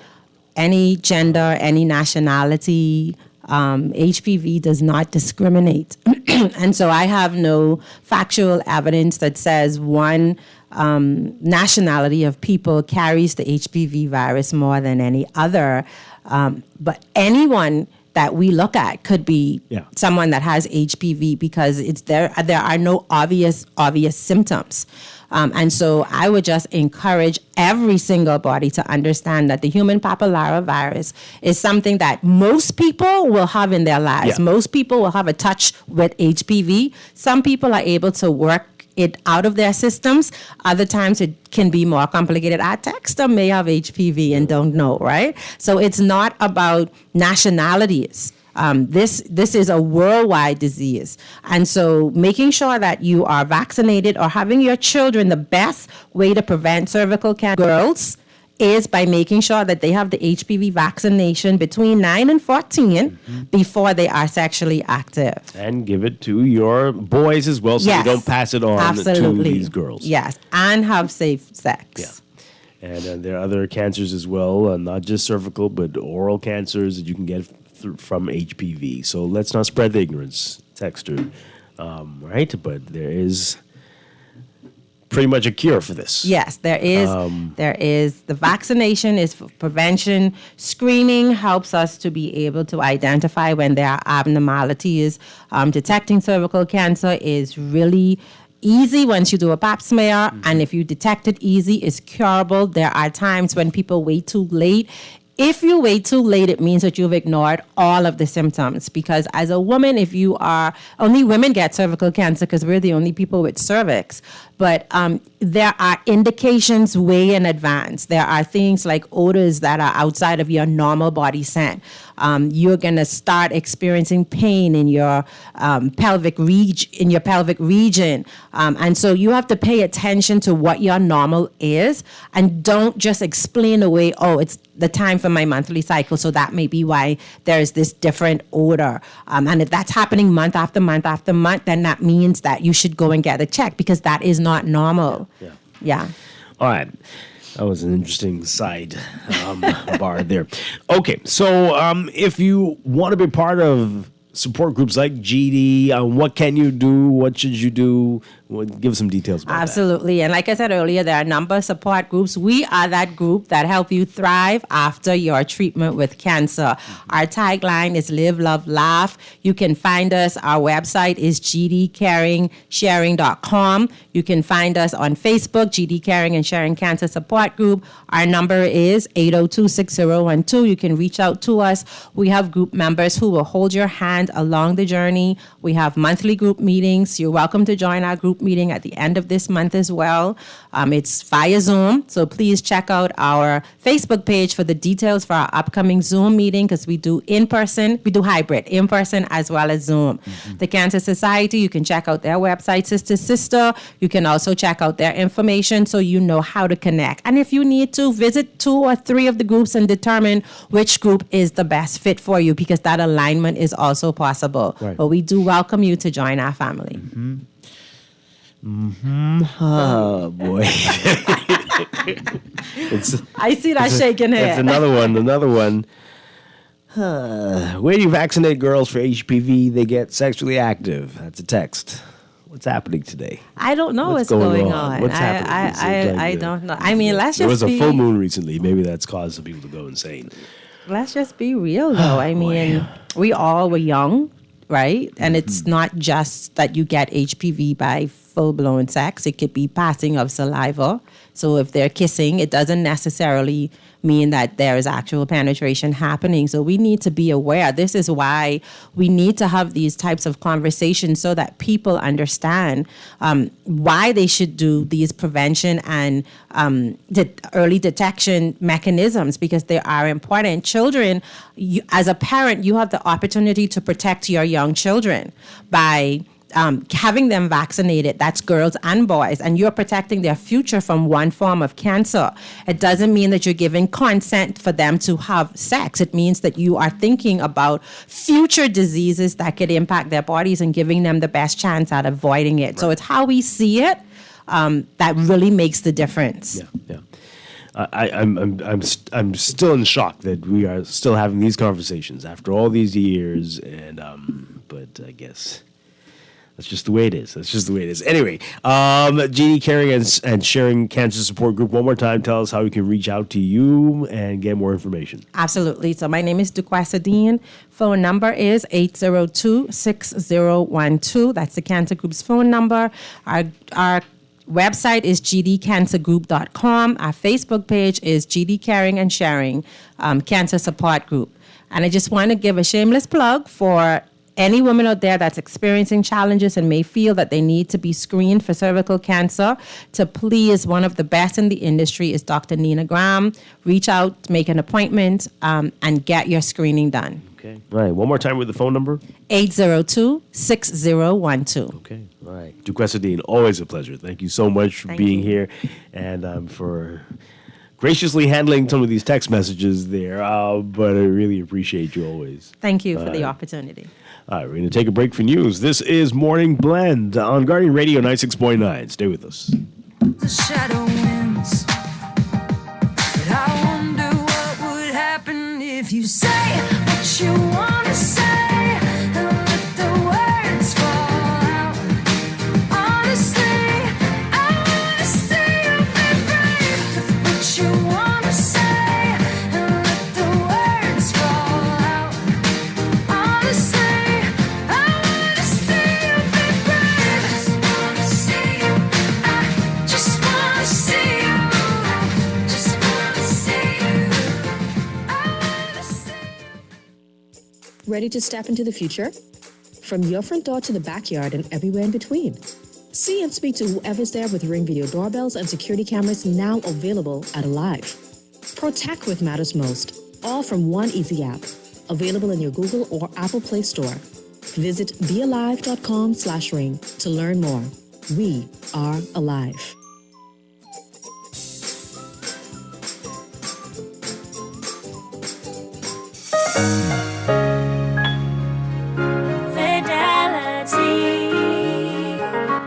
any gender, any nationality, HPV does not discriminate. And so I have no factual evidence that says one nationality of people carries the HPV virus more than any other. But anyone that we look at could be someone that has HPV because there are no obvious symptoms. And so I would just encourage every single body to understand that the human papillomavirus is something that most people will have in their lives. Yeah. Most people will have a touch with HPV. Some people are able to work it out of their systems. Other times it can be more complicated. Our texter may have HPV and don't know, right? So it's not about nationalities. This is a worldwide disease. And so making sure that you are vaccinated or having your children, the best way to prevent cervical cancer girls is by making sure that they have the HPV vaccination between 9 and 14 before they are sexually active. And give it to your boys as well so Yes. you don't pass it on to these girls. Yes, and have safe sex. Yeah. And there are other cancers as well, not just cervical, but oral cancers that you can get from HPV. So let's not spread the ignorance, texter, right? But there is pretty much a cure for this. Yes, there is. There is. The vaccination is for prevention. Screening helps us to be able to identify when there are abnormalities. Detecting cervical cancer is really easy once you do a pap smear, and if you detect it easy, it's curable. There are times when people wait too late. If you wait too late, it means that you've ignored all of the symptoms. Because as a woman, only women get cervical cancer because we're the only people with cervix. But there are indications way in advance. There are things like odors that are outside of your normal body scent. You're going to start experiencing pain in your pelvic region. And so you have to pay attention to what your normal is and don't just explain away, it's the time for my monthly cycle, so that may be why there's this different odor. And if that's happening month after month after month, then that means that you should go and get a check because that is not normal. Yeah. All right. That was an interesting side bar there. Okay, so if you want to be part of support groups like GD, what can you do? What should you do? Give some details about Absolutely. And like I said earlier, there are a number of support groups. We are that group that help you thrive after your treatment with cancer. Our tagline is Live, Love, Laugh. You can find us. Our website is gdcaringsharing.com. You can find us on Facebook, GD Caring and Sharing Cancer Support Group. Our number is 802-6012. You can reach out to us. We have group members who will hold your hand along the journey. We have monthly group meetings. You're welcome to join our group meeting at the end of this month as well. It's via Zoom, so please check out our Facebook page for the details for our upcoming Zoom meeting because we do in-person, we do hybrid, in-person as well as Zoom. The Cancer Society, you can check out their website, Sister. You can also check out their information so you know how to connect. And if you need to, visit 2 or 3 of the groups and determine which group is the best fit for you because that alignment is also possible. Right. But we do welcome you to join our family. Oh, boy. I see that shaking head. It's another one. Where do you vaccinate girls for HPV? They get sexually active. That's a text. What's happening today? I don't know what's going on. What's happening? I don't know. I mean, there was a full moon recently. Maybe that's caused some people to go insane. Let's just be real, though. I mean, we all were young, right? And it's not just that you get HPV by full-blown sex. It could be passing of saliva. So if they're kissing, it doesn't necessarily mean that there is actual penetration happening. So we need to be aware. This is why we need to have these types of conversations so that people understand why they should do these prevention and early detection mechanisms because they are important. Children, as a parent, you have the opportunity to protect your young children by having them vaccinated. That's girls and boys, and you're protecting their future from one form of cancer. It doesn't mean that you're giving consent for them to have sex. It means that you are thinking about future diseases that could impact their bodies and giving them the best chance at avoiding it. Right. So it's how we see it that really makes the difference. Yeah. I'm still in shock that we are still having these conversations after all these years, and but I guess That's just the way it is. That's just the way it is. Anyway, GD Caring and Sharing Cancer Support Group, one more time, tell us how we can reach out to you and get more information. Absolutely. So my name is Duquasadine. Phone number is 802-6012. That's the Cancer Group's phone number. Our website is gdcancergroup.com. Our Facebook page is GD Caring and Sharing Cancer Support Group. And I just want to give a shameless plug for any woman out there that's experiencing challenges and may feel that they need to be screened for cervical cancer. To please, one of the best in the industry is Dr. Nina Graham. Reach out, make an appointment, and get your screening done. Okay. All right. One more time with the phone number. 802-6012. Okay. All right. Duquesadine, always a pleasure. Thank you so much for being here and for graciously handling some of these text messages there. But I really appreciate you always. Thank you for the opportunity. All right. We're going to take a break for news. This is Morning Blend on Guardian Radio 96.9. Stay with us. The shadow wins. But I wonder what would happen if you say what you want to say and let the words fall out. Honestly, I want to see you be brave with what you want to say and let the words fall out. Honestly, I want to see you be brave. I just want to see you. I just want to see you. I want to see you. Ready to step into the future? From your front door to the backyard and everywhere in between. See and speak to whoever's there with Ring Video doorbells and security cameras now available at Alive. Protect what matters most, all from one easy app, available in your Google or Apple Play Store. Visit bealive.com/ring to learn more. We are alive. Fidelity,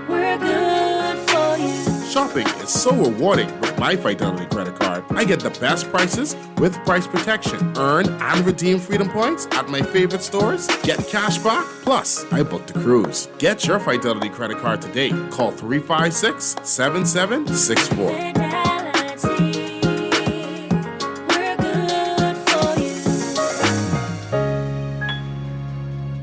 we're good for you. Shopping is so rewarding with my Fidelity credit card. I get the best prices with price protection. Earn and redeem freedom points at my favorite stores. Get cash back. Plus, I booked a cruise. Get your Fidelity credit card today. Call 356-7764.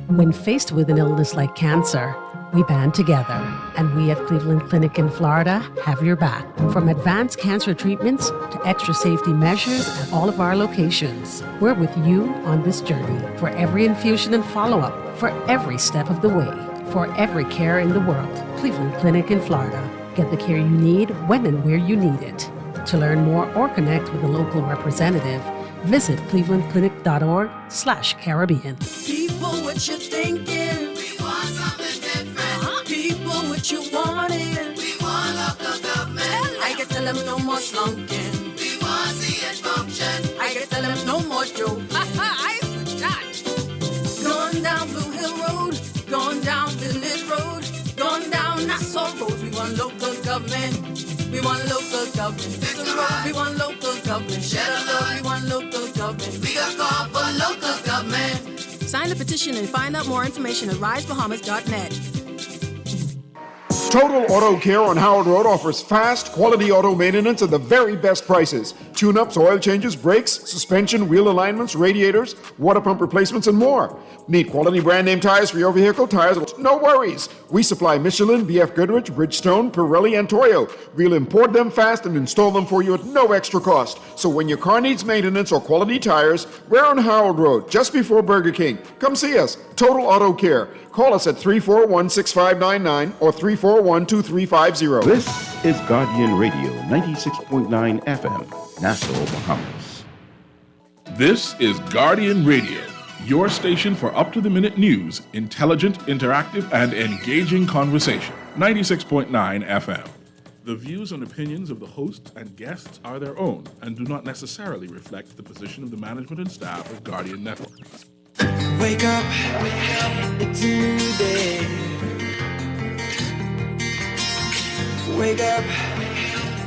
When faced with an illness like cancer, we band together, and we at Cleveland Clinic in Florida have your back. From advanced cancer treatments to extra safety measures at all of our locations, we're with you on this journey for every infusion and follow-up, for every step of the way, for every care in the world. Cleveland Clinic in Florida. Get the care you need when and where you need it. To learn more or connect with a local representative, visit clevelandclinic.org/Caribbean. People, what you thinking? We want something different. People, what you wanting? We want local government. I can tell them no more slunking. We want to see it function. I can tell them no more joking. I forgot. Going down Blue Hill Road, going down Village Road, going down Nassau Road. We want local government. We want local government. We want local government. Shed a love. We want local government. We got call for local government. Sign the petition and find out more information at risebahamas.net. Total Auto Care on Howard Road offers fast, quality auto maintenance at the very best prices. Tune-ups, oil changes, brakes, suspension, wheel alignments, radiators, water pump replacements, and more. Need quality brand name tires for your vehicle? Tires? No worries. We supply Michelin, BF Goodrich, Bridgestone, Pirelli, and Toyo. We'll import them fast and install them for you at no extra cost. So when your car needs maintenance or quality tires, we're on Howard Road, just before Burger King. Come see us. Total Auto Care. Call us at 341-6599 or 341-2350. This is Guardian Radio 96.9 FM, Nassau, Bahamas. This is Guardian Radio, your station for up-to-the-minute news, intelligent, interactive, and engaging conversation. 96.9 FM. The views and opinions of the hosts and guests are their own and do not necessarily reflect the position of the management and staff of Guardian Network. Wake up, it's a new day. Wake up,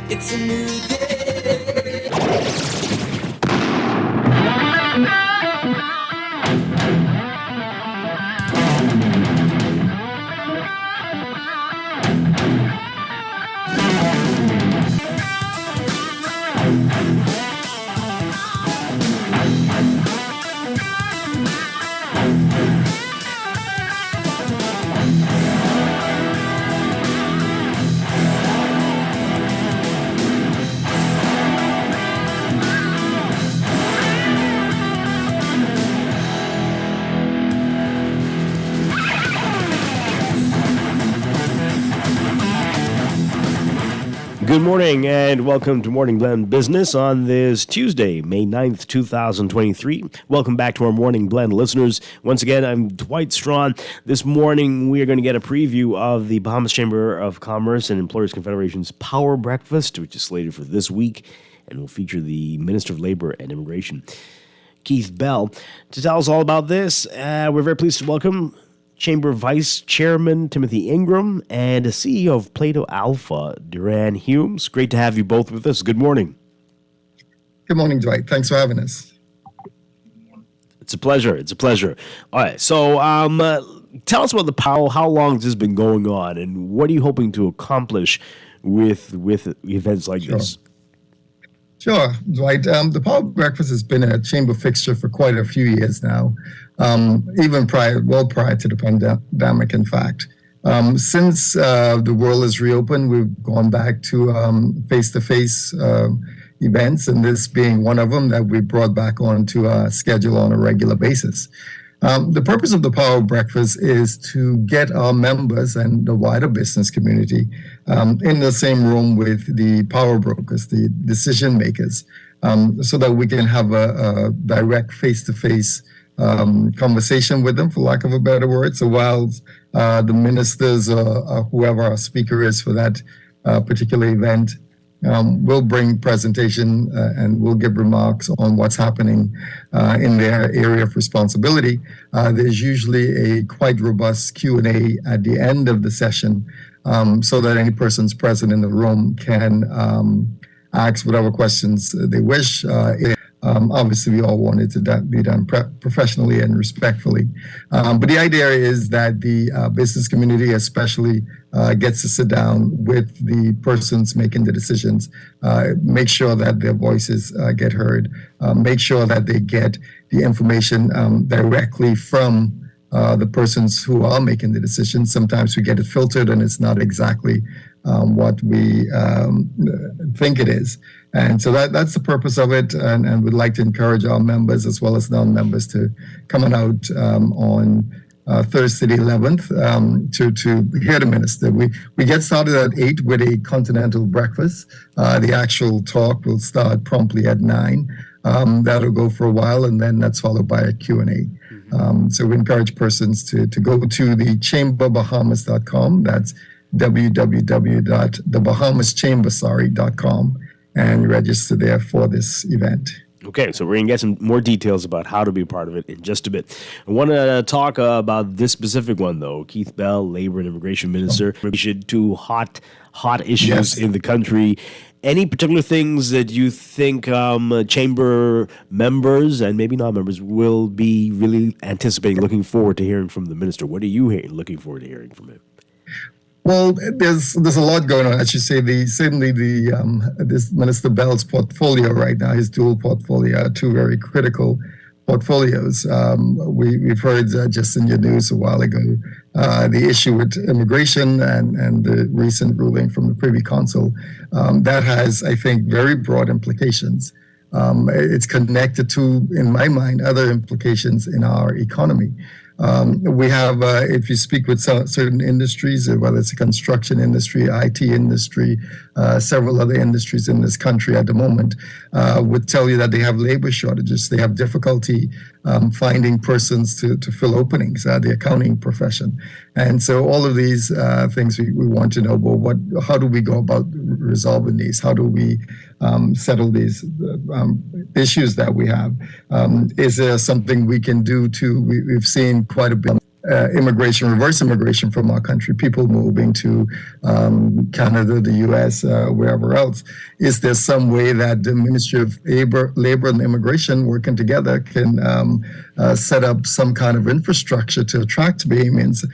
it's a new day. Good morning and welcome to Morning Blend Business on this Tuesday, May 9th, 2023. Welcome back to our Morning Blend listeners. Once again, I'm Dwight Strachan. This morning, we are going to get a preview of the Bahamas Chamber of Commerce and Employers Confederation's Power Breakfast, which is slated for this week and will feature the Minister of Labor and Immigration, Keith Bell. To tell us all about this, we're very pleased to welcome Chamber Vice Chairman Timothy Ingram and CEO of Plato Alpha, Duran Humes. Great to have you both with us. Good morning. Good morning, Dwight. Thanks for having us. It's a pleasure. It's a pleasure. All right. So tell us about the POW. How long has this been going on, and what are you hoping to accomplish with events like this? Sure, Dwight. The Power Breakfast has been a chamber fixture for quite a few years now, even prior to the pandemic, in fact. Since the world has reopened, we've gone back to face-to-face events, and this being one of them that we brought back onto our schedule on a regular basis. The purpose of the Power Breakfast is to get our members and the wider business community in the same room with the power brokers, the decision makers, so that we can have a direct face-to-face conversation with them, for lack of a better word. So while the ministers or whoever our speaker is for that particular event we'll bring presentation and we'll give remarks on what's happening in their area of responsibility. There's usually a quite robust Q&A at the end of the session so that any persons present in the room can ask whatever questions they wish. Obviously, we all want it to be done professionally and respectfully. But the idea is that the business community especially gets to sit down with the persons making the decisions, make sure that their voices get heard, make sure that they get the information directly from the persons who are making the decisions. Sometimes we get it filtered and it's not exactly what we think it is. And so that's the purpose of it, and we'd like to encourage our members as well as non-members to come on out on Thursday the 11th to hear the minister. We get started at 8 with a continental breakfast. The actual talk will start promptly at 9. That'll go for a while, and then that's followed by a Q&A. So we encourage persons to go to the chamberbahamas.com. That's www.thebahamaschamber.com and register there for this event. Okay, so we're going to get some more details about how to be a part of it in just a bit. I want to talk about this specific one, though. Keith Bell, Labor and Immigration Minister, two hot issues in the country. Any particular things that you think chamber members and maybe non-members will be really anticipating, looking forward to hearing from the minister? What are you looking forward to hearing from him? Well, there's a lot going on. I should say this Minister Bell's portfolio right now, his dual portfolio, are two very critical portfolios. We've heard just in your news a while ago the issue with immigration and the recent ruling from the Privy Council. That has, I think, very broad implications. It's connected to, in my mind, other implications in our economy. We have, if you speak with certain industries, whether it's the construction industry, IT industry, several other industries in this country at the moment, would tell you that they have labor shortages. They have difficulty finding persons to fill openings, the accounting profession. And so all of these things we want to know, well, how do we go about resolving these? How do we settle these issues that we have? Is there something we can do we've seen quite a bit reverse immigration from our country, people moving to Canada, the U.S., wherever else. Is there some way that the Ministry of Labor and Immigration working together can set up some kind of infrastructure to attract Bahamians?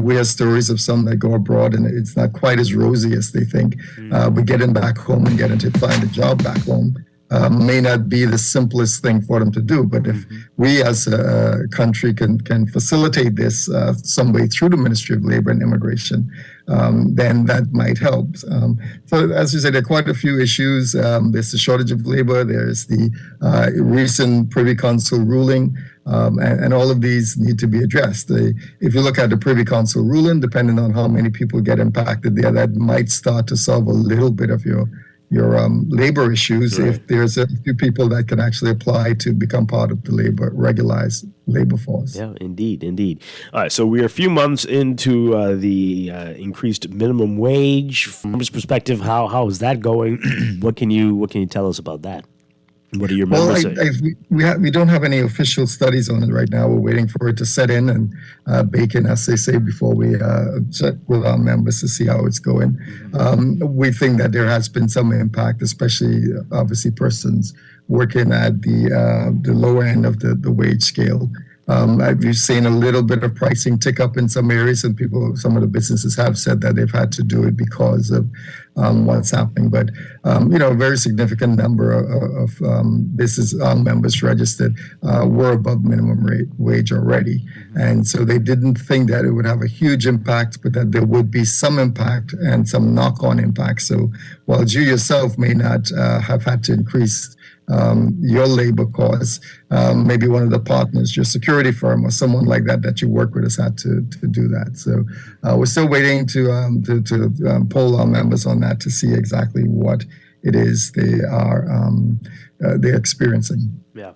We have stories of some that go abroad and it's not quite as rosy as they think. But getting back home and getting to find a job back home may not be the simplest thing for them to do. But if we as a country can facilitate this some way through the Ministry of Labor and Immigration, then that might help. So as you said, there are quite a few issues. There's the shortage of labor. There's the recent Privy Council ruling. And all of these need to be addressed. If you look at the Privy Council ruling, depending on how many people get impacted there, that might start to solve a little bit of your labor issues, right, if there's a few people that can actually apply to become part of the regularized labor force. Yeah, indeed. All right, so we're a few months into the increased minimum wage. From this perspective, how is that going? What can you tell us about that? What are your members saying? We don't have any official studies on it right now. We're waiting for it to set in and bake in, as they say, before we check with our members to see how it's going. We think that there has been some impact, especially obviously persons working at the lower end of the wage scale. We've seen a little bit of pricing tick up in some areas, and some of the businesses have said that they've had to do it because of what's happening. But a very significant number of members registered were above minimum wage already, and so they didn't think that it would have a huge impact, but that there would be some impact and some knock-on impact. So while you yourself may not have had to increase your labor costs, maybe one of the partners, your security firm or someone like that you work with has had to do that. So we're still waiting to poll our members on that to see exactly what it is they're experiencing. Yeah.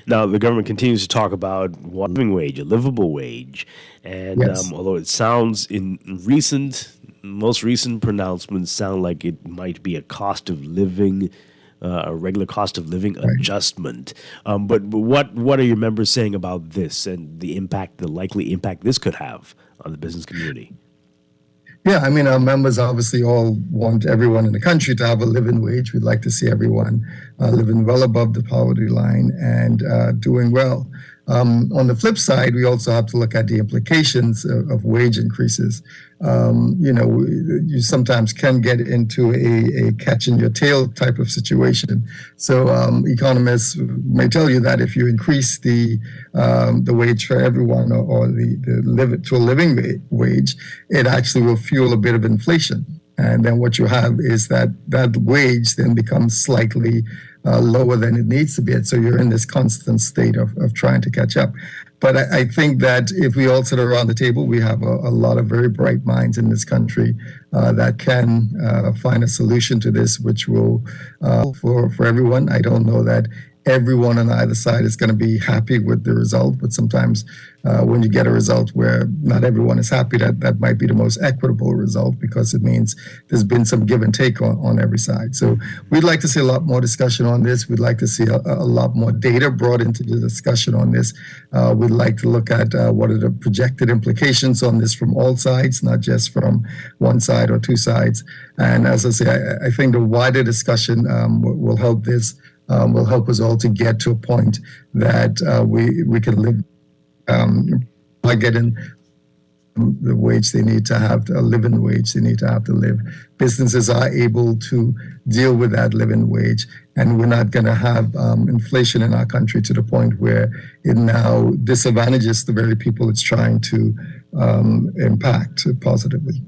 Now, the government continues to talk about a living wage, a livable wage. And yes, although it sounds in most recent pronouncements sound like it might be a cost of living, a regular cost of living adjustment. But what are your members saying about this and the likely impact this could have on the business community? Yeah, I mean, our members obviously all want everyone in the country to have a living wage. We'd like to see everyone living well above the poverty line and doing well. On the flip side, we also have to look at the implications of wage increases. You sometimes can get into a catching your tail type of situation. So economists may tell you that if you increase the wage for everyone or to a living wage, it actually will fuel a bit of inflation. And then what you have is that wage then becomes slightly lower than it needs to be. So you're in this constant state of trying to catch up. But I think that if we all sit around the table, we have a lot of very bright minds in this country that can find a solution to this, which will for everyone. I don't know that everyone on either side is going to be happy with the result, but sometimes when you get a result where not everyone is happy, that might be the most equitable result because it means there's been some give and take on every side. So we'd like to see a lot more discussion on this. We'd like to see a lot more data brought into the discussion on this. We'd like to look at what are the projected implications on this from all sides, not just from one side or two sides. And as I say, I think the wider discussion will help this. Will help us all to get to a point that we can live by getting the wage they need to have, a living wage they need to have to live. Businesses are able to deal with that living wage, and we're not going to have inflation in our country to the point where it now disadvantages the very people it's trying to impact positively.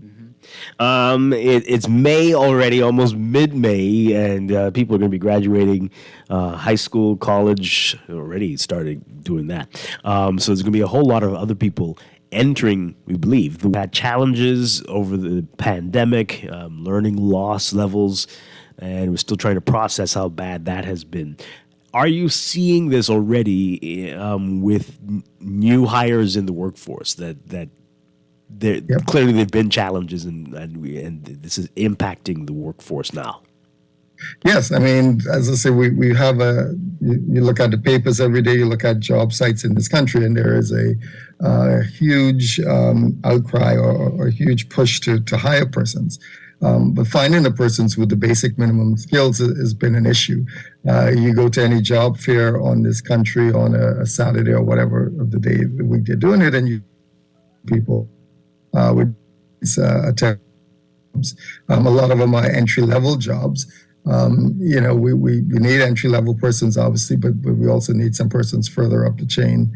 It's May already, almost mid-May, and people are going to be graduating high school, college, already started doing that. So there's going to be a whole lot of other people entering, we believe. We had challenges over the pandemic, learning loss levels, and we're still trying to process how bad that has been. Are you seeing this already with new hires in the workforce that clearly there have been challenges and this is impacting the workforce now? Yes, I mean, as I say, we have you look at the papers every day, you look at job sites in this country, and there is a huge outcry or a huge push to hire persons. But finding the persons with the basic minimum skills has been an issue. You go to any job fair on this country on a Saturday or whatever of the day of the week they're doing it, and you people with jobs. A lot of them are entry-level jobs. We need entry-level persons, obviously, but we also need some persons further up the chain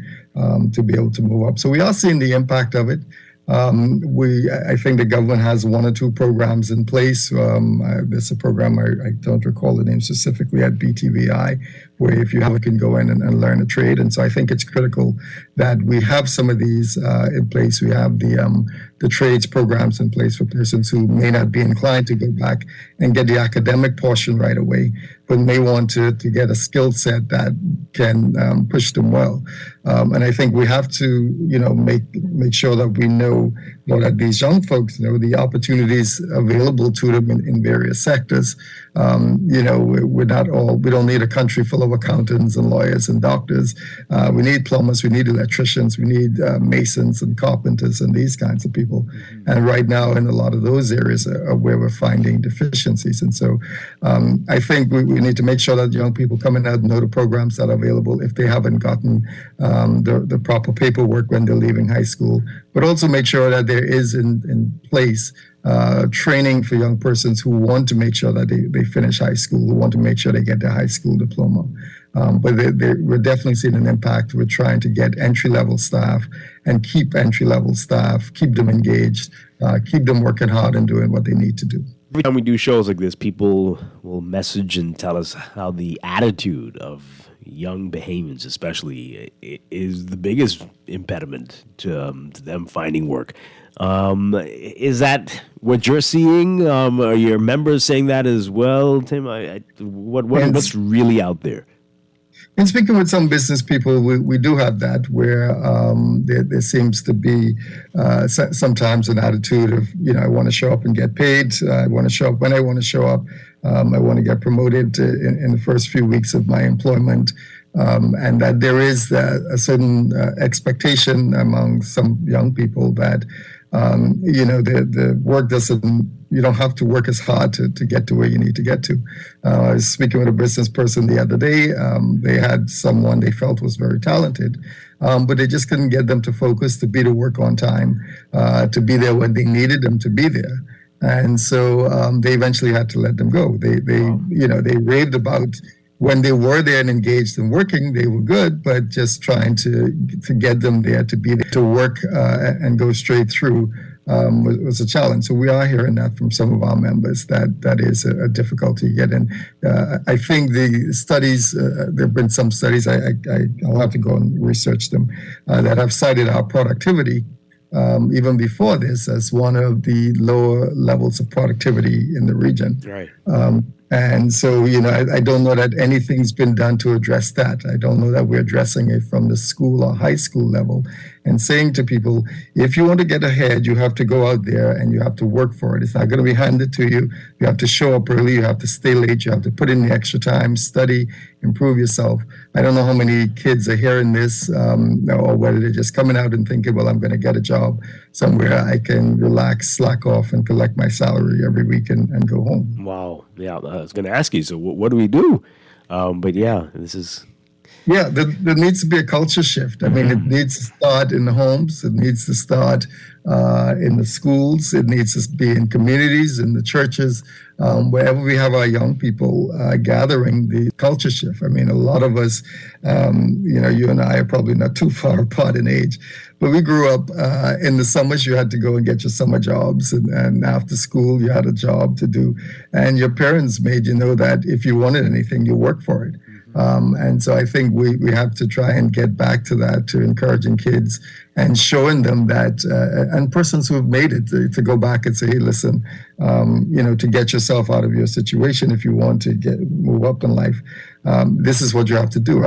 to be able to move up. So we are seeing the impact of it. I think the government has one or two programs in place. There's a program, I don't recall the name specifically, at BTVI, where if you have it, can go in and learn a trade. And so I think it's critical that we have some of these in place. We have the trades programs in place for persons who may not be inclined to go back and get the academic portion right away, but may want to get a skill set that can push them well. And I think we have to, make sure that we know, that these young folks know the opportunities available to them in various sectors. We don't need a country full of accountants and lawyers and doctors. We need plumbers, we need electricians, we need masons and carpenters and these kinds of people. Mm-hmm. And right now, in a lot of those areas are where we're finding deficiencies. And so I think we need to make sure that young people coming out know the programs that are available if they haven't gotten the proper paperwork when they're leaving high school, but also make sure that there is in place training for young persons who want to make sure that they finish high school, who want to make sure they get their high school diploma. But we're definitely seeing an impact. We're trying to get entry-level staff and keep entry-level staff, keep them engaged, keep them working hard and doing what they need to do. Every time we do shows like this, people will message and tell us how the attitude of young Bahamians especially is the biggest impediment to them finding work. Is that what you're seeing? Are your members saying that as well, Tim? What's really out there? In speaking with some business people, we do have that where there seems to be sometimes an attitude of, I want to show up and get paid. I want to show up when I want to show up. I want to get promoted in the first few weeks of my employment. And that there is a certain expectation among some young people that, the work you don't have to work as hard to get to where you need to get to. I was speaking with a business person the other day. They had someone they felt was very talented, but they just couldn't get them to focus, to be to work on time, to be there when they needed them to be there. And so they eventually had to let them go. They raved about when they were there and engaged in working, they were good, but just trying to get them there to be there to work and go straight through was a challenge. So we are hearing that from some of our members that is a difficulty yet. And I think the studies, there have been some studies, I'll have to go and research them, that have cited our productivity even before this as one of the lower levels of productivity in the region. Right. And so, I don't know that anything's been done to address that. I don't know that we're addressing it from the school or high school level and saying to people, if you want to get ahead, you have to go out there and you have to work for it. It's not going to be handed to you. You have to show up early. You have to stay late. You have to put in the extra time, study, improve yourself. I don't know how many kids are hearing this or whether they're just coming out and thinking, well, I'm going to get a job somewhere I can relax, slack off, and collect my salary every week and go home. Wow. Yeah, I was going to ask you, so what do we do? But yeah, this is... Yeah, there needs to be a culture shift. I mean, it needs to start in the homes. It needs to start in the schools. It needs to be in communities, in the churches, wherever we have our young people gathering, the culture shift. I mean, a lot of us, you and I are probably not too far apart in age, but we grew up in the summers. You had to go and get your summer jobs, and after school, you had a job to do. And your parents made you know that if you wanted anything, you work for it. And so I think we have to try and get back to that, to encouraging kids and showing them that, and persons who have made it, to go back and say, hey, listen, to get yourself out of your situation, if you want to move up in life, this is what you have to do.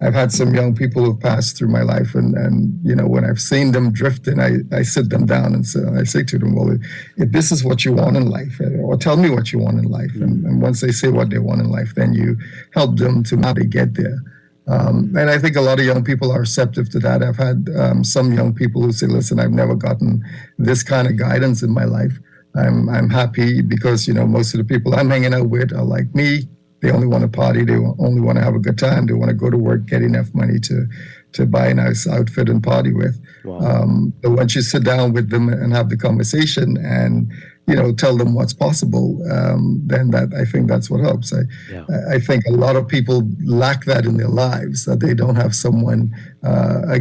I've had some young people who've passed through my life, and when I've seen them drifting, I sit them down and I say to them, well, if this is what you want in life, or tell me what you want in life. And once they say what they want in life, then you help them to how they get there. And I think a lot of young people are receptive to that. I've had some young people who say, listen, I've never gotten this kind of guidance in my life. I'm happy because, most of the people I'm hanging out with are like me. They only want to party. They only want to have a good time. They want to go to work, get enough money to to buy a nice outfit and party with. But once you sit down with them and have the conversation and tell them what's possible, then I think that's what helps. I think a lot of people lack that in their lives, that they don't have someone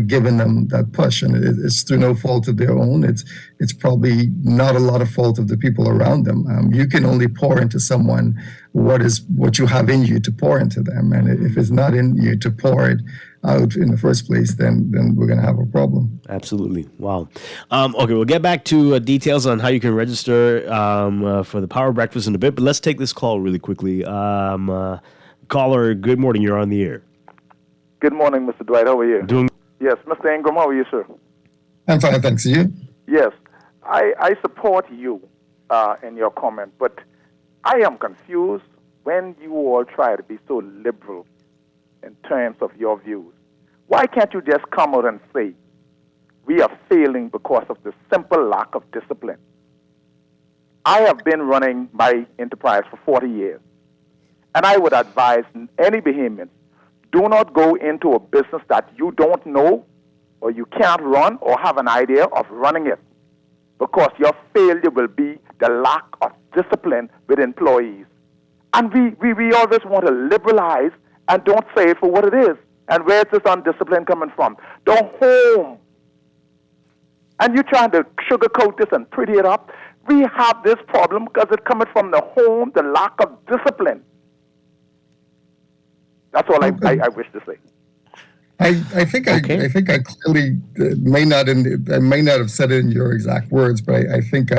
giving them that push, and it's through no fault of their own. It's probably not a lot of fault of the people around them. You can only pour into someone what you have in you to pour into them, and if it's not in you to pour it out in the first place, then we're going to have a problem. Absolutely. Wow. Okay, we'll get back to details on how you can register for the Power Breakfast in a bit, but let's take this call really quickly. Caller, good morning. You're on the air. Good morning, Mr. Dwight. How are you? Doing. Yes, Mr. Ingram, how are you, sir? I'm fine, thanks. You? Yes. I support you in your comment, but I am confused when you all try to be so liberal in terms of your views. Why can't you just come out and say, we are failing because of the simple lack of discipline? I have been running my enterprise for 40 years, and I would advise any Bahamians, do not go into a business that you don't know or you can't run or have an idea of running it, because your failure will be the lack of discipline with employees. And we always want to liberalize and don't say it for what it is. And where's this undiscipline coming from? The home. And you're trying to sugarcoat this and pretty it up. We have this problem because it's coming from the home, the lack of discipline. That's all I wish to say. I think I clearly may not have said it in your exact words, but I think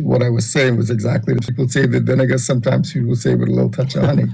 what I was saying was exactly that people say that. Then I guess sometimes people say with a little touch of honey.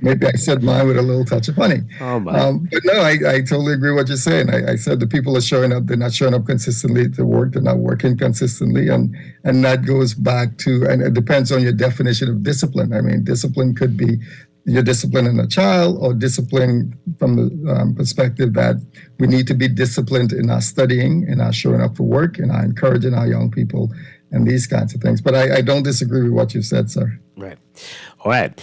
Maybe I said mine with a little touch of honey. But no, I totally agree with what you're saying. I said the people are showing up. They're not showing up consistently to work. They're not working consistently, and that goes back to, and it depends on your definition of discipline. I mean, discipline could be your discipline in a child, or discipline from the perspective that we need to be disciplined in our studying, in our showing up for work, in our encouraging our young people, and these kinds of things. But I don't disagree with what you said, sir. Right. All right.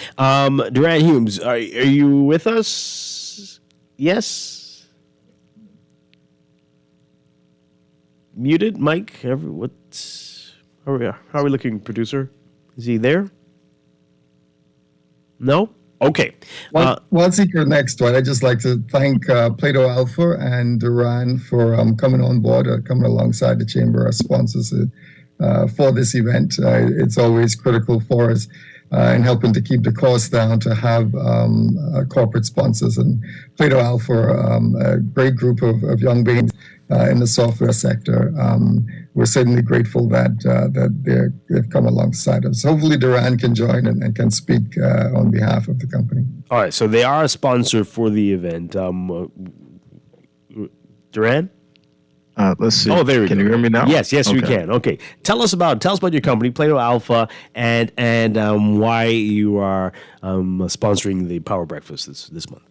Duran Humes, are you with us? Yes? Muted, Mike? How are we looking, producer? Is he there? No? Okay. While Seeker next, Dwight, I'd just like to thank Plato Alpha and Duran for coming on board, coming alongside the Chamber as sponsors for this event. It's always critical for us in helping to keep the cost down to have corporate sponsors. And Plato Alpha, a great group of young beings in the software sector. We're certainly grateful that they've come alongside us. Hopefully Duran can join and can speak on behalf of the company. All right, so they are a sponsor for the event. Duran? Let's see. Oh, there we go. Can you hear me now? Yes, okay. we can. Okay, tell us about your company, Plato Alpha, and why you are sponsoring the Power Breakfast this month.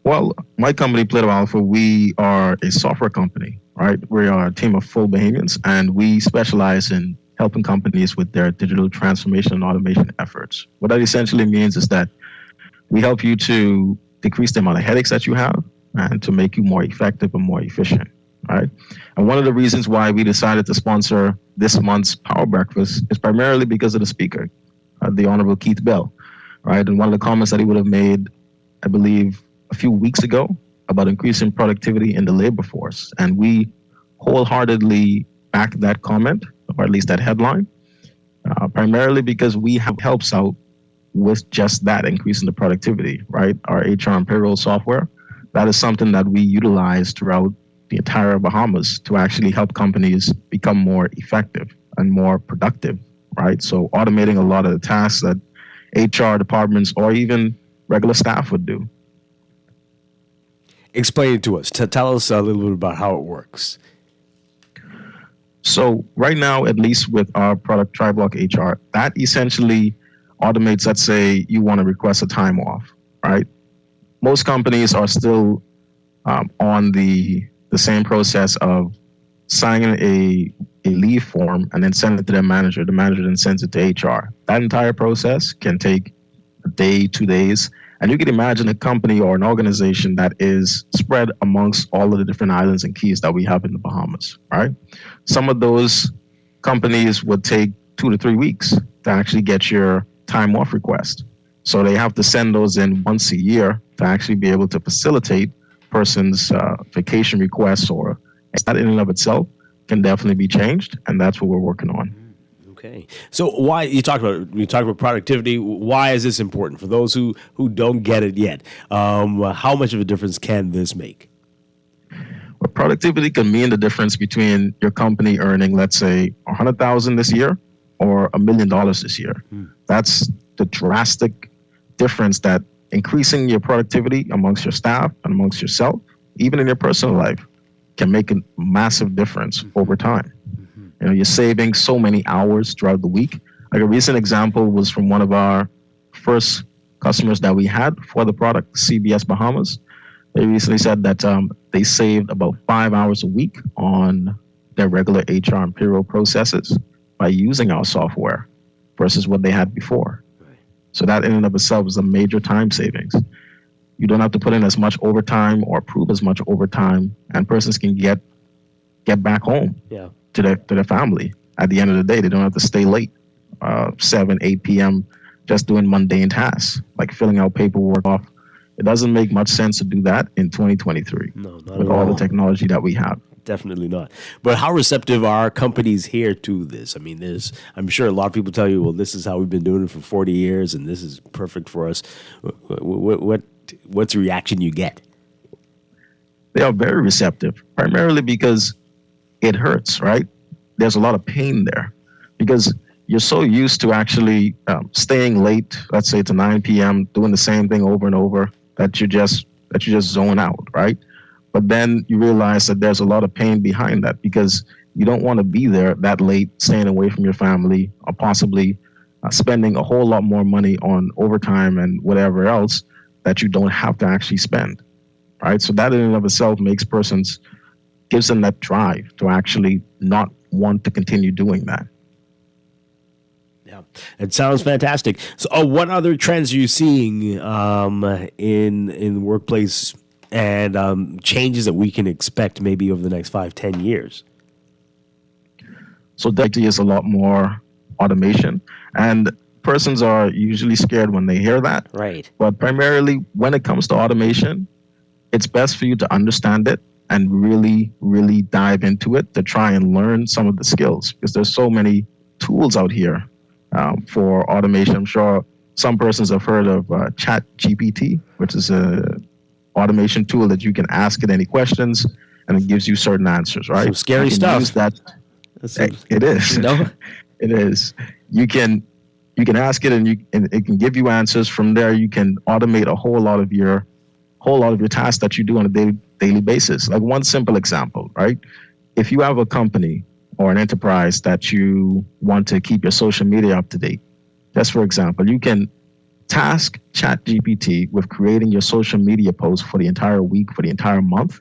Well, my company, Plato Alpha, we are a software company, right? We are a team of full Bahamians, and we specialize in helping companies with their digital transformation and automation efforts. What that essentially means is that we help you to decrease the amount of headaches that you have and to make you more effective and more efficient, right? And one of the reasons why we decided to sponsor this month's Power Breakfast is primarily because of the speaker, the Honorable Keith Bell, right? And one of the comments that he would have made, I believe, a few weeks ago about increasing productivity in the labor force. And we wholeheartedly back that comment, or at least that headline, primarily because we have helps out with just that, increasing the productivity, right? Our HR and payroll software, that is something that we utilize throughout the entire Bahamas to actually help companies become more effective and more productive, right? So automating a lot of the tasks that HR departments or even regular staff would do. Explain it to us. Tell us a little bit about how it works. So right now, at least with our product TriBlock HR, that essentially automates, let's say you want to request a time off, right? Most companies are still on the same process of signing a leave form and then send it to their manager. The manager then sends it to HR. That entire process can take a day, 2 days, And you can imagine a company or an organization that is spread amongst all of the different islands and keys that we have in the Bahamas, right? Some of those companies would take 2 to 3 weeks to actually get your time off request. So they have to send those in once a year to actually be able to facilitate person's vacation requests, or that in and of itself can definitely be changed. And that's what we're working on. Okay. So why you talk about productivity? Why is this important for those who don't get it yet? How much of a difference can this make? Well, productivity can mean the difference between your company earning, let's say, $100,000 this year or $1 million this year. That's the drastic difference that increasing your productivity amongst your staff and amongst yourself, even in your personal life, can make a massive difference over time. You know, you're saving so many hours throughout the week. Like a recent example was from one of our first customers that we had for the product, CBS Bahamas. They recently said that they saved about 5 hours a week on their regular HR and payroll processes by using our software versus what they had before. So that in and of itself is a major time savings. You don't have to put in as much overtime or approve as much overtime, and persons can get back home to their family. At the end of the day, they don't have to stay late, 7, 8 p.m., just doing mundane tasks, like filling out paperwork off. It doesn't make much sense to do that in 2023 with all the technology that we have. Definitely not. But how receptive are companies here to this? I mean, I'm sure a lot of people tell you, well, this is how we've been doing it for 40 years and this is perfect for us. What's the reaction you get? They are very receptive, primarily because it hurts, right? There's a lot of pain there because you're so used to actually staying late, let's say to 9 p.m., doing the same thing over and over that you just zone out, right? But then you realize that there's a lot of pain behind that because you don't want to be there that late, staying away from your family, or possibly spending a whole lot more money on overtime and whatever else that you don't have to actually spend, right? So that in and of itself gives them that drive to actually not want to continue doing that. Yeah, it sounds fantastic. So what other trends are you seeing in the workplace and changes that we can expect maybe over the next 5-10 years? So definitely is a lot more automation, and persons are usually scared when they hear that. Right. But primarily when it comes to automation, it's best for you to understand it and really, really dive into it to try and learn some of the skills, because there's so many tools out here for automation. I'm sure some persons have heard of Chat GPT, which is a automation tool that you can ask it any questions and it gives you certain answers, right? Some scary stuff. Use that. It is. No? It is. You can ask it and it can give you answers. From there, you can automate a whole lot of your tasks that you do on a daily basis. Like one simple example, right? If you have a company or an enterprise that you want to keep your social media up to date, just for example, you can task ChatGPT with creating your social media post for the entire week, for the entire month,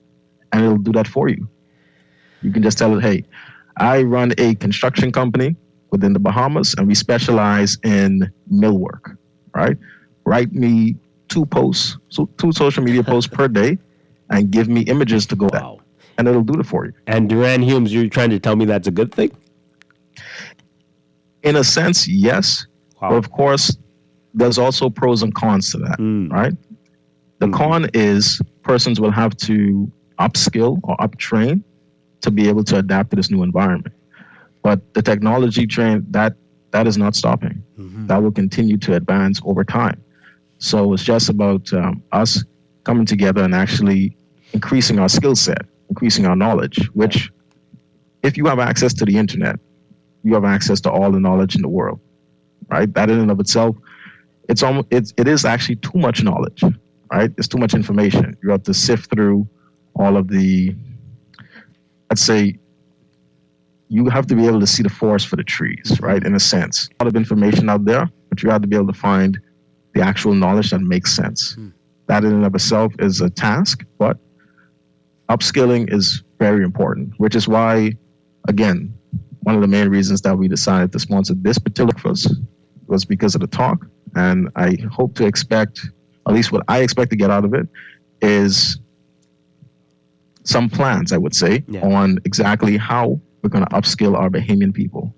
and it'll do that for you. You can just tell it, hey, I run a construction company within the Bahamas, and we specialize in millwork, right? Write me 2 social media posts per day, and give me images to go out, and it'll do it for you. And Duran Humes, you're trying to tell me that's a good thing? In a sense, yes. But of course, there's also pros and cons to that, right? The con is persons will have to upskill or uptrain to be able to adapt to this new environment. But the technology train, that is not stopping. That will continue to advance over time. So it's just about us coming together and actually increasing our skill set, increasing our knowledge, which if you have access to the internet, you have access to all the knowledge in the world, right? That in and of itself, it is actually too much knowledge, right? It's too much information. You have to sift through all of the, let's say, you have to be able to see the forest for the trees, right? In a sense, a lot of information out there, but you have to be able to find the actual knowledge that makes sense. That in and of itself is a task, but upskilling is very important, which is why, again, one of the main reasons that we decided to sponsor this particular course was because of the talk. And I hope to expect at least what I expect to get out of it, is some plans, I would say, on exactly how we're going to upskill our Bahamian people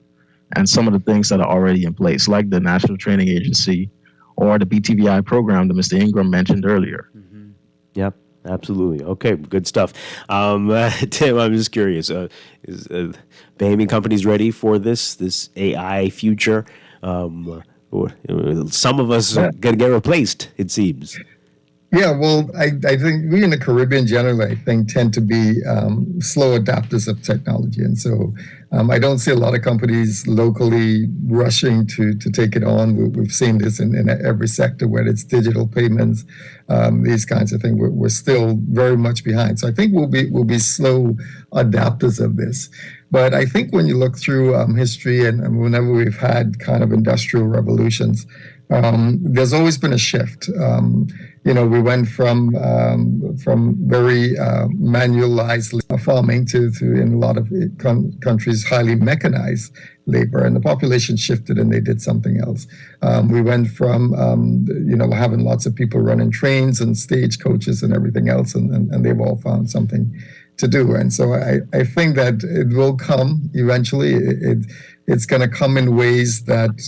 and some of the things that are already in place, like the National Training Agency or the BTVI program that Mr. Ingram mentioned earlier. Yep, absolutely. Okay, good stuff. Tim, I'm just curious, is Bahamian companies ready for this AI future? Or some of us are going to get replaced, it seems. Yeah, well, I think we in the Caribbean generally, I think, tend to be slow adapters of technology. And so I don't see a lot of companies locally rushing to take it on. We've seen this in every sector, whether it's digital payments, these kinds of things. We're still very much behind. So I think we'll be slow adapters of this. But I think when you look through history and whenever we've had kind of industrial revolutions, there's always been a shift. We went from very manualized farming to in a lot of countries highly mechanized labor, and the population shifted and they did something else. We went from having lots of people running trains and stagecoaches and everything else, and they've all found something to do. And so I think that it will come eventually. It's going to come in ways that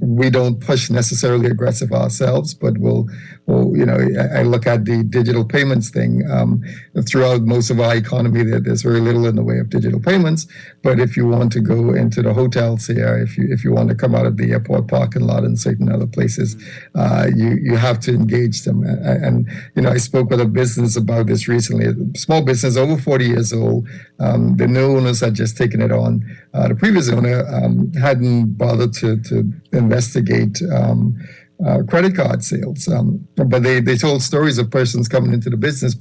we don't push necessarily aggressive ourselves, but I look at the digital payments thing. Throughout most of our economy, there's very little in the way of digital payments. But if you want to go into the hotels here, if you want to come out of the airport parking lot and certain other places, you have to engage them. And I spoke with a business about this recently, a small business over 40 years old. The new owners had just taken it on. The previous owner hadn't bothered to investigate credit card sales. But they told stories of persons coming into the business,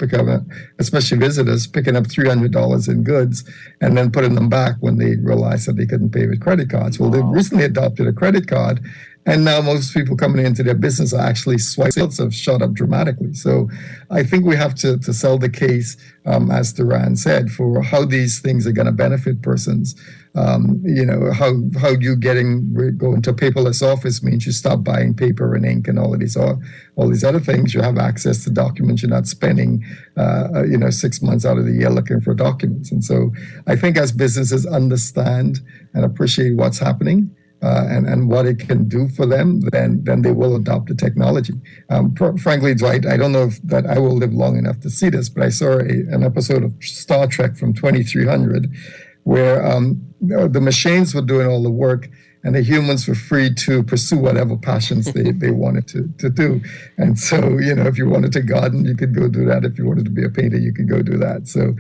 especially visitors, picking up $300 in goods and then putting them back when they realized that they couldn't pay with credit cards. Well, they recently adopted a credit card, and now most people coming into their business are actually swipe sales have shot up dramatically. So I think we have to sell the case, as Duran said, for how these things are going to benefit persons. How you going to paperless office means you stop buying paper and ink and all these other things. You have access to documents. You're not spending 6 months out of the year looking for documents. And so I think as businesses understand and appreciate what's happening, and what it can do for them, then they will adopt the technology. Frankly, Dwight, I don't know if that I will live long enough to see this, but I saw an episode of Star Trek from 2300 where the machines were doing all the work and the humans were free to pursue whatever passions they wanted to do. And so, if you wanted to garden, you could go do that. If you wanted to be a painter, you could go do that. So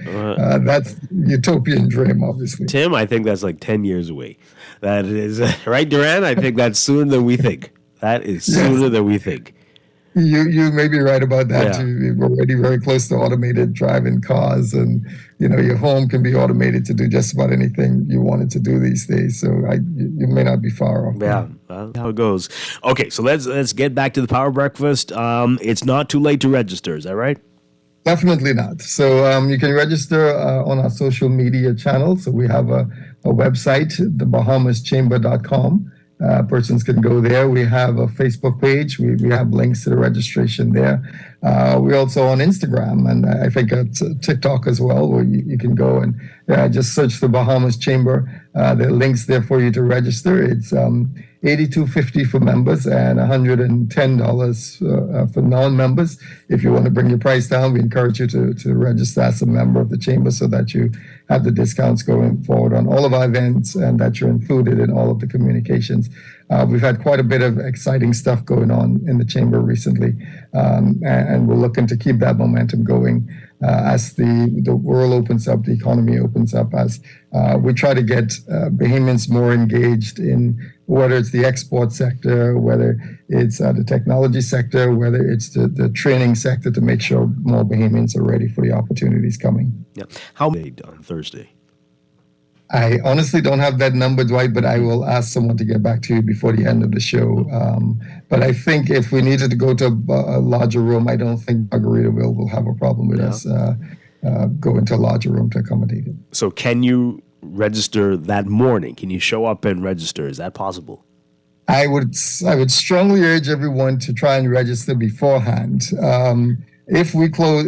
that's utopian dream, obviously. Tim, I think that's like 10 years away. That is, right, Duran? I think that's sooner than we think. That is sooner than we think. You may be right about that. Yeah. We're already very close to automated driving cars, and your home can be automated to do just about anything you wanted to do these days. So you may not be far off. Yeah, well, how it goes. Okay, so let's get back to the Power Breakfast. It's not too late to register. Is that right? Definitely not. So you can register on our social media channels. So we have a website, thebahamaschamber.com. Persons can go there. We have a Facebook page. We have links to the registration there. We're also on Instagram and I think TikTok as well, where you can go and just search the Bahamas Chamber. There are links there for you to register. It's $82.50 for members and $110 for non-members. If you want to bring your price down, we encourage you to register as a member of the chamber so that you have the discounts going forward on all of our events and that you're included in all of the communications. We've had quite a bit of exciting stuff going on in the chamber recently, and we're looking to keep that momentum going as the world opens up, the economy opens up, as we try to get Bahamians more engaged in whether it's the export sector, whether it's the technology sector, whether it's the training sector, to make sure more Bahamians are ready for the opportunities coming. Yeah. How many on Thursday? I honestly don't have that number, Dwight, but I will ask someone to get back to you before the end of the show. But I think if we needed to go to a larger room, I don't think Margaritaville will have a problem with us going to a larger room to accommodate it. So can you register that morning? Can you show up and register? Is that possible? I would strongly urge everyone to try and register beforehand. If we close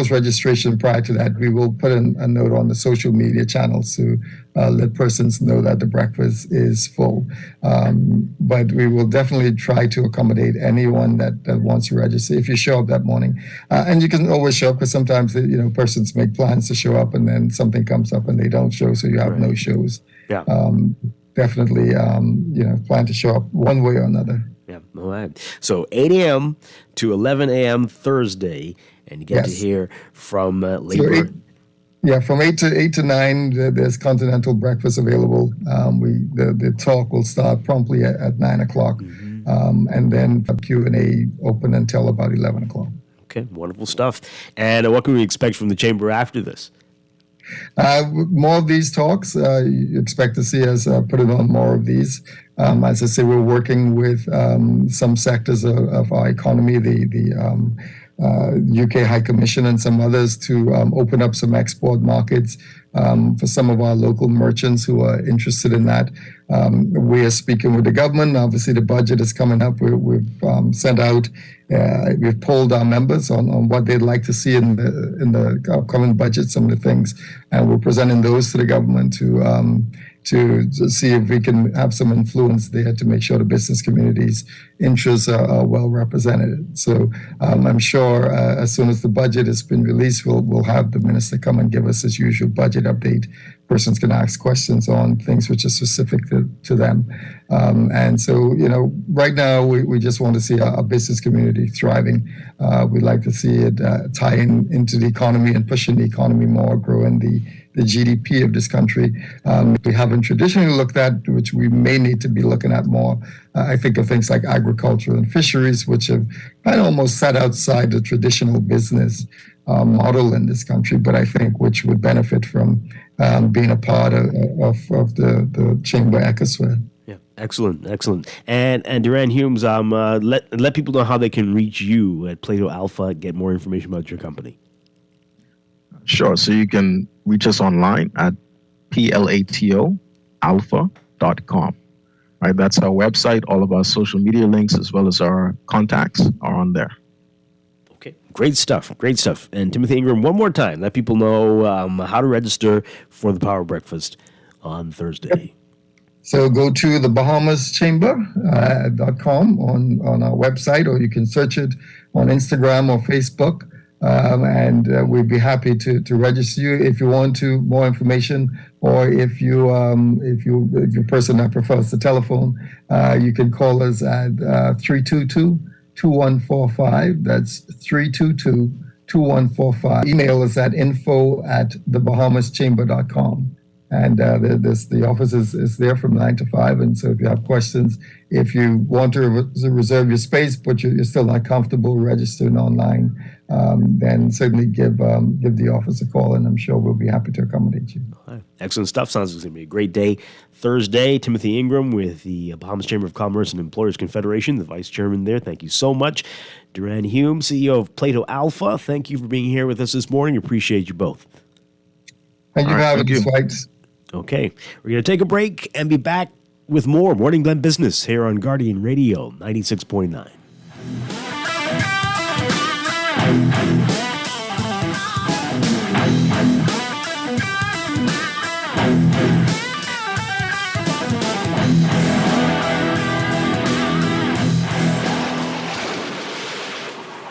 registration prior to that, we will put a note on the social media channels to let persons know that the breakfast is full. But we will definitely try to accommodate anyone that wants to register if you show up that morning. And you can always show up, because sometimes persons make plans to show up and then something comes up and they don't show, so you have no shows. Yeah. Definitely, plan to show up one way or another. Yeah, all right. So 8 a.m. to 11 a.m. Thursday, and you get to hear from labor. From 8 to 9, there's continental breakfast available. The talk will start promptly at 9 o'clock, and then Q&A open until about 11 o'clock. Okay, wonderful stuff. And what can we expect from the chamber after this? More of these talks. You expect to see us put it on more of these. As I say, we're working with some sectors of our economy, the UK High Commission and some others, to open up some export markets for some of our local merchants who are interested in that. We are speaking with the government. Obviously, the budget is coming up. We've sent out. We've polled our members on what they'd like to see in the upcoming budget, some of the things, and we're presenting those to the government to see if we can have some influence there to make sure the business community's interests are well represented. So I'm sure as soon as the budget has been released, we'll have the minister come and give us his usual budget update. Persons can ask questions on things which are specific to them. And so, right now we just want to see our business community thriving. We'd like to see it tie into the economy and pushing the economy more, growing the GDP of this country. We haven't traditionally looked at, which we may need to be looking at more. I think of things like agriculture and fisheries, which have kind of almost sat outside the traditional business model in this country, but I think which would benefit from being a part of the chamber ecosphere. Yeah, excellent. And Duran Humes, let people know how they can reach you at Plato Alpha, get more information about your company. Sure. So you can reach us online at platoalpha.com. Right, that's our website. All of our social media links as well as our contacts are on there. Okay, great stuff. And Timothy Ingram, one more time, let people know how to register for the Power Breakfast on Thursday. Yep. So go to the BahamasChamber.com on our website, or you can search it on Instagram or Facebook. And we'd be happy to register you if you want more information, or if you're a person that prefers the telephone, you can call us at 322-2145. That's 322-2145. Email us at info@thebahamaschamber.com. And the office is there from 9 to 5. And so if you have questions, if you want to reserve your space, but you're still not comfortable registering online, then certainly give the office a call, and I'm sure we'll be happy to accommodate you. Right. Excellent stuff. Sounds like it's going to be a great day. Thursday, Timothy Ingram with the Bahamas Chamber of Commerce and Employers Confederation, the vice chairman there. Thank you so much. Duran Hume, CEO of Plato Alpha, thank you for being here with us this morning. Appreciate you both. Thank you for having us, Dwight. Okay, we're going to take a break and be back with more Morning Blend Business here on Guardian Radio 96.9.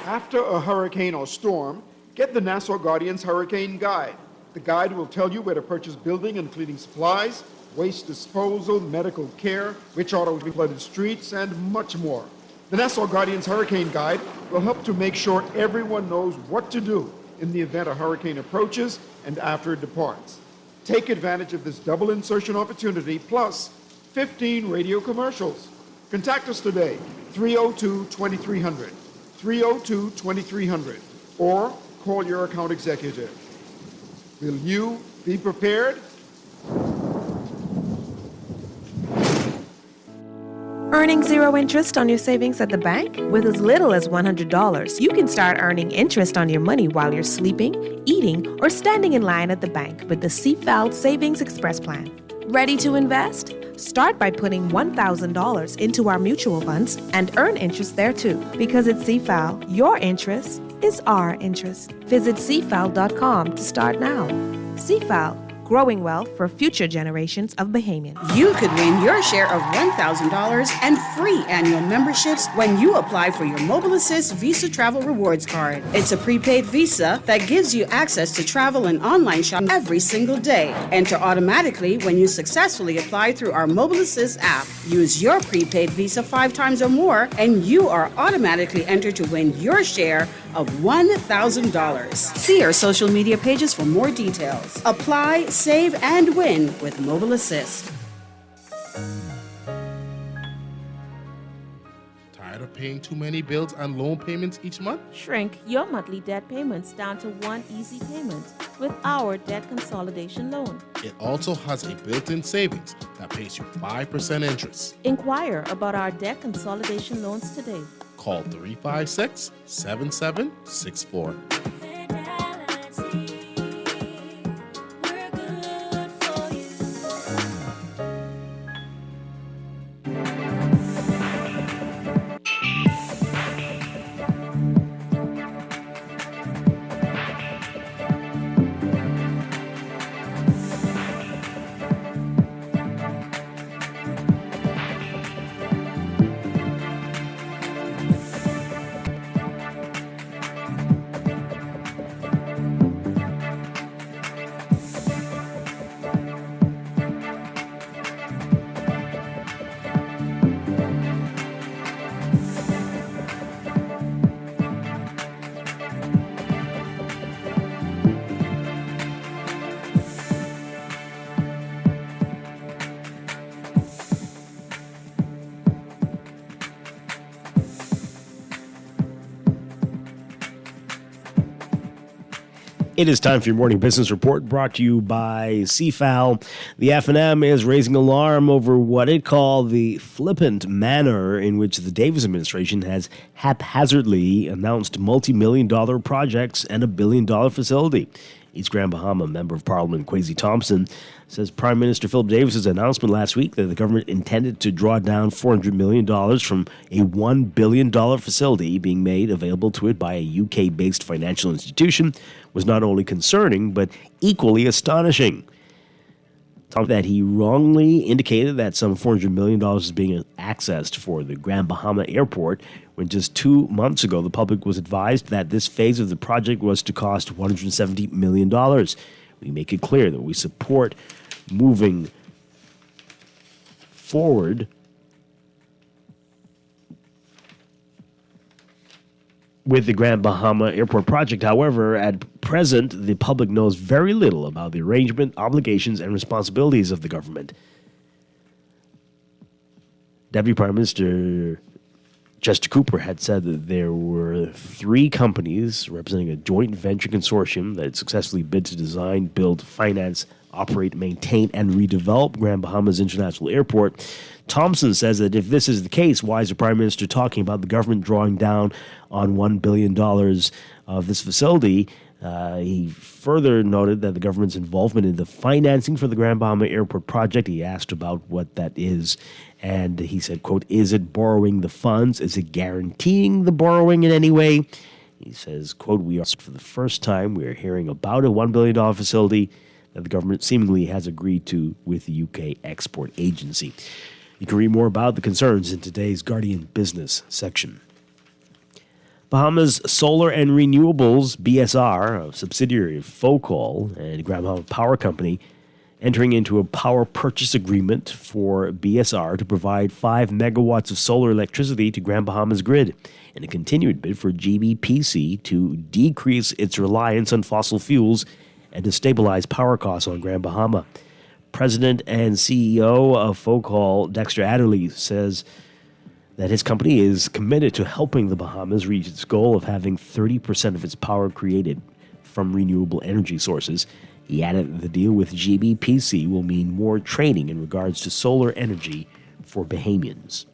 After a hurricane or storm, get the Nassau Guardian's Hurricane Guide. The guide will tell you where to purchase building and cleaning supplies, waste disposal, medical care, which autos be flooded streets, and much more. The Nassau Guardian's Hurricane Guide will help to make sure everyone knows what to do in the event a hurricane approaches and after it departs. Take advantage of this double insertion opportunity, plus 15 radio commercials. Contact us today, 302-2300, 302-2300, or call your account executive. Will you be prepared? Earning zero interest on your savings at the bank? With as little as $100, you can start earning interest on your money while you're sleeping, eating, or standing in line at the bank with the CFAL Savings Express Plan. Ready to invest? Start by putting $1,000 into our mutual funds and earn interest there too. Because at CFAL, your interest is our interest. Visit cfal.com to start now. CFAL, growing wealth for future generations of Bahamians. You could win your share of $1,000 and free annual memberships when you apply for your Mobile Assist Visa Travel Rewards Card. It's a prepaid visa that gives you access to travel and online shopping every single day. Enter automatically when you successfully apply through our Mobile Assist app. Use your prepaid visa 5 times or more, and you are automatically entered to win your share of $1,000. See our social media pages for more details. Apply, save, and win with Mobile Assist. Tired of paying too many bills and loan payments each month? Shrink your monthly debt payments down to one easy payment with our debt consolidation loan. It also has a built-in savings that pays you 5% interest. Inquire about our debt consolidation loans today. Call 356-7764. It is time for your morning business report brought to you by CFAL. The F&M is raising alarm over what it called the flippant manner in which the Davis administration has haphazardly announced multi-million-dollar projects and $1 billion facility. East Grand Bahama Member of Parliament Kwesi Thompson says Prime Minister Philip Davis's announcement last week that the government intended to draw down $400 million from a $1 billion facility being made available to it by a UK-based financial institution was not only concerning, but equally astonishing. That he wrongly indicated that some $400 million is being accessed for the Grand Bahama Airport, when just 2 months ago the public was advised that this phase of the project was to cost $170 million. We make it clear that we support moving forward with the Grand Bahama Airport project. However, at present, the public knows very little about the arrangement, obligations, and responsibilities of the government. Deputy Prime Minister Chester Cooper had said that there were 3 companies representing a joint venture consortium that had successfully bid to design, build, finance, operate, maintain, and redevelop Grand Bahama's International Airport. Thompson says that if this is the case, why is the Prime Minister talking about the government drawing down on $1 billion of this facility? He further noted that the government's involvement in the financing for the Grand Bahama Airport project, he asked about what that is, and he said, quote, is it borrowing the funds? Is it guaranteeing the borrowing in any way? He says, quote, we are, for the first time, we are hearing about a $1 billion facility that the government seemingly has agreed to with the UK Export Agency. You can read more about the concerns in today's Guardian Business section. Bahamas Solar and Renewables, BSR, a subsidiary of Focal and Grand Bahama Power Company, entering into a power purchase agreement for BSR to provide 5 megawatts of solar electricity to Grand Bahama's grid, in a continued bid for GBPC to decrease its reliance on fossil fuels and to stabilize power costs on Grand Bahama. President and CEO of Focal, Dexter Adderley, says that his company is committed to helping the Bahamas reach its goal of having 30% of its power created from renewable energy sources. He added that the deal with GBPC will mean more training in regards to solar energy for Bahamians.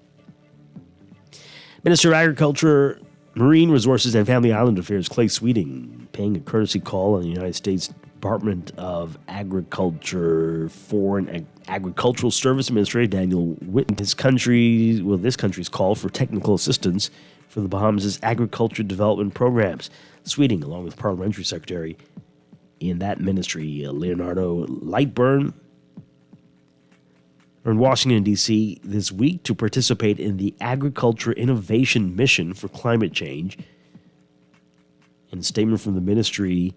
Minister of Agriculture, Marine Resources and Family Island Affairs Clay Sweeting paying a courtesy call on the United States Department of Agriculture Foreign Agricultural Service Administrator Daniel Whitten this country's call for technical assistance for the Bahamas' agriculture development programs. Sweeting, along with Parliamentary Secretary in that ministry, Leonardo Lightburn, are in Washington, D.C. this week to participate in the Agriculture Innovation Mission for Climate Change. In a statement from the ministry,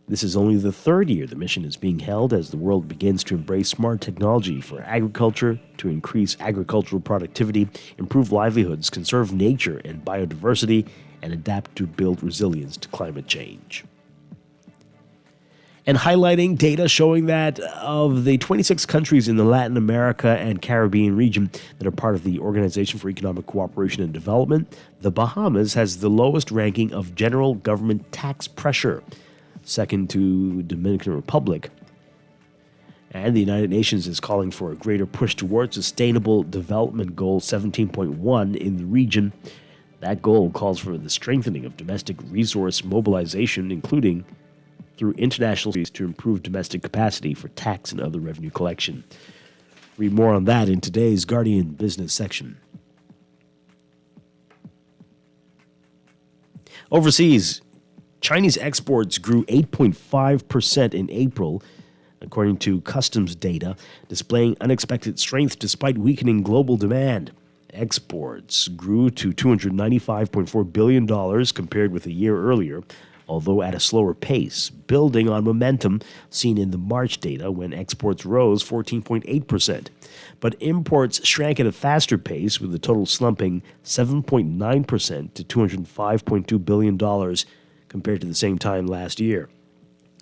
this is only the third year the mission is being held as the world begins to embrace smart technology for agriculture to increase agricultural productivity, improve livelihoods, conserve nature and biodiversity, and adapt to build resilience to climate change. And highlighting data showing that of the 26 countries in the Latin America and Caribbean region that are part of the Organization for Economic Cooperation and Development, the Bahamas has the lowest ranking of general government tax pressure, second to Dominican Republic. And the United Nations is calling for a greater push towards Sustainable Development Goal 17.1 in the region. That goal calls for the strengthening of domestic resource mobilization, including through international fees to improve domestic capacity for tax and other revenue collection. Read more on that in today's Guardian Business section. Overseas, Chinese exports grew 8.5% in April, according to customs data, displaying unexpected strength despite weakening global demand. Exports grew to $295.4 billion compared with a year earlier, although at a slower pace, building on momentum seen in the March data when exports rose 14.8%. But imports shrank at a faster pace, with the total slumping 7.9% to $205.2 billion compared to the same time last year.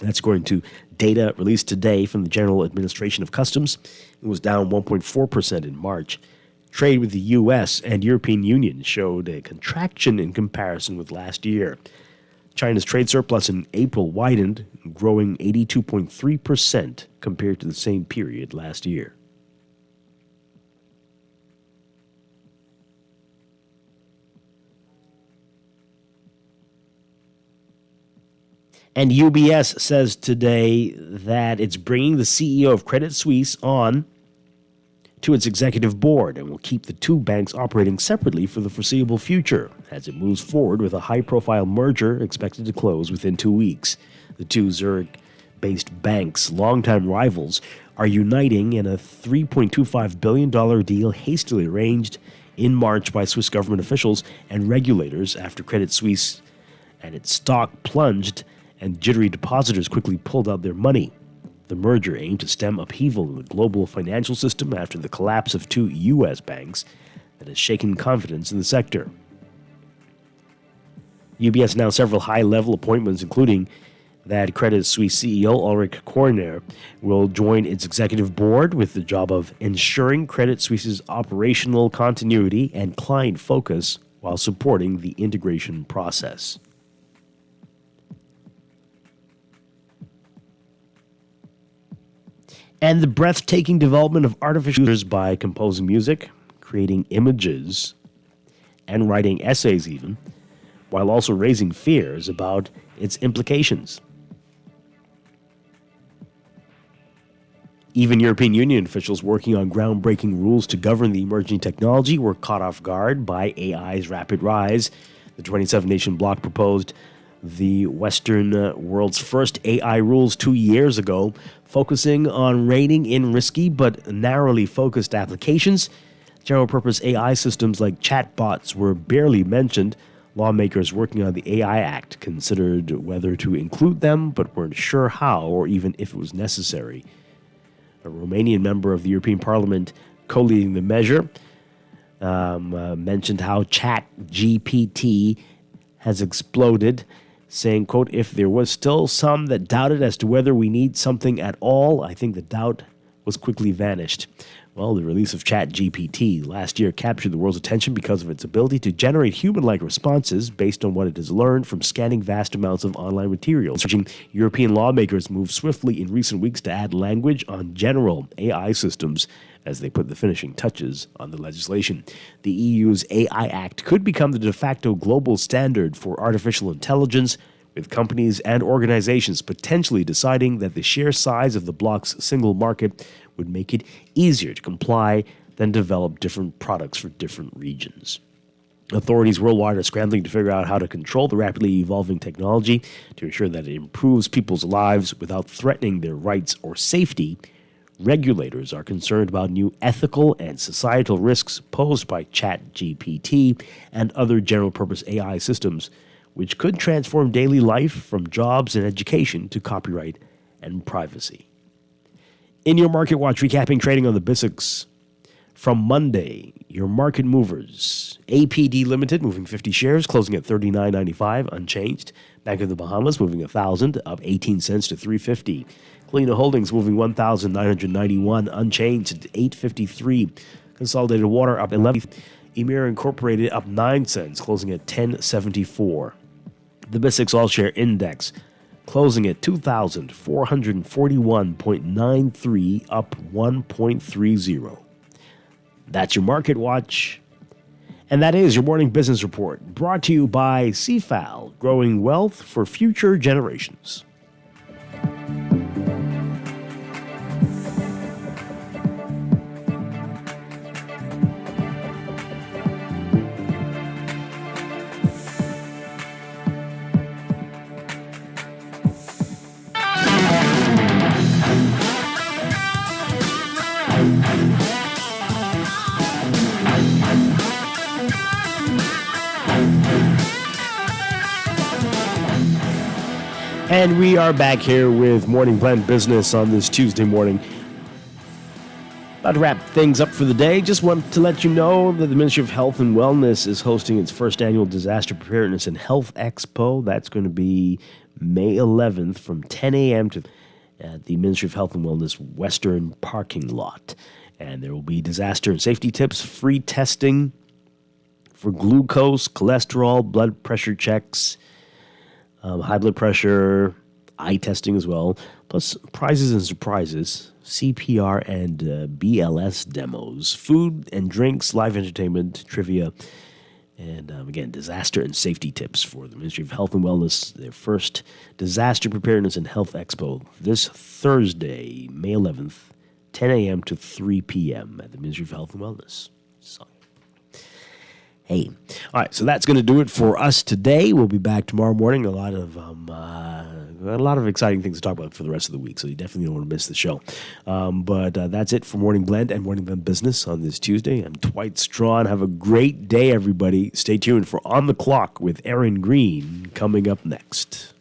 That's according to data released today from the General Administration of Customs. It was down 1.4% in March. Trade with the U.S. and European Union showed a contraction in comparison with last year. China's trade surplus in April widened, growing 82.3% compared to the same period last year. And UBS says today that it's bringing the CEO of Credit Suisse on to its executive board and will keep the two banks operating separately for the foreseeable future as it moves forward with a high-profile merger expected to close within 2 weeks. The two Zurich-based banks, longtime rivals, are uniting in a $3.25 billion deal hastily arranged in March by Swiss government officials and regulators after Credit Suisse and its stock plunged and jittery depositors quickly pulled out their money. The merger aimed to stem upheaval in the global financial system after the collapse of two U.S. banks that has shaken confidence in the sector. UBS announced several high-level appointments, including that Credit Suisse CEO Ulrich Körner will join its executive board with the job of ensuring Credit Suisse's operational continuity and client focus while supporting the integration process. And the breathtaking development of artificial intelligence by composing music, creating images, and writing essays even, while also raising fears about its implications. Even European Union officials working on groundbreaking rules to govern the emerging technology were caught off guard by AI's rapid rise. The 27-nation bloc proposed the Western world's first AI rules 2 years ago, focusing on reining in risky but narrowly focused applications. General-purpose AI systems like chatbots were barely mentioned. Lawmakers working on the AI Act considered whether to include them, but weren't sure how or even if it was necessary. A Romanian member of the European Parliament co-leading the measure mentioned how ChatGPT has exploded, saying, quote, "If there was still some that doubted as to whether we need something at all, I think the doubt was quickly vanished." Well, the release of ChatGPT last year captured the world's attention because of its ability to generate human-like responses based on what it has learned from scanning vast amounts of online materials. European lawmakers moved swiftly in recent weeks to add language on general AI systems as they put the finishing touches on the legislation. The EU's AI Act could become the de facto global standard for artificial intelligence, with companies and organizations potentially deciding that the sheer size of the bloc's single market would make it easier to comply than develop different products for different regions. Authorities worldwide are scrambling to figure out how to control the rapidly evolving technology to ensure that it improves people's lives without threatening their rights or safety. Regulators are concerned about new ethical and societal risks posed by ChatGPT and other general-purpose AI systems, which could transform daily life from jobs and education to copyright and privacy. In your Market Watch, recapping trading on the BISX. From Monday, your market movers. APD Limited moving 50 shares, closing at $39.95, unchanged. Bank of the Bahamas moving 1,000, up 18 cents to $3.50. Colina Holdings moving 1,991, unchanged at $8.53. Consolidated Water up 11. Emir Incorporated up 9 cents, closing at $10.74. The BISX All-Share Index closing at 2,441.93, up 1.30. That's your Market Watch. And that is your morning business report, brought to you by CFAL, growing wealth for future generations. And we are back here with Morning Blend Business on this Tuesday morning. About to wrap things up for the day. Just want to let you know that the Ministry of Health and Wellness is hosting its first annual Disaster Preparedness and Health Expo. That's going to be May 11th from 10 a.m. to at the Ministry of Health and Wellness Western parking lot. And there will be disaster and safety tips, free testing for glucose, cholesterol, blood pressure checks, high blood pressure, eye testing as well, plus prizes and surprises, CPR and BLS demos, food and drinks, live entertainment, trivia, and again, disaster and safety tips for the Ministry of Health and Wellness, their first Disaster Preparedness and Health Expo this Thursday, May 11th, 10 a.m. to 3 p.m. at the Ministry of Health and Wellness. So, hey, all right, so that's going to do it for us today. We'll be back tomorrow morning. A lot of exciting things to talk about for the rest of the week, so you definitely don't want to miss the show. But that's it for Morning Blend and Morning Blend Business on this Tuesday. I'm Dwight Strachan. Have a great day, everybody. Stay tuned for On the Clock with Aaron Green coming up next.